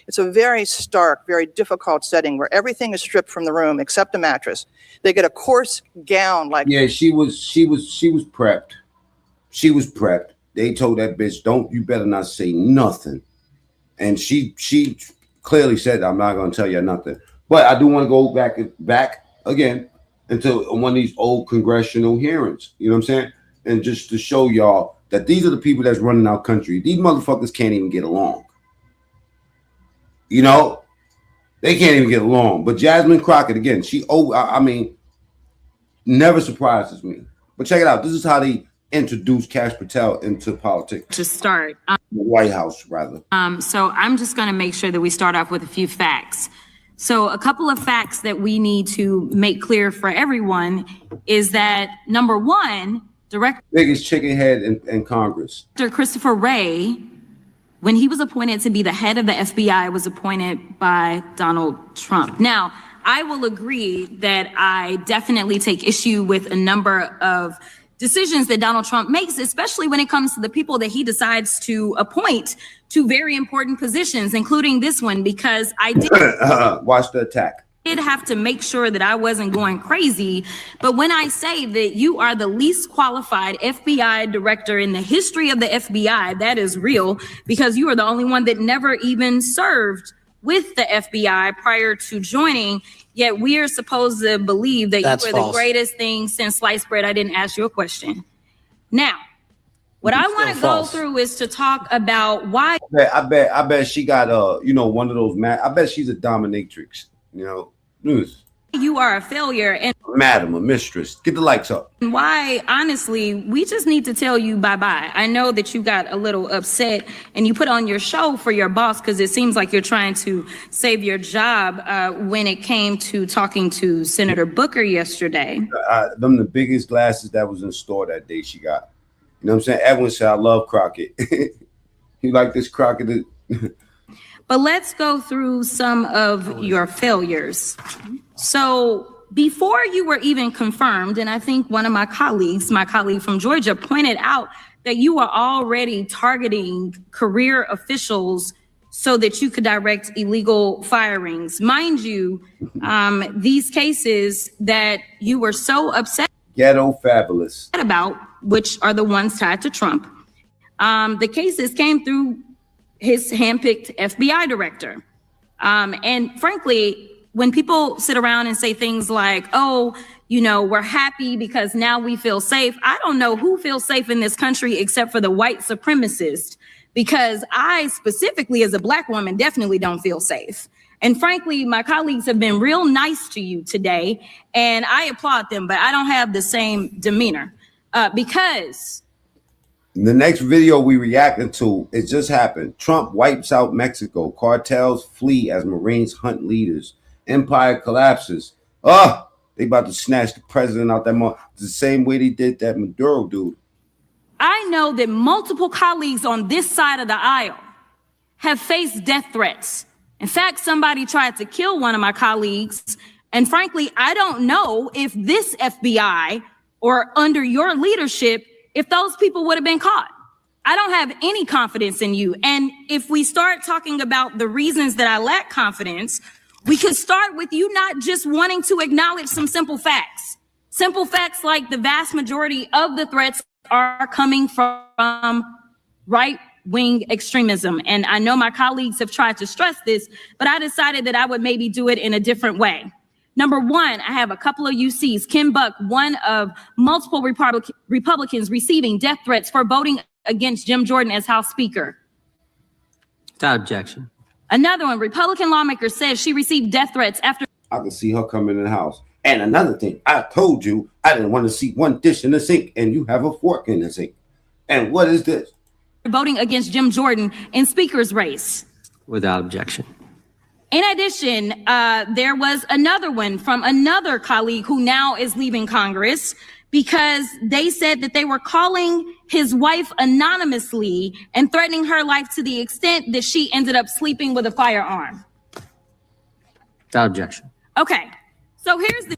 S7: It's a very stark, very difficult setting where everything is stripped from the room except a mattress. They get a coarse gown like.
S1: Yeah, she was prepped. She was prepped. They told that bitch, you better not say nothing. And she clearly said, I'm not going to tell you nothing. But I do want to go back again into one of these old congressional hearings. You know what I'm saying? And just to show y'all that these are the people that's running our country. These motherfuckers can't even get along. You know, they can't even get along. But Jasmine Crockett, again, never surprises me. But check it out. This is how they introduced Kash Patel into politics.
S23: To start.
S1: The White House, rather.
S23: So I'm just going to make sure that we start off with a few facts. So a couple of facts that we need to make clear for everyone is that, number one,
S1: biggest chicken head in Congress.
S23: Director Christopher Wray, when he was appointed to be the head of the FBI, was appointed by Donald Trump. Now, I will agree that I definitely take issue with a number of decisions that Donald Trump makes, especially when it comes to the people that he decides to appoint to very important positions, including this one, because I did
S1: watch the attack.
S23: Did have to make sure that I wasn't going crazy. But when I say that you are the least qualified FBI director in the history of the FBI, that is real, because you are the only one that never even served with the FBI prior to joining. Yet we are supposed to believe that you were the greatest thing since sliced bread. I didn't ask you a question. Now, what I want to go through is to talk about why.
S1: I bet she got one of those. I bet she's a dominatrix. You
S23: are a failure and
S1: madam, a mistress. Get the lights up.
S23: Why, honestly, we just need to tell you bye-bye. I know that you got a little upset and you put on your show for your boss because it seems like you're trying to save your job when it came to talking to Senator Booker yesterday.
S1: Them the biggest glasses that was in store that day she got. You know what I'm saying? Edwin said, I love Crockett. You like this Crockett?
S23: But let's go through some of your failures. So before you were even confirmed, and I think one of my colleague from Georgia, pointed out that you were already targeting career officials so that you could direct illegal firings. Mind you, these cases that you were so upset
S1: Ghetto fabulous
S23: about, which are the ones tied to Trump, the cases came through his handpicked FBI director. And frankly, when people sit around and say things like, oh, you know, we're happy because now we feel safe. I don't know who feels safe in this country except for the white supremacists, because I specifically as a Black woman definitely don't feel safe. And frankly, my colleagues have been real nice to you today, and I applaud them, but I don't have the same demeanor because
S1: the next video we reacting to, it just happened. Trump wipes out Mexico. Cartels flee as Marines hunt leaders. Empire collapses. They about to snatch the president out that month. The same way they did that Maduro dude.
S23: I know that multiple colleagues on this side of the aisle have faced death threats. In fact, somebody tried to kill one of my colleagues. And frankly, I don't know if this FBI or under your leadership, if those people would have been caught. I don't have any confidence in you. And if we start talking about the reasons that I lack confidence, we could start with you not just wanting to acknowledge some simple facts. Simple facts like the vast majority of the threats are coming from right-wing extremism. And I know my colleagues have tried to stress this, but I decided that I would maybe do it in a different way. Number one, I have a couple of UCs. Kim Buck, one of multiple Republicans receiving death threats for voting against Jim Jordan as House Speaker.
S16: Without objection.
S23: Another one, Republican lawmaker says she received death threats after
S1: I can see her coming in the house. And another thing, I told you I didn't want to see one dish in the sink, and you have a fork in the sink. And what is this?
S23: voting against Jim Jordan in Speaker's race.
S16: Without objection.
S23: In addition, there was another one from another colleague who now is leaving Congress because they said that they were calling his wife anonymously and threatening her life to the extent that she ended up sleeping with a firearm.
S16: Without objection.
S23: Okay, so here's the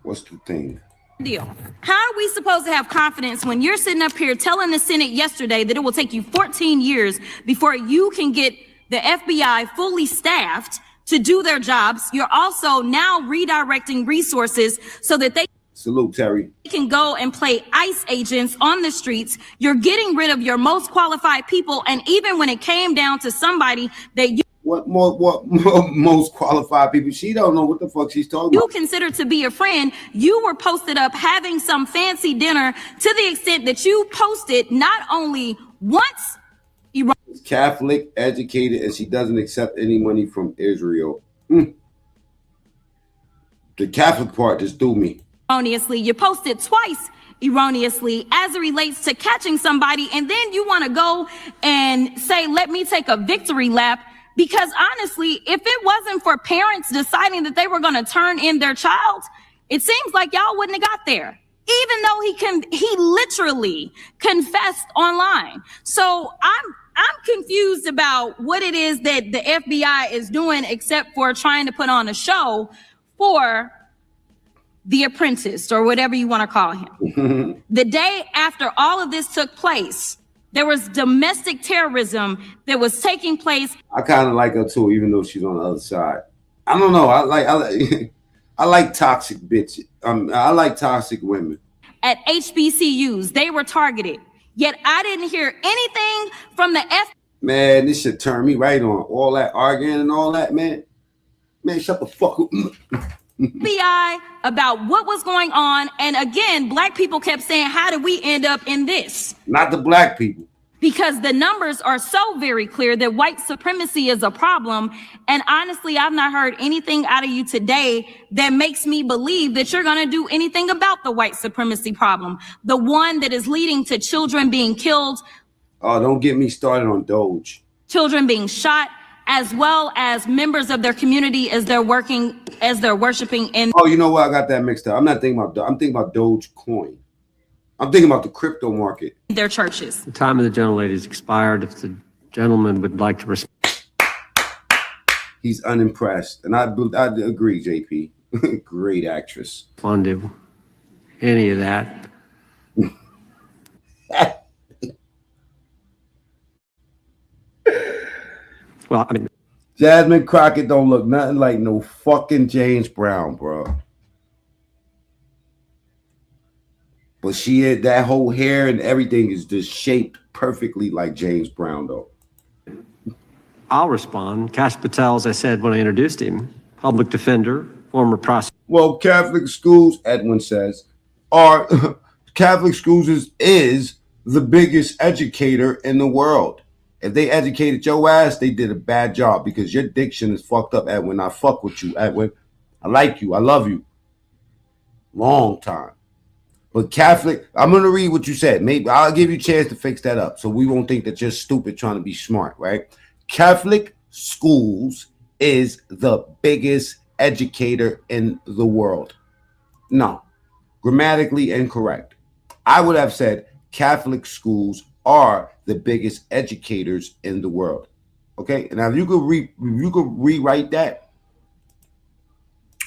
S1: What's the thing?
S23: deal. How are we supposed to have confidence when you're sitting up here telling the Senate yesterday that it will take you 14 years before you can get the FBI fully staffed to do their jobs? You're also now redirecting resources so that they
S1: Salute, Terry.
S23: can go and play ICE agents on the streets. You're getting rid of your most qualified people. And even when it came down to somebody that you
S1: What most qualified people? She don't know what the fuck she's talking about.
S23: consider to be a friend, you were posted up having some fancy dinner to the extent that you posted not only once
S1: She's Catholic, educated, and she doesn't accept any money from Israel. The Catholic part just threw me.
S23: erroneously, you posted twice erroneously as it relates to catching somebody, and then you want to go and say, let me take a victory lap. Because honestly, if it wasn't for parents deciding that they were going to turn in their child, it seems like y'all wouldn't have got there, even though he literally confessed online. So I'm confused about what it is that the FBI is doing, except for trying to put on a show for The Apprentice or whatever you want to call him. The day after all of this took place, there was domestic terrorism that was taking place.
S1: I kind of like her too, even though she's on the other side. I don't know. I like toxic bitches. I like toxic women.
S23: At HBCUs, they were targeted. Yet I didn't hear anything from the
S1: Man, this should turn me right on. All that arguing and all that, man. Man, shut the fuck up.
S23: FBI about what was going on. And again, black people kept saying, how did we end up in this?
S1: Not the black people.
S23: Because the numbers are so very clear that white supremacy is a problem. And honestly, I've not heard anything out of you today that makes me believe that you're going to do anything about the white supremacy problem. The one that is leading to children being killed.
S1: Oh, don't get me started on Doge. Children
S23: being shot, as well as members of their community as they're worshiping in.
S1: Oh, you know what? I got that mixed up. I'm thinking about Dogecoin. I'm thinking about the crypto market.
S23: Their churches.
S16: The time of the gentlelady has expired. If the gentleman would like to respond.
S1: He's unimpressed. And I agree, JP. Great actress.
S16: To any of that. Well, I mean,
S1: Jasmine Crockett don't look nothing like no fucking James Brown, bro. But she had that whole hair and everything is just shaped perfectly like James Brown, though.
S16: I'll respond. Kash Patel, as I said when I introduced him, public defender, former prosecutor.
S1: Well, Catholic schools, Edwin says, are Catholic schools is the biggest educator in the world. If they educated your ass, they did a bad job because your diction is fucked up, Edwin. I fuck with you, Edwin. I like you. I love you. Long time. But Catholic, I'm going to read what you said. Maybe I'll give you a chance to fix that up so we won't think that you're stupid trying to be smart, right? Catholic schools is the biggest educator in the world. No, grammatically incorrect. I would have said Catholic schools are the biggest educators in the world. Okay, now if you could rewrite that,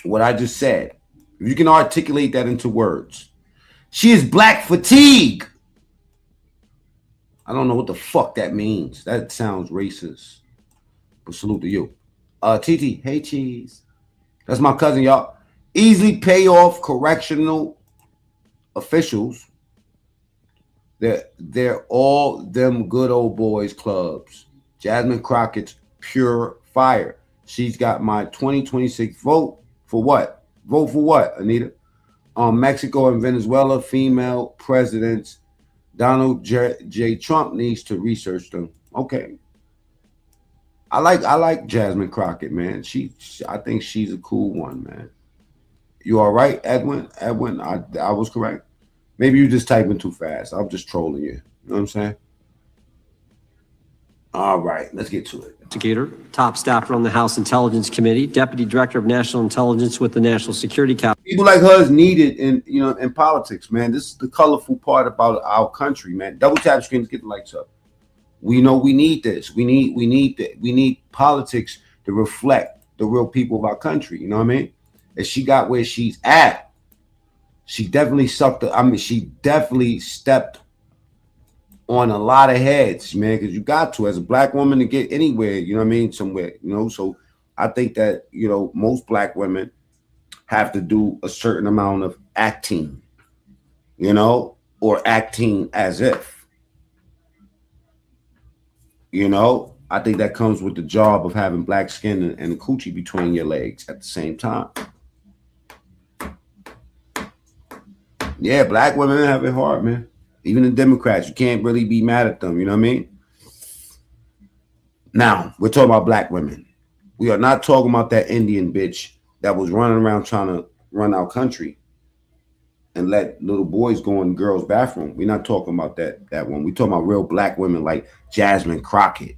S1: what I just said, if you can articulate that into words. She is black fatigue. I don't know what the fuck that means. That sounds racist. But salute to you. TT, hey cheese. That's my cousin, y'all. Easily pay off correctional officials. They're all them good old boys clubs. Jasmine Crockett's pure fire. She's got my 2026 vote for what? Vote for what, Anita? Mexico and Venezuela female presidents. Donald J. Trump needs to research them. Okay. I like Jasmine Crockett, man. I think she's a cool one, man. You all right, Edwin? Edwin, I was correct. Maybe you just typing too fast. I'm just trolling you. You know what I'm saying? All right, let's get to it.
S16: Investigator, top staffer on the House Intelligence Committee, Deputy Director of National Intelligence with the National Security Council.
S1: People like her is needed in politics, man. This is the colorful part about our country, man. Double tap screens, get the lights up. We know we need this. We need politics to reflect the real people of our country. You know what I mean? And she got where she's at. She definitely she definitely stepped on a lot of heads, man, because you got to, as a black woman, to get anywhere, you know what I mean, somewhere, you know. So I think that, you know, most black women have to do a certain amount of acting, you know, or acting as if, you know. I think that comes with the job of having black skin and a coochie between your legs at the same time. Yeah, black women have it hard, man. Even the Democrats, you can't really be mad at them. You know what I mean? Now, we're talking about black women. We are not talking about that Indian bitch that was running around trying to run our country and let little boys go in the girls' bathroom. We're not talking about that one. We're talking about real black women like Jasmine Crockett.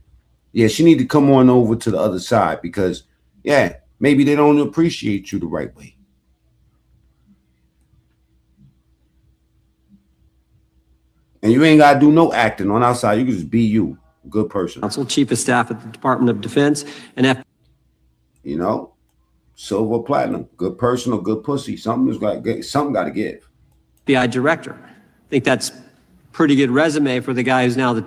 S1: Yeah, she need to come on over to the other side because, yeah, maybe they don't appreciate you the right way. And you ain't got to do no acting on outside. You can just be you, good person.
S16: Council Chief of Staff at the Department of Defense and
S1: you know, silver or platinum, good person or good pussy. Something got to give.
S16: FBI Director. I think that's pretty good resume for the guy who's now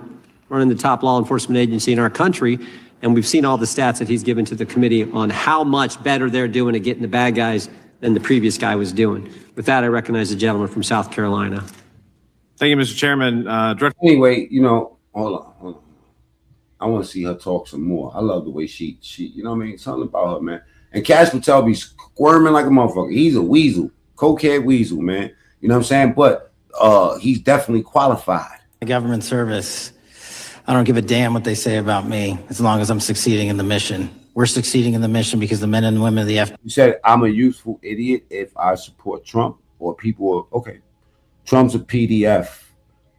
S16: running the top law enforcement agency in our country. And we've seen all the stats that he's given to the committee on how much better they're doing at getting the bad guys than the previous guy was doing. With that, I recognize the gentleman from South Carolina.
S8: Thank you, Mr. Chairman.
S1: Anyway, you know, hold on. I want to see her talk some more. I love the way she, you know what I mean? Something about her, man. And Kash Patel be squirming like a motherfucker. He's a weasel, cokehead weasel, man. You know what I'm saying? But he's definitely qualified.
S14: Government service, I don't give a damn what they say about me as long as I'm succeeding in the mission. We're succeeding in the mission because the men and women of the FBI.
S1: You said I'm a useful idiot if I support Trump or people are, okay. Trump's a PDF.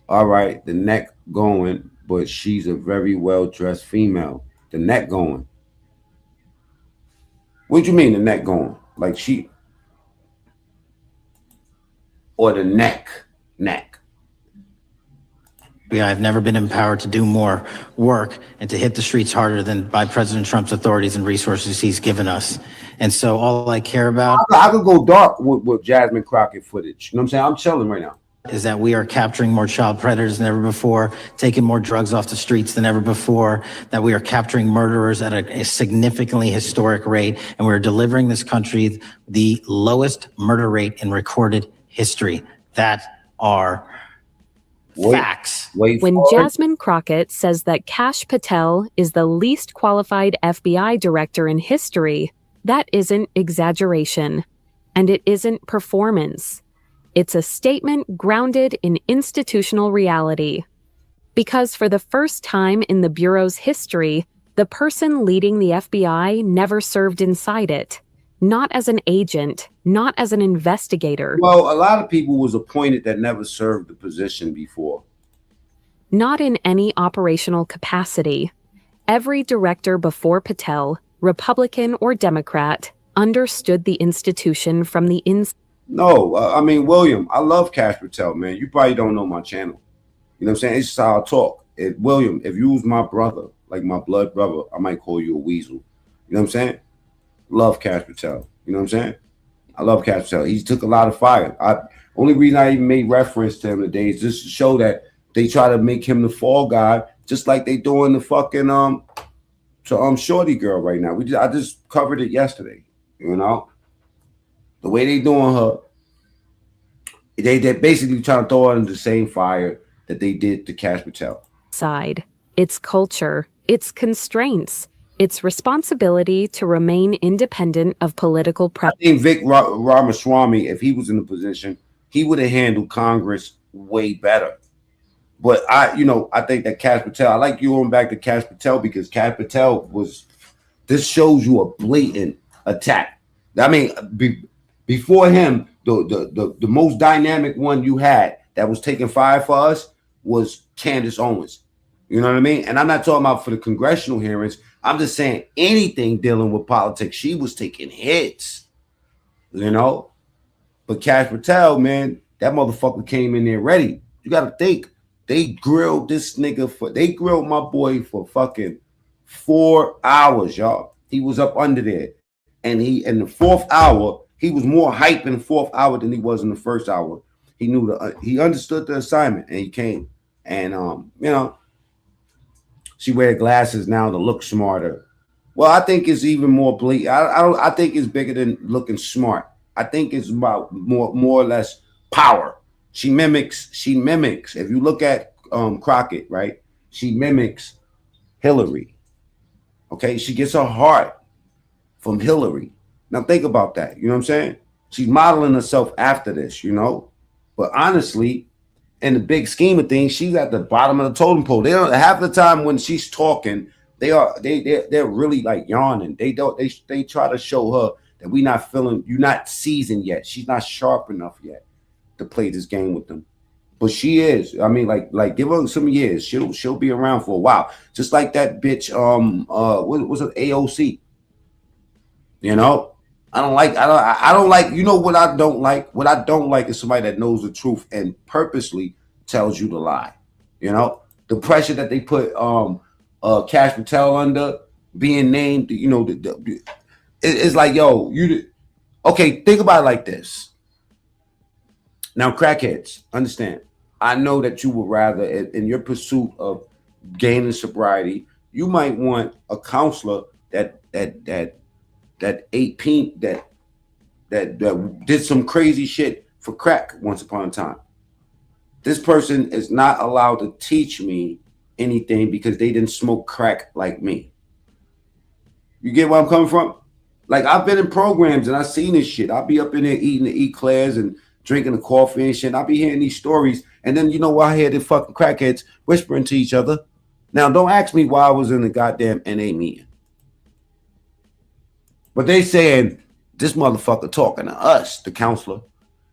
S1: All right, the neck going, but she's a very well-dressed female. The neck going. What do you mean the neck going? Like she, or the neck?
S14: Yeah, I've never been empowered to do more work and to hit the streets harder than by President Trump's authorities and resources he's given us. And so all I care about.
S1: I could go dark with Jasmine Crockett footage. You know what I'm saying? I'm chilling right now.
S14: is that we are capturing more child predators than ever before, taking more drugs off the streets than ever before, that we are capturing murderers at a significantly historic rate, and we're delivering this country the lowest murder rate in recorded history. That are facts.
S10: When Jasmine Crockett says that Kash Patel is the least qualified FBI director in history, that isn't exaggeration, and it isn't performance. It's a statement grounded in institutional reality. Because for the first time in the Bureau's history, the person leading the FBI never served inside it. Not as an agent, not as an investigator.
S1: Well, a lot of people was appointed that never served the position before.
S10: Not in any operational capacity. Every director before Patel, Republican or Democrat, understood the institution from the inside.
S1: No, I mean, William, I love Kash Patel, man. You probably don't know my channel. You know what I'm saying? It's just how I talk. William, if you was my brother, like my blood brother, I might call you a weasel. You know what I'm saying? Love Kash Patel. You know what I'm saying? I love Kash Patel. He took a lot of fire. Only reason I even made reference to him today is just to show that they try to make him the fall guy, just like they doing the fucking Shorty girl right now. I just covered it yesterday. You know, the way they doing her, they basically trying to throw her in the same fire that they did to Kash Patel.
S10: Side, its culture, its constraints, its responsibility to remain independent of political pressure.
S1: I think Vic Ramaswamy, if he was in the position, he would have handled Congress way better. But I think that Kash Patel, I like you going back to Kash Patel because Kash Patel this shows you a blatant attack. I mean, before him, the most dynamic one you had that was taking fire for us was Candace Owens. You know what I mean? And I'm not talking about for the congressional hearings. I'm just saying anything dealing with politics, she was taking hits, you know? But Kash Patel, man, that motherfucker came in there ready. You got to think. They grilled they grilled my boy for fucking 4 hours, y'all. He was up under there. And in the fourth hour, he was more hype in the fourth hour than he was in the first hour. He knew he understood the assignment and he came. And she wear glasses now to look smarter. Well, I think it's even more bleak. I think it's bigger than looking smart. I think it's about more or less power. She mimics. If you look at Crockett, right? She mimics Hillary. Okay, she gets her heart from Hillary. Now think about that. You know what I'm saying? She's modeling herself after this, you know. But honestly, in the big scheme of things, she's at the bottom of the totem pole. They don't half the time when she's talking, they're really like yawning. They try to show her that you're not seasoned yet. She's not sharp enough yet to play this game with them. But she is. I mean, like give her some years. She'll be around for a while. Just like that bitch, what was it, AOC? You know? I don't like, you know what I don't like? What I don't like is somebody that knows the truth and purposely tells you to lie. You know? The pressure that they put Kash Patel under, being named, you know, it's like, yo, okay, think about it like this. Now, crackheads, understand. I know that you would rather, in your pursuit of gaining sobriety, you might want a counselor that did some crazy shit for crack once upon a time. This person is not allowed to teach me anything because they didn't smoke crack like me. You get where I'm coming from? Like, I've been in programs and I've seen this shit. I'll be up in there eating the eclairs and drinking the coffee and shit. I'll be hearing these stories. And then, you know what? I hear the fucking crackheads whispering to each other. Now, don't ask me why I was in the goddamn NA meeting. But they saying this motherfucker talking to us, the counselor,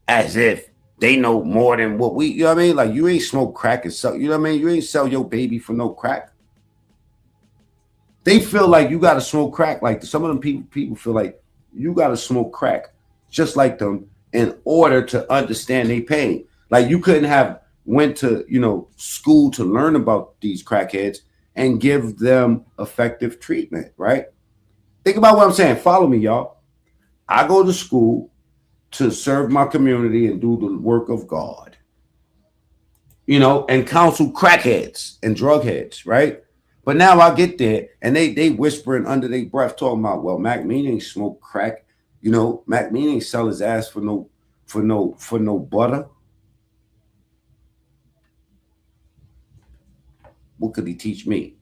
S1: as if they know more than what we, you know what I mean? Like, you ain't smoke crack and sell, you know what I mean? You ain't sell your baby for no crack. They feel like you got to smoke crack. Like, some of them people feel like you got to smoke crack just like them in order to understand their pain. Like, you couldn't have went to, you know, school to learn about these crackheads and give them effective treatment, right? Think about what I'm saying. Follow me, y'all. I go to school to serve my community and do the work of God. and counsel crackheads and drug heads, right? But now I get there and they whispering under their breath talking about, well, Mac Mean ain't smoke crack. Mac Mean ain't sell his ass for no butter. What could he teach me?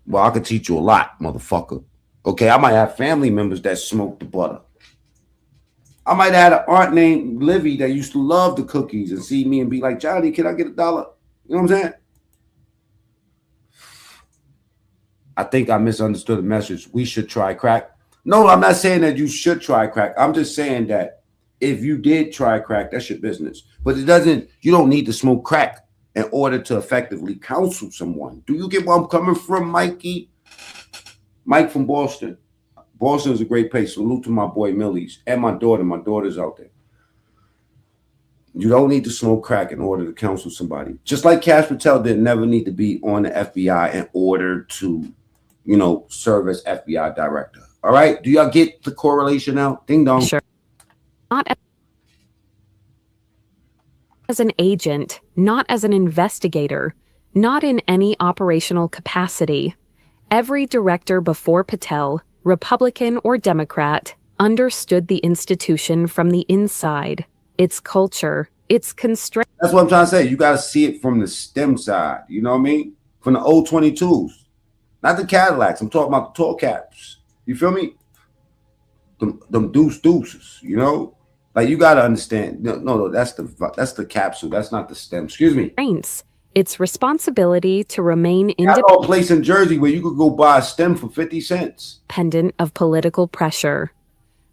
S1: Well, I could teach you a lot, motherfucker. Okay, I might have family members that smoke the butter. I might have had an aunt named Livy that used to love the cookies and see me and be like, Johnny, can I get $1? You know what I'm saying? I think I misunderstood the message. We should try crack. No, I'm not saying that you should try crack. I'm just saying that if you did try crack, that's your business. But you don't need to smoke crack in order to effectively counsel someone. Do you get where I'm coming from, Mikey? Mike from Boston. Boston is a great place. Salute to my boy Millie's and my daughter. My daughter's out there. You don't need to smoke crack in order to counsel somebody. Just like Cash Patel didn't never need to be on the FBI in order to, serve as FBI director. All right? Do y'all get the correlation now? Ding dong.
S10: Sure. Not as an agent, not as an investigator, not in any operational capacity. Every director before Patel, Republican or Democrat, understood the institution from the inside, its culture, its constraints.
S1: That's what I'm trying to say. You got to see it from the STEM side. You know what I mean? From the old 22s. Not the Cadillacs. I'm talking about the tall caps. You feel me? Them deuces, Like, you got to understand. No, that's the capsule. That's not the STEM. Excuse me.
S10: Its responsibility to remain
S1: independent. I know a place in Jersey where you could go buy a stem for 50 cents.
S10: Independent of political pressure.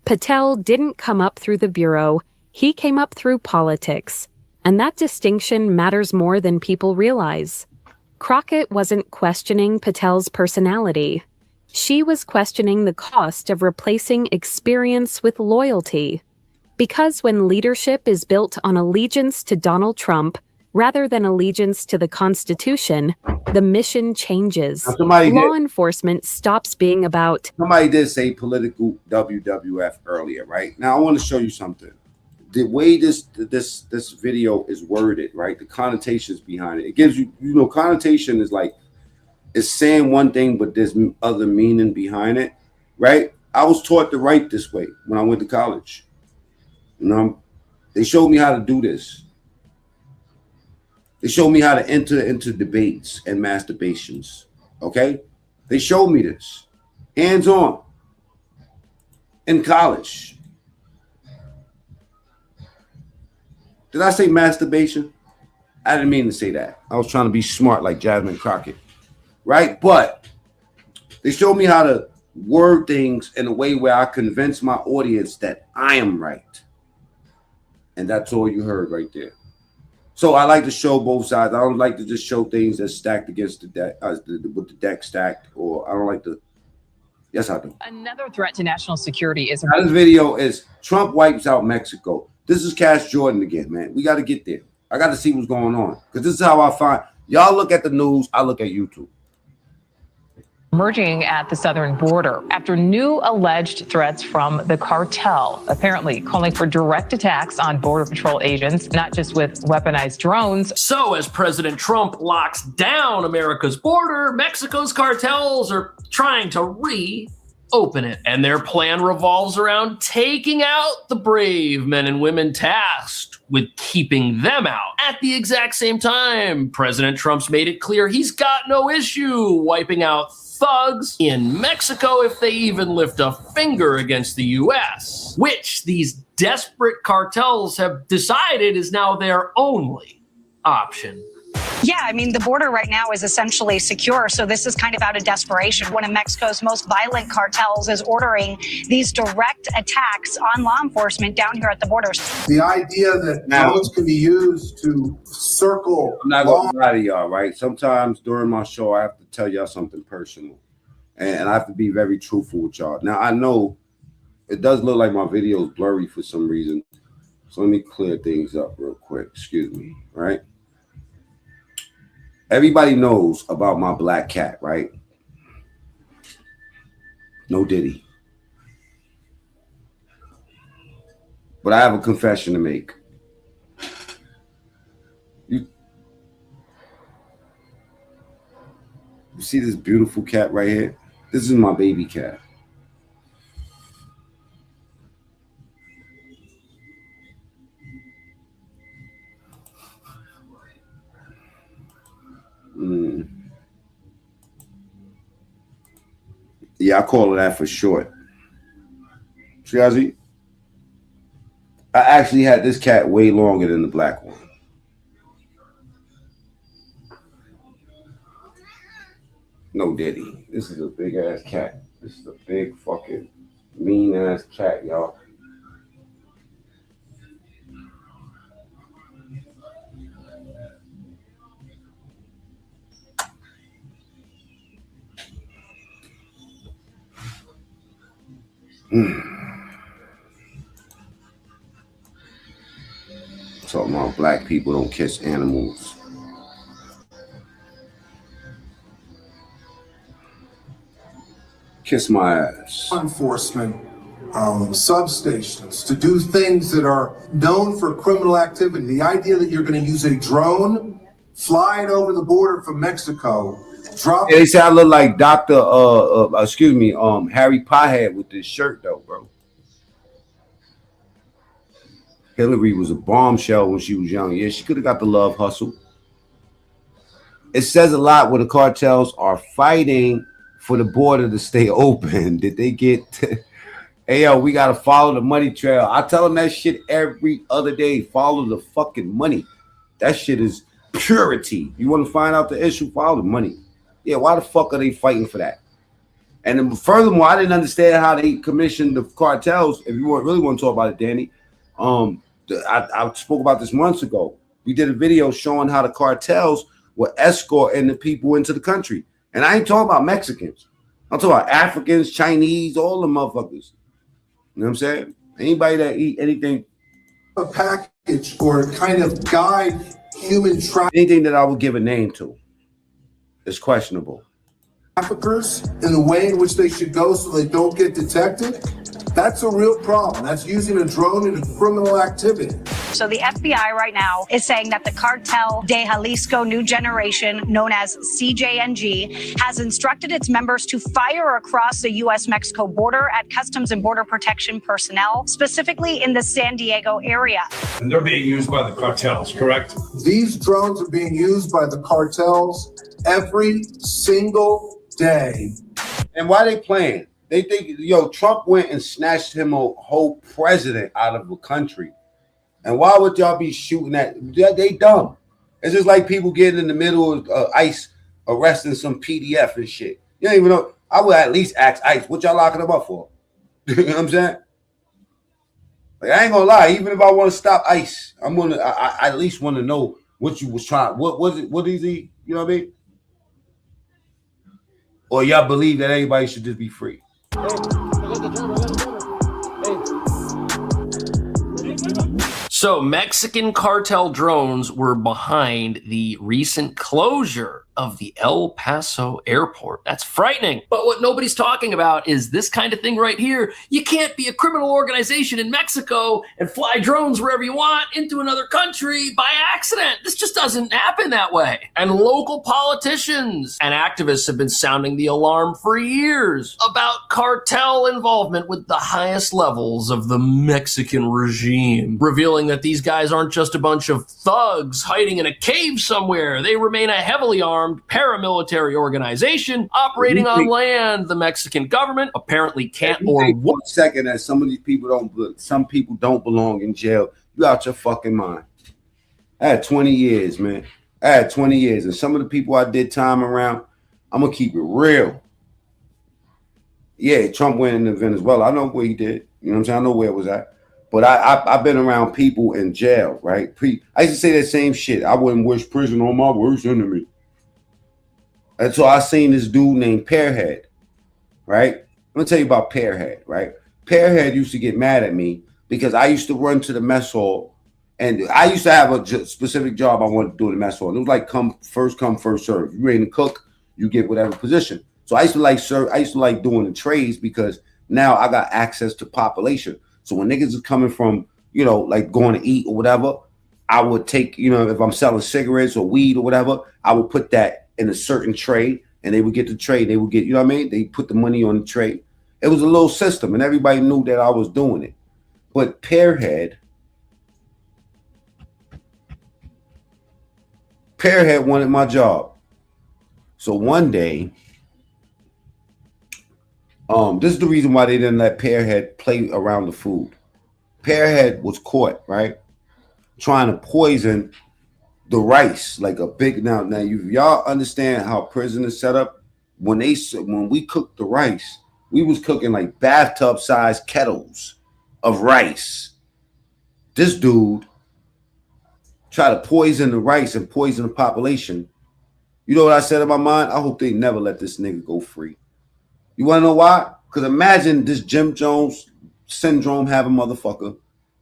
S10: Patel didn't come up through the bureau. He came up through politics. And that distinction matters more than people realize. Crockett wasn't questioning Patel's personality. She was questioning the cost of replacing experience with loyalty. Because when leadership is built on allegiance to Donald Trump, rather than allegiance to the Constitution, the mission changes. Law enforcement stops being about...
S1: Somebody did say political WWF earlier, right? Now, I want to show you something. The way this video is worded, right? The connotations behind it. It gives you, connotation is like, it's saying one thing, but there's other meaning behind it, right? I was taught to write this way when I went to college. They showed me how to do this. They showed me how to enter into debates and masturbations, okay? They showed me this, hands-on, in college. Did I say masturbation? I didn't mean to say that. I was trying to be smart like Jasmine Crockett, right? But they showed me how to word things in a way where I convince my audience that I am right. And that's all you heard right there. So I like to show both sides. I don't like to just show things that's stacked against the deck, with the deck stacked, or I don't like to. Yes, I do.
S11: Another threat to national security is.
S1: Now, this video is Trump wipes out Mexico. This is Cash Jordan again, man. We got to get there. I got to see what's going on because this is how I find. Y'all look at the news. I look at YouTube.
S11: Emerging at the southern border after new alleged threats from the cartel, apparently calling for direct attacks on Border Patrol agents, not just with weaponized drones.
S13: So as President Trump locks down America's border, Mexico's cartels are trying to reopen it. And their plan revolves around taking out the brave men and women tasked with keeping them out. At the exact same time, President Trump's made it clear he's got no issue wiping out thugs in Mexico if they even lift a finger against the U.S., which these desperate cartels have decided is now their only option.
S17: Yeah, I mean, the border right now is essentially secure, so this is kind of out of desperation. One of Mexico's most violent cartels is ordering these direct attacks on law enforcement down here at the border.
S24: The idea that drones can be used to circle...
S1: I'm not going to lie to y'all, right? Sometimes during my show, I have to tell y'all something personal, and I have to be very truthful with y'all. Now, I know it does look like my video is blurry for some reason, so let me clear things up real quick. Excuse me, right? Everybody knows about my black cat, right? No Diddy. But I have a confession to make. See this beautiful cat right here? This is my baby cat. Yeah, I call her that for short. Shazzy, I actually had this cat way longer than the black one. No Diddy. This is a big ass cat. This is a big fucking mean ass cat, y'all. Talking about black people don't kiss animals. Kiss my ass.
S24: Enforcement substations to do things that are known for criminal activity. The idea that you're going to use a drone, fly it over the border from Mexico, drop.
S1: They say I look like Dr. Harry Pothead with this shirt though, bro. Hillary was a bombshell when she was young. Yeah, she could have got the love hustle. It says a lot when the cartels are fighting for the border to stay open. Did they get hey yo, we gotta follow the money trail. I tell them that shit every other day. Follow the fucking money. That shit is purity. You want to find out the issue? Follow the money. Yeah, why the fuck are they fighting for that? And then, furthermore, I didn't understand how they commissioned the cartels. If you really want to talk about it, Danny, I spoke about this months ago. We did a video showing how the cartels were escorting the people into the country. And I ain't talking about Mexicans. I'm talking about Africans, Chinese, all the motherfuckers. You know what I'm saying? Anybody that eat anything.
S24: A package or kind of guide human
S1: anything that I would give a name to is questionable.
S24: Traffickers in the way in which they should go so they don't get detected. That's a real problem. That's using a drone in a criminal activity.
S17: So the FBI right now is saying that the Cartel de Jalisco New Generation, known as CJNG, has instructed its members to fire across the U.S.-Mexico border at Customs and Border Protection personnel, specifically in the San Diego area.
S12: And they're being used by the cartels, correct?
S24: These drones are being used by the cartels every single day.
S1: And why they playing? They think, yo, Trump went and snatched him a whole president out of the country. And why would y'all be shooting at? They dumb. It's just like people getting in the middle of ICE arresting some PDF and shit. You don't even know. I would at least ask ICE, what y'all locking them up for? You know what I'm saying? Like, I ain't gonna lie. Even if I want to stop ICE, I at least want to know what you was trying. What was it? What is he? You know what I mean? Or y'all believe that everybody should just be free?
S13: So Mexican cartel drones were behind the recent closure of the El Paso airport. That's frightening. But what nobody's talking about is this kind of thing right here. You can't be a criminal organization in Mexico and fly drones wherever you want into another country by accident. This just doesn't happen that way. And local politicians and activists have been sounding the alarm for years about cartel involvement with the highest levels of the Mexican regime, revealing that these guys aren't just a bunch of thugs hiding in a cave somewhere. They remain a heavily armed paramilitary organization operating on land the Mexican government apparently can't or won't.
S1: Second, that some people don't belong in jail. You out your fucking mind. I had 20 years, man. I had 20 years, and some of the people I did time around, I'm gonna keep it real. Yeah, Trump went into Venezuela. I know what he did. You know what I'm saying? I know where it was at. But I've been around people in jail, right? I used to say that same shit. I wouldn't wish prison on my worst enemy. And so I seen this dude named Pearhead, right? I'm gonna tell you about Pearhead, right? Pearhead used to get mad at me because I used to run to the mess hall, and I used to have a specific job I wanted to do in the mess hall. And it was like come, first serve. If you're ready to cook, you get whatever position. So I used to like doing the trades because now I got access to population. So when niggas is coming from, you know, like going to eat or whatever, I would take, you know, if I'm selling cigarettes or weed or whatever, I would put that in a certain tray and they would get the tray. They would get, you know what I mean? They put the money on the tray. It was a little system, and everybody knew that I was doing it. But Pearhead wanted my job. So one day, this is the reason why they didn't let Pearhead play around the food. Pearhead was caught, right, trying to poison the rice like a big. Now y'all understand how prison is set up. When we cooked the rice, we was cooking like bathtub-sized kettles of rice. This dude tried to poison the rice and poison the population. You know what I said in my mind? I hope they never let this nigga go free. You want to know why? Because imagine this Jim Jones syndrome having motherfucker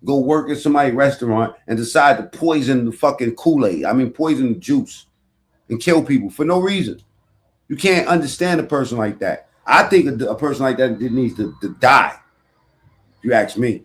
S1: go work at somebody's restaurant and decide to poison the fucking Kool-Aid. I mean, poison the juice and kill people for no reason. You can't understand a person like that. I think a person like that needs to die, if you ask me.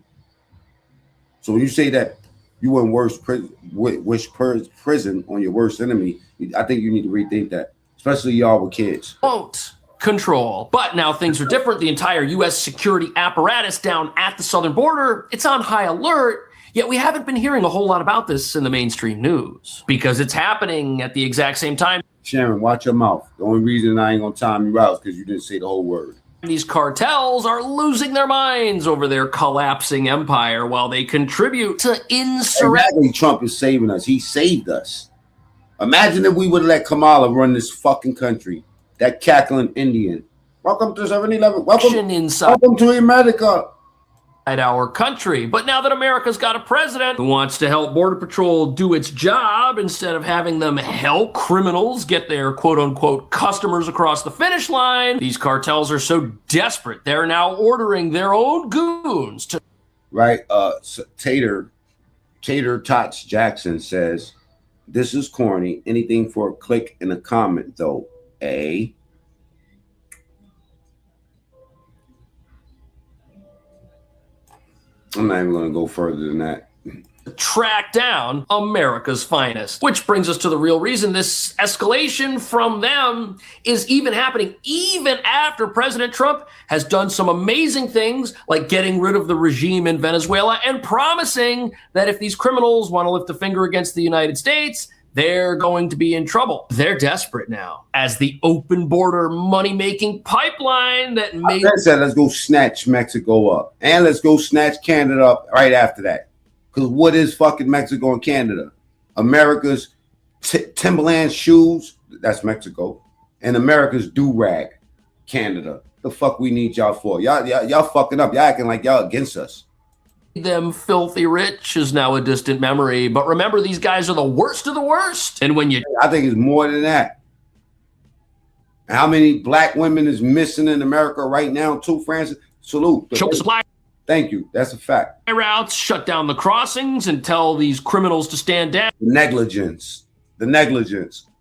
S1: So when you say that you wouldn't wish prison on your worst enemy, I think you need to rethink that, especially y'all with kids.
S13: Won't control. But now things are different. The entire U.S. security apparatus down at the southern border, it's on high alert. Yet we haven't been hearing a whole lot about this in the mainstream news because it's happening at the exact same time.
S1: Sharon, watch your mouth. The only reason I ain't gonna time you out is because you didn't say the whole word.
S13: These cartels are losing their minds over their collapsing empire while they contribute to insurrection.
S1: Exactly, Trump is saving us. He saved us. Imagine if we would let Kamala run this fucking country. That cackling Indian. Welcome to 7-Eleven. Welcome to America.
S13: At our country. But now that America's got a president who wants to help Border Patrol do its job instead of having them help criminals get their quote-unquote customers across the finish line, these cartels are so desperate they're now ordering their own goons to...
S1: Right, so Tater Tots Jackson says, this is corny. Anything for a click and a comment, though. I'm not even going to go further than that.
S13: Track down America's finest. Which brings us to the real reason this escalation from them is even happening even after President Trump has done some amazing things like getting rid of the regime in Venezuela and promising that if these criminals want to lift a finger against the United States, they're going to be in trouble. They're desperate now as the open border money-making pipeline that made...
S1: I said, let's go snatch Mexico up. And let's go snatch Canada up right after that. Because what is fucking Mexico and Canada? America's Timberland shoes, that's Mexico. And America's do-rag, Canada. The fuck we need y'all for? Y'all fucking up. Y'all acting like y'all against us.
S13: Them filthy rich is now a distant memory, but remember, these guys are the worst of the worst. And when you...
S1: I think it's more than that. How many black women is missing in America right now, too, Francis? Salute.
S13: Choke the supply.
S1: Thank you. That's a fact.
S13: Routes, shut down the crossings, and tell these criminals to stand down.
S1: The negligence. You know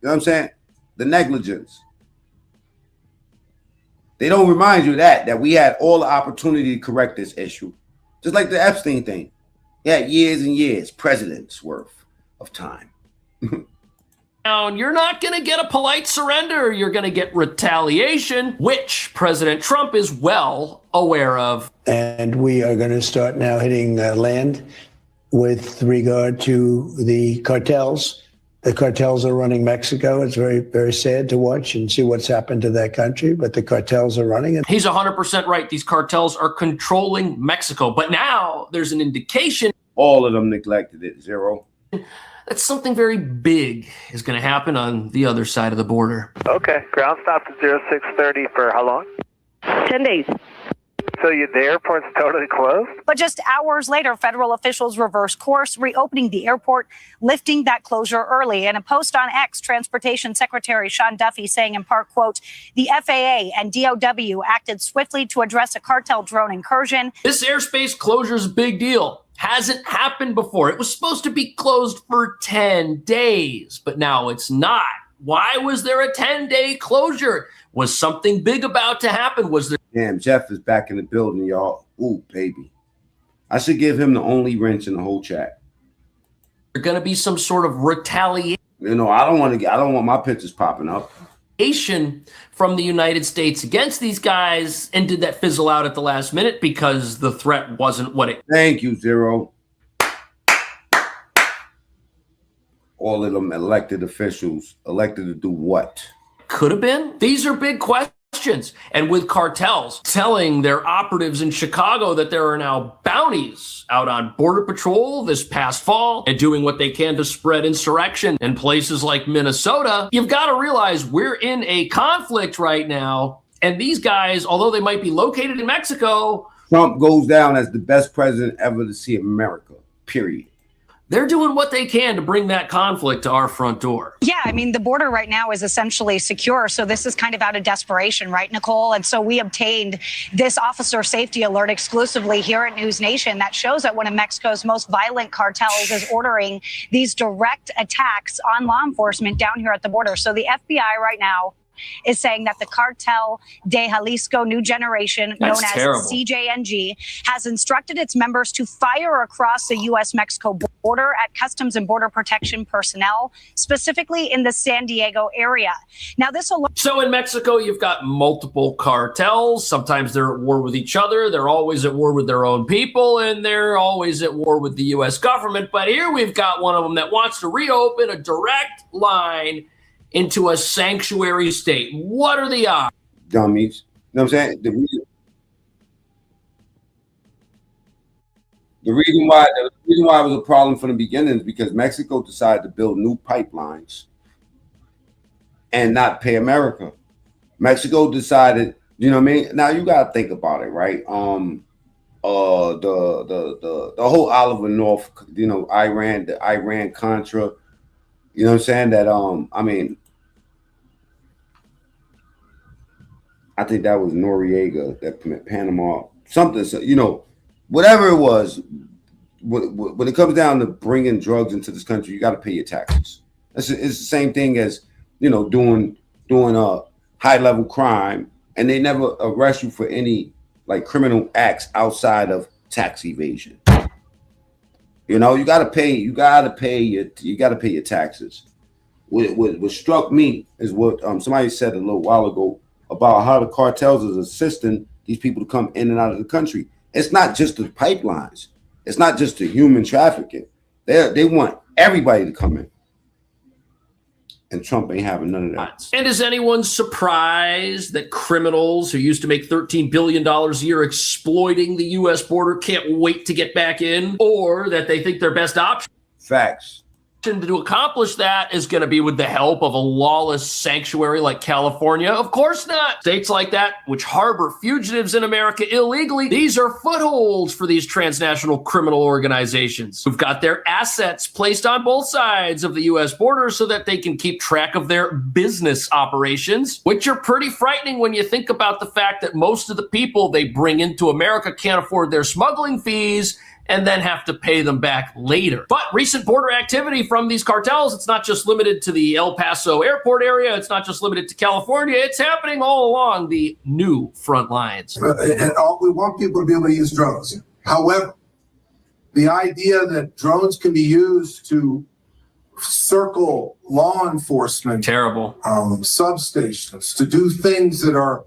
S1: what I'm saying? The negligence. They don't remind you that we had all the opportunity to correct this issue. Just like the Epstein thing. Yeah, years and years, presidents worth of time.
S13: You're not going to get a polite surrender. You're going to get retaliation, which President Trump is well aware of.
S15: And we are going to start now hitting land with regard to the cartels. The cartels are running Mexico. It's very, very sad to watch and see what's happened to that country, but the cartels are running it.
S13: He's 100% right. These cartels are controlling Mexico. But now there's an indication.
S1: All of them neglected it. Zero.
S13: That something very big is going to happen on the other side of the border.
S18: Okay. Ground stop to 0630 for how long?
S17: 10 days.
S18: So the airport's totally closed?
S17: But just hours later, federal officials reversed course, reopening the airport, lifting that closure early. And a post on X, Transportation Secretary Sean Duffy saying in part, quote, the FAA and DOW acted swiftly to address a cartel drone incursion.
S13: This airspace closure is a big deal. Hasn't happened before. It was supposed to be closed for 10 days, but now it's not. Why was there a 10-day closure? Was something big about to happen? Was there...
S1: Damn, Jeff is back in the building, y'all. Ooh, baby. I should give him the only wrench in the whole chat.
S13: There's going to be some sort of retaliation.
S1: You know, I don't want my pictures popping up.
S13: from the United States against these guys, and did that fizzle out at the last minute because the threat wasn't what it...
S1: Thank you, Zero. All of them elected officials. Elected to do what?
S13: Could have been. These are big questions. And with cartels telling their operatives in Chicago that there are now bounties out on Border Patrol this past fall and doing what they can to spread insurrection in places like Minnesota, you've got to realize we're in a conflict right now. And these guys, although they might be located in Mexico,
S1: Trump goes down as the best president ever to see America, period.
S13: They're doing what they can to bring that conflict to our front door.
S17: Yeah, I mean, the border right now is essentially secure. So this is kind of out of desperation, right, Nicole? And so we obtained this officer safety alert exclusively here at News Nation that shows that one of Mexico's most violent cartels is ordering these direct attacks on law enforcement down here at the border. So the FBI right now is saying that the Cartel de Jalisco New Generation, known as CJNG, has instructed its members to fire across the U.S.-Mexico border at Customs and Border Protection personnel, specifically in the San Diego area. Now, this alert...
S13: So in Mexico, you've got multiple cartels. Sometimes they're at war with each other. They're always at war with their own people, and they're always at war with the U.S. government. But here we've got one of them that wants to reopen a direct line into a sanctuary state. What are the odds?
S1: Dummies. You know what I'm saying? The reason why it was a problem from the beginning is because Mexico decided to build new pipelines and not pay America. Mexico decided, you know what I mean? Now you gotta think about it, right? The whole Oliver North, you know, the Iran Contra. You know what I'm saying? That I mean, I think that was Noriega, that Panama, something, you know, whatever it was. When it comes down to bringing drugs into this country, you got to pay your taxes. It's the same thing as, you know, doing a high level crime, and they never arrest you for any like criminal acts outside of tax evasion. You know, you got to pay your taxes. What struck me is what somebody said a little while ago about how the cartels is assisting these people to come in and out of the country. It's not just the pipelines. It's not just the human trafficking. They want everybody to come in. And Trump ain't having none of that.
S13: And is anyone surprised that criminals who used to make $13 billion a year exploiting the U.S. border can't wait to get back in, or that they think their best option?
S1: Facts.
S13: To accomplish that is going to be with the help of a lawless sanctuary like California? Of course not. States like that, which harbor fugitives in America illegally, these are footholds for these transnational criminal organizations who've got their assets placed on both sides of the U.S. border so that they can keep track of their business operations, which are pretty frightening when you think about the fact that most of the people they bring into America can't afford their smuggling fees and then have to pay them back later. But recent border activity from these cartels, it's not just limited to the El Paso airport area. It's not just limited to California. It's happening all along the new front lines.
S24: And we want people to be able to use drones. However, the idea that drones can be used to circle law enforcement,
S13: terrible,
S24: substations, to do things that are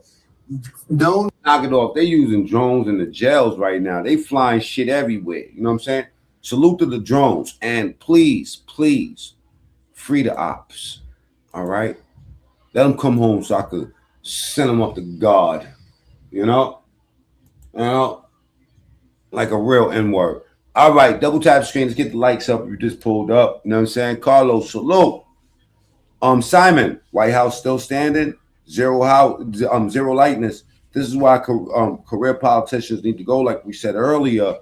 S24: known.
S1: Knock it off. They're using drones in the jails right now. They flying shit everywhere. You know what I'm saying? Salute to the drones. And please, please, free the ops. All right? Let them come home so I could send them up to God. You know? You know? Like a real N-word. All right, double tap screen. Let's get the likes up if you just pulled up. You know what I'm saying? Carlos, salute. Simon, White House still standing. Zero lightness. This is why career politicians need to go. Like we said earlier,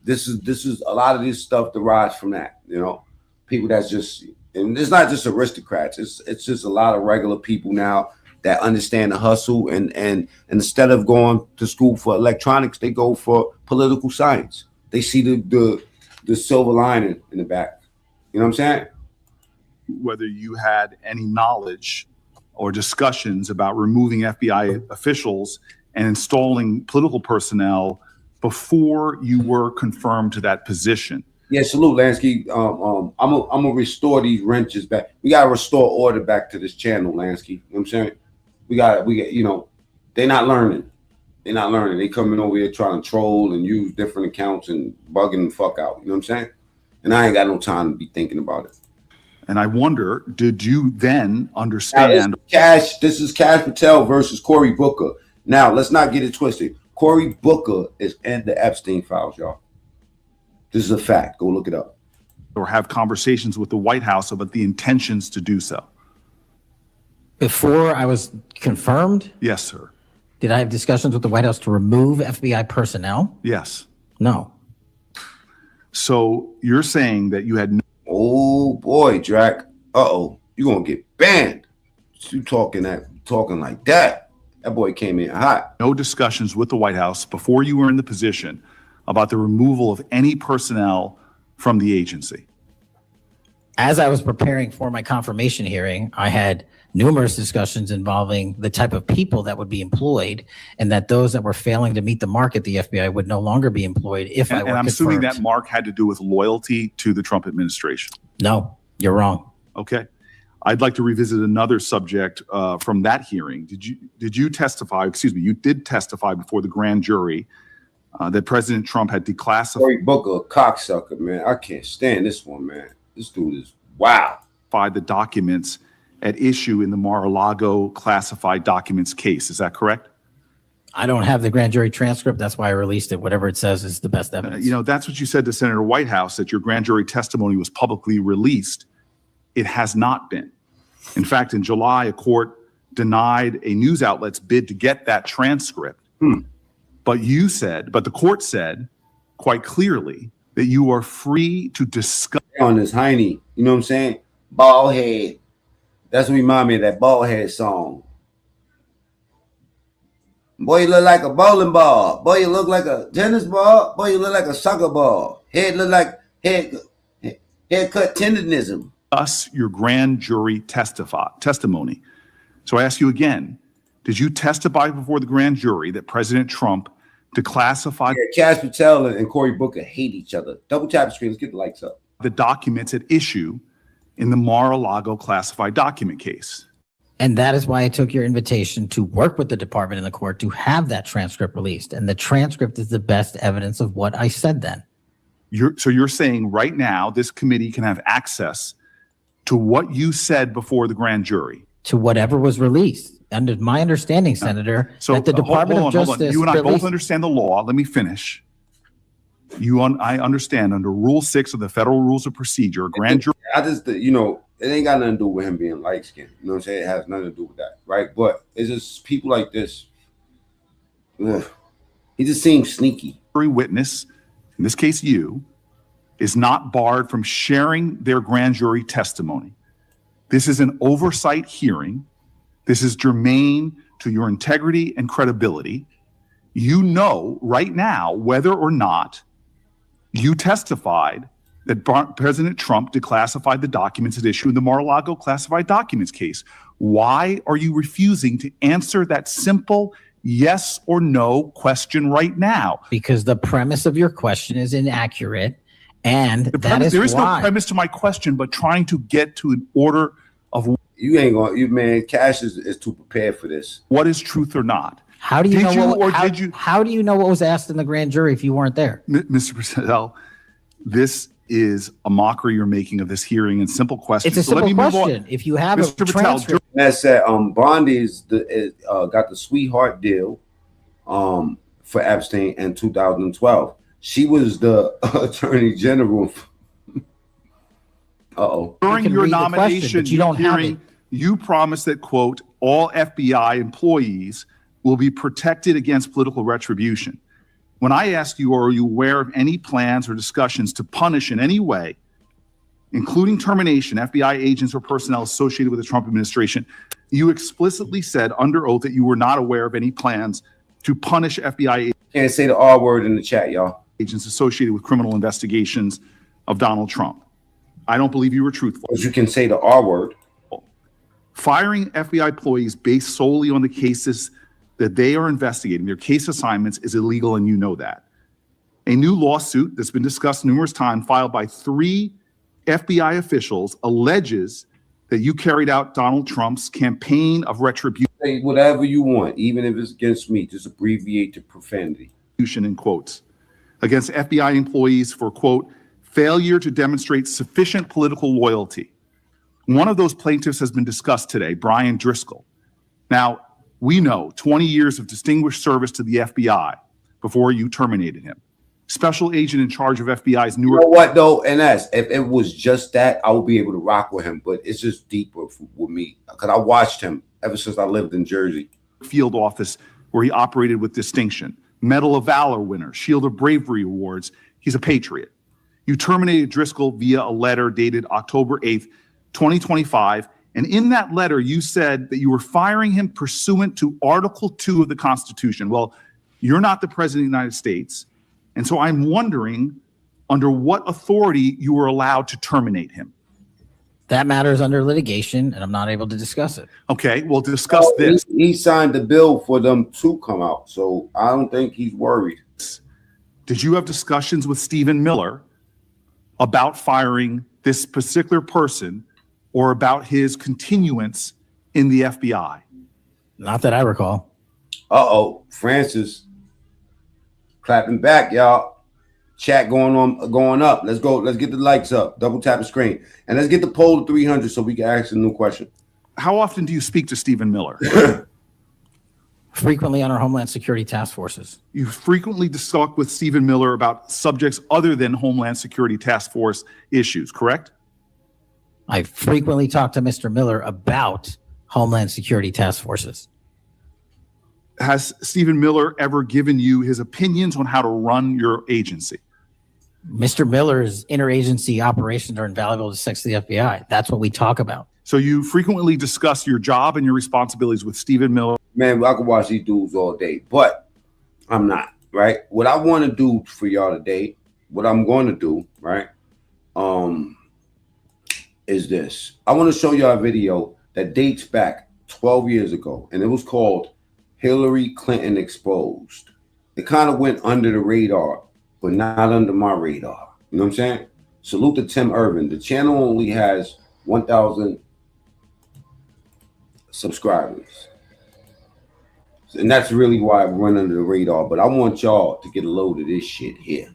S1: this is a lot of this stuff derives from that. You know, people that's just, and it's not just aristocrats. It's just a lot of regular people now that understand the hustle, and instead of going to school for electronics, they go for political science. They see the silver lining in the back. You know what I'm saying?
S2: Whether you had any knowledge or discussions about removing FBI officials and installing political personnel before you were confirmed to that position.
S1: Yeah, salute, Lansky. I'm gonna restore these wrenches back. We gotta restore order back to this channel, Lansky. You know what I'm saying? We got, you know, they're not learning. They're not learning. They coming over here trying to troll and use different accounts and bugging the fuck out. You know what I'm saying? And I ain't got no time to be thinking about it.
S2: And I wonder, did you then understand?
S1: This is Cash Patel versus Cory Booker. Now, let's not get it twisted. Cory Booker is in the Epstein files, y'all. This is a fact. Go look it up.
S2: Or have conversations with the White House about the intentions to do so.
S3: Before I was confirmed?
S2: Yes, sir.
S3: Did I have discussions with the White House to remove FBI personnel?
S2: Yes.
S3: No.
S2: So you're saying that you had no.
S1: Oh boy, Drac. Uh-oh. You're gonna get banned. You talking like that. That boy came in hot.
S2: No discussions with the White House before you were in the position about the removal of any personnel from the agency.
S3: As I was preparing for my confirmation hearing, I had numerous discussions involving the type of people that would be employed, and that those that were failing to meet the mark at the FBI would no longer be employed if I were
S2: And I'm
S3: confirmed.
S2: assuming that mark had to do with loyalty to the Trump administration.
S3: No, you're wrong.
S2: Okay. I'd like to revisit another subject from that hearing. Did you testify, excuse me, you did testify before the grand jury that President Trump had declassified.
S1: Cory Booker, a cocksucker, man. I can't stand this one, man. This dude is wow.
S2: The documents at issue in the Mar-a-Lago classified documents case. Is that correct?
S3: I don't have the grand jury transcript. That's why I released it. Whatever it says is the best evidence.
S2: You know, that's what you said to Senator Whitehouse, that your grand jury testimony was publicly released. It has not been. In fact, in July, a court denied a news outlet's bid to get that transcript. But the court said quite clearly that you are free to discuss.
S1: On this Heine, you know what I'm saying? Bald head. That's what remind me of that bald head song. Boy, you look like a bowling ball. Boy, you look like a tennis ball. Boy, you look like a soccer ball. Head look like haircut tendonism.
S2: Us, your grand jury testimony. So I ask you again, did you testify before the grand jury that President Trump declassified?
S1: Yeah, Cash Patel and Cory Booker hate each other. Double tap the screen. Let's get the lights up.
S2: The documents at issue in the Mar-a-Lago classified document case.
S3: And that is why I took your invitation to work with the department and the court to have that transcript released. And the transcript is the best evidence of what I said then.
S2: So you're saying right now this committee can have access to what you said before the grand jury?
S3: To whatever was released. Under my understanding, Senator, that the Department of Justice.
S2: You and I both understand the law. Let me finish. I understand under Rule 6 of the Federal Rules of Procedure, grand jury.
S1: It ain't got nothing to do with him being light skinned. You know what I'm saying? It has nothing to do with that, right? But it's just people like this. Ugh. He just seems sneaky.
S2: Every witness, in this case you, is not barred from sharing their grand jury testimony. This is an oversight hearing. This is germane to your integrity and credibility. You know right now whether or not you testified that President Trump declassified the documents at issue in the Mar-a-Lago classified documents case. Why are you refusing to answer that simple yes or no question right now?
S3: Because the premise of your question is inaccurate, and
S2: there is no premise to my question, but trying to get to an order of.
S1: Cash is too prepared for this.
S2: What is truth or not?
S3: How do you how do you know what was asked in the grand jury if you weren't there?
S2: Mr. Patel, this is a mockery you're making of this hearing and simple questions.
S3: It's a simple question. If you have
S2: Mr.
S3: a transcript.
S1: That said, Bondi's got the sweetheart deal for Epstein in 2012. She was the attorney general.
S2: During your nomination hearing, you promised that, quote, all FBI employees will be protected against political retribution. When I asked you, are you aware of any plans or discussions to punish in any way, including termination, FBI agents or personnel associated with the Trump administration, you explicitly said under oath that you were not aware of any plans to punish FBI agents.
S1: Can't say the R word in the chat, y'all.
S2: Agents associated with criminal investigations of Donald Trump. I don't believe you were truthful.
S1: But you can say the R word.
S2: Firing FBI employees based solely on the cases that they are investigating, their case assignments, is illegal, and you know that. A new lawsuit that's been discussed numerous times, filed by 3 FBI officials, alleges that you carried out Donald Trump's campaign of retribution.
S1: Say whatever you want, even if it's against me. Just abbreviate to profanity.
S2: In quotes, against FBI employees for, quote, failure to demonstrate sufficient political loyalty. One of those plaintiffs has been discussed today, Brian Driscoll. Now, we know 20 years of distinguished service to the FBI before you terminated him. Special agent in charge of FBI's Newark.
S1: You know what though, NS, if it was just that, I would be able to rock with him, but it's just deeper with me because I watched him ever since I lived in Jersey.
S2: Field office where he operated with distinction. Medal of Valor winner, Shield of Bravery awards. He's a patriot. You terminated Driscoll via a letter dated October 8th, 2025. And in that letter, you said that you were firing him pursuant to Article 2 of the Constitution. Well, you're not the president of the United States. And so I'm wondering under what authority you were allowed to terminate him.
S3: That matter is under litigation, and I'm not able to discuss it.
S2: Okay, we'll discuss this.
S1: He signed the bill for them to come out, so I don't think he's worried.
S2: Did you have discussions with Stephen Miller about firing this particular person or about his continuance in the FBI?
S3: Not that I recall.
S1: Uh-oh, Francis clapping back, y'all. Chat going up. Let's go. Let's get the likes up. Double tap the screen. And let's get the poll to 300 so we can ask a new question.
S2: How often do you speak to Stephen Miller?
S3: Frequently on our Homeland Security task forces.
S2: You frequently talk with Stephen Miller about subjects other than Homeland Security task force issues, correct?
S3: I frequently talk to Mr. Miller about Homeland Security task forces.
S2: Has Stephen Miller ever given you his opinions on how to run your agency?
S3: Mr. Miller's interagency operations are invaluable to the FBI. That's what we talk about.
S2: So you frequently discuss your job and your responsibilities with Stephen Miller.
S1: Man, I could watch these dudes all day, but I'm not, right? What I want to do for y'all today, what I'm going to do, right, is this. I want to show y'all a video that dates back 12 years ago, and it was called Hillary Clinton Exposed. It kind of went under the radar, but not under my radar. You know what I'm saying? Salute to Tim Irvin. The channel only has 1,000 subscribers. And that's really why it went under the radar. But I want y'all to get a load of this shit here.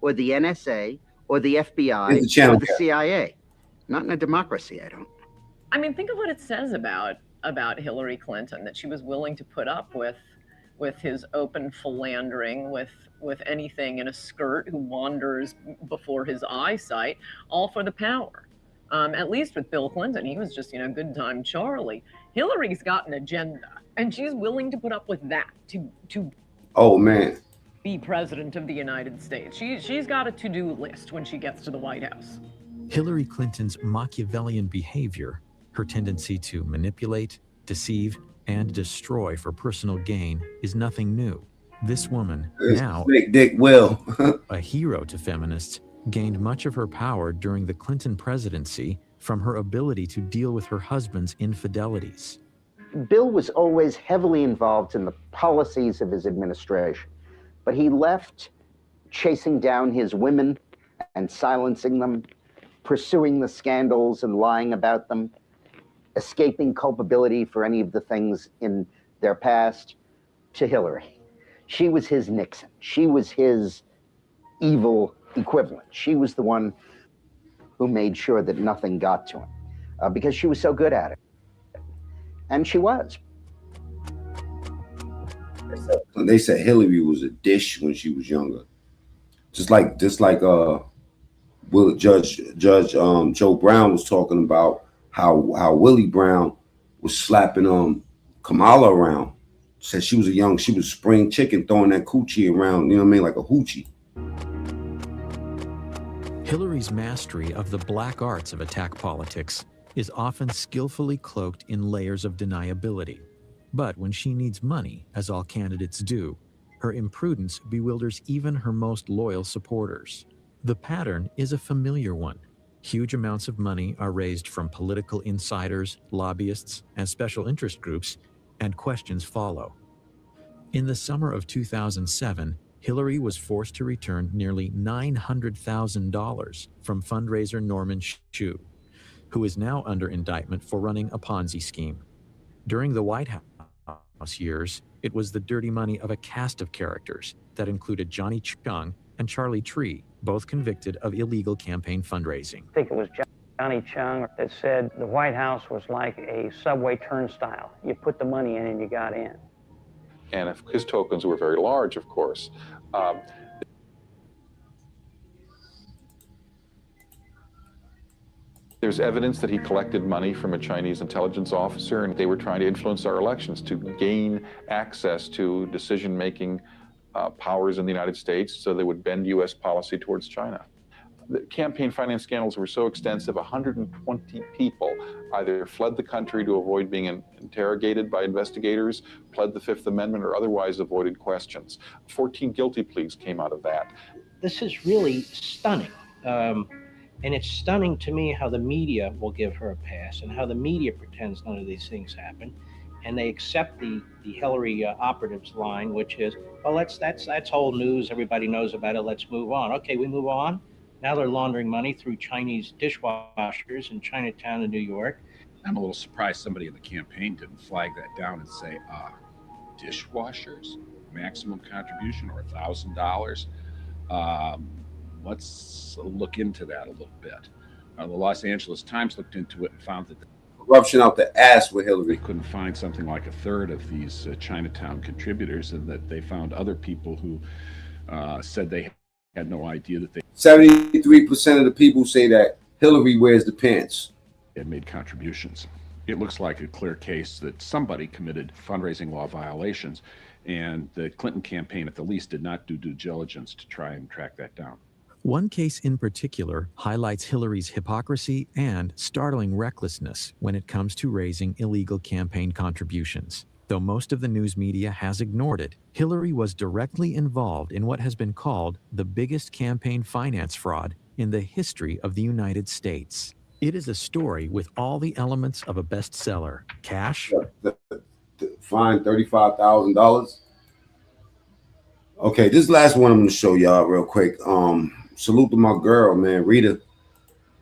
S19: Or the NSA, or the FBI,
S1: Here's the channel
S19: or the CIA. Not in a democracy, I don't.
S20: I mean, think of what it says about Hillary Clinton, that she was willing to put up with his open philandering with anything in a skirt who wanders before his eyesight, all for the power. At least with Bill Clinton, he was just, good time Charlie. Hillary's got an agenda, and she's willing to put up with that to
S1: Oh man,
S20: be president of the United States. She's got a to-do list when she gets to the White House.
S21: Hillary Clinton's Machiavellian behavior, her tendency to manipulate, deceive, and destroy for personal gain, is nothing new. This woman, now
S1: Big Dick Will,
S21: a hero to feminists, gained much of her power during the Clinton presidency from her ability to deal with her husband's infidelities.
S19: Bill was always heavily involved in the policies of his administration, but he left chasing down his women and silencing them, pursuing the scandals and lying about them, escaping culpability for any of the things in their past, to Hillary. She was his Nixon. She was his evil equivalent. She was the one who made sure that nothing got to him because she was so good at it. And she was.
S1: they said Hillary was a dish when she was younger, just like Judge Joe Brown was talking about how Willie Brown was slapping Kamala around. Said she was spring chicken throwing that coochie around, you know what I mean, like a hoochie.
S21: Hillary's mastery of the black arts of attack politics is often skillfully cloaked in layers of deniability. But when she needs money, as all candidates do, her imprudence bewilders even her most loyal supporters. The pattern is a familiar one. Huge amounts of money are raised from political insiders, lobbyists, and special interest groups, and questions follow. In the summer of 2007, Hillary was forced to return nearly $900,000 from fundraiser Norman Chu, who is now under indictment for running a Ponzi scheme. During the White House years, it was the dirty money of a cast of characters that included Johnny Chung and Charlie Tree, both convicted of illegal campaign fundraising.
S4: I think it was Johnny Chung that said the White House was like a subway turnstile. You put the money in and you got in.
S6: And if his tokens were very large, of course. There's evidence that he collected money from a Chinese intelligence officer, and they were trying to influence our elections to gain access to decision-making powers in the United States so they would bend U.S. policy towards China. The campaign finance scandals were so extensive, 120 people either fled the country to avoid being interrogated by investigators, pled the Fifth Amendment, or otherwise avoided questions. 14 guilty pleas came out of that.
S4: This is really stunning. And it's stunning to me how the media will give her a pass and how the media pretends none of these things happen. And they accept the Hillary operatives line, which is, well, that's old news. Everybody knows about it. Let's move on. Okay, we move on. Now they're laundering money through Chinese dishwashers in Chinatown in New York.
S9: I'm a little surprised somebody in the campaign didn't flag that down and say, dishwashers, maximum contribution, or $1,000. Let's look into that a little bit. The Los Angeles Times looked into it and found that
S1: corruption out the ass with Hillary.
S9: They couldn't find something like a third of these Chinatown contributors, and that they found other people who said they had no idea that they
S1: 73% of the people say that Hillary wears the pants.
S9: Had made contributions. It looks like a clear case that somebody committed fundraising law violations, and the Clinton campaign at the least did not do due diligence to try and track that down.
S21: One case in particular highlights Hillary's hypocrisy and startling recklessness when it comes to raising illegal campaign contributions. Though most of the news media has ignored it, Hillary was directly involved in what has been called the biggest campaign finance fraud in the history of the United States. It is a story with all the elements of a bestseller. Cash.
S1: Fine, $35,000. Okay, this last one I'm going to show y'all real quick. Salute to my girl, man, Rita.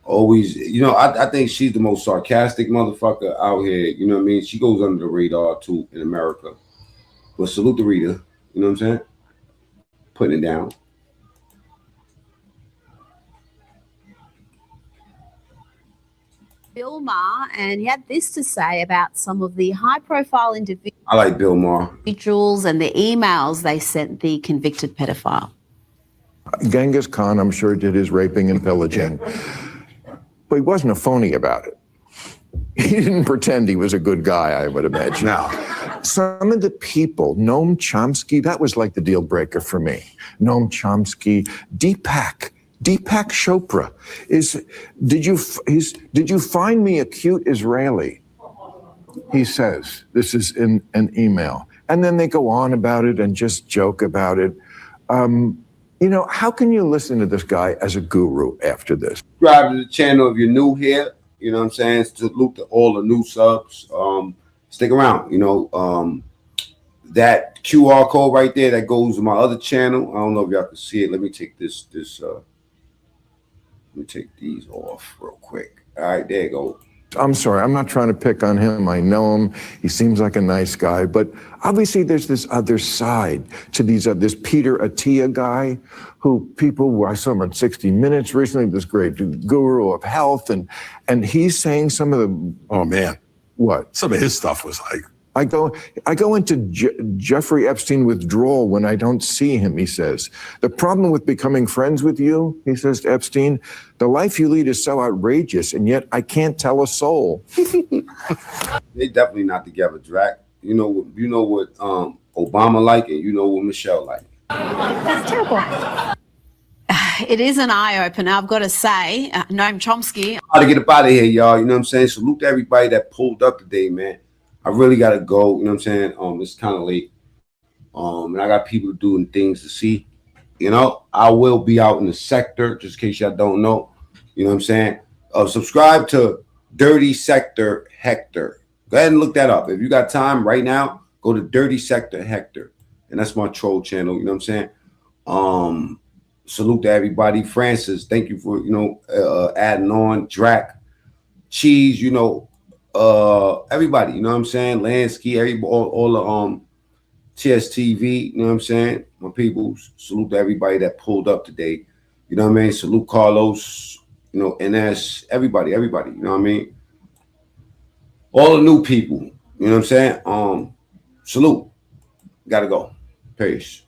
S1: Always, you know, I think she's the most sarcastic motherfucker out here. You know what I mean? She goes under the radar too in America. But salute to Rita. You know what I'm saying? Putting it down.
S22: Bill Maher, and he had this to say about some of the high-profile individuals.
S1: I like Bill Maher.
S22: Individuals and the emails they sent the convicted pedophile.
S25: Genghis Khan, I'm sure, did his raping and pillaging, but he wasn't a phony about it. He didn't pretend he was a good guy, I would imagine. Now, some of the people, Noam Chomsky, that was like the deal breaker for me. Noam Chomsky, Deepak Chopra did you find me a cute Israeli? He says, this is in an email. And then they go on about it and just joke about it. You know, how can you listen to this guy as a guru after this?
S1: Subscribe to the channel if you're new here. You know what I'm saying? Salute to all the new subs. Stick around. You know, that QR code right there that goes to my other channel. I don't know if y'all can see it. Let me take let me take these off real quick. All right, there you go.
S25: I'm sorry, I'm not trying to pick on him. I know him. He seems like a nice guy, but obviously there's this other side to this Peter Attia guy I saw him on 60 Minutes recently, this great guru of health, and he's saying some of the, oh man, what? Some of his stuff was like, I go into Jeffrey Epstein withdrawal when I don't see him, he says. The problem with becoming friends with you, he says to Epstein, the life you lead is so outrageous, and yet I can't tell a soul.
S1: They definitely not together, Drac. You know what Obama like, and you know what Michelle like.
S22: That's terrible. It is an eye-opener, I've got to say. Noam Chomsky.
S1: How to get up out of here, y'all. You know what I'm saying? Salute to everybody that pulled up today, man. I really gotta go, you know what I'm saying? It's kind of late. And I got people doing things to see. You know, I will be out in the sector, just in case y'all don't know. You know what I'm saying? Subscribe to Dirty Sector Hector. Go ahead and look that up. If you got time right now, go to Dirty Sector Hector. And that's my troll channel, you know what I'm saying? Salute to everybody. Francis, thank you for, adding on. Drac, Cheese, everybody, you know what I'm saying? Lansky, all the TSTV, you know what I'm saying? My people, salute to everybody that pulled up today. You know what I mean? Salute Carlos, NS, everybody, you know what I mean? All the new people, you know what I'm saying? Salute. Gotta go. Peace.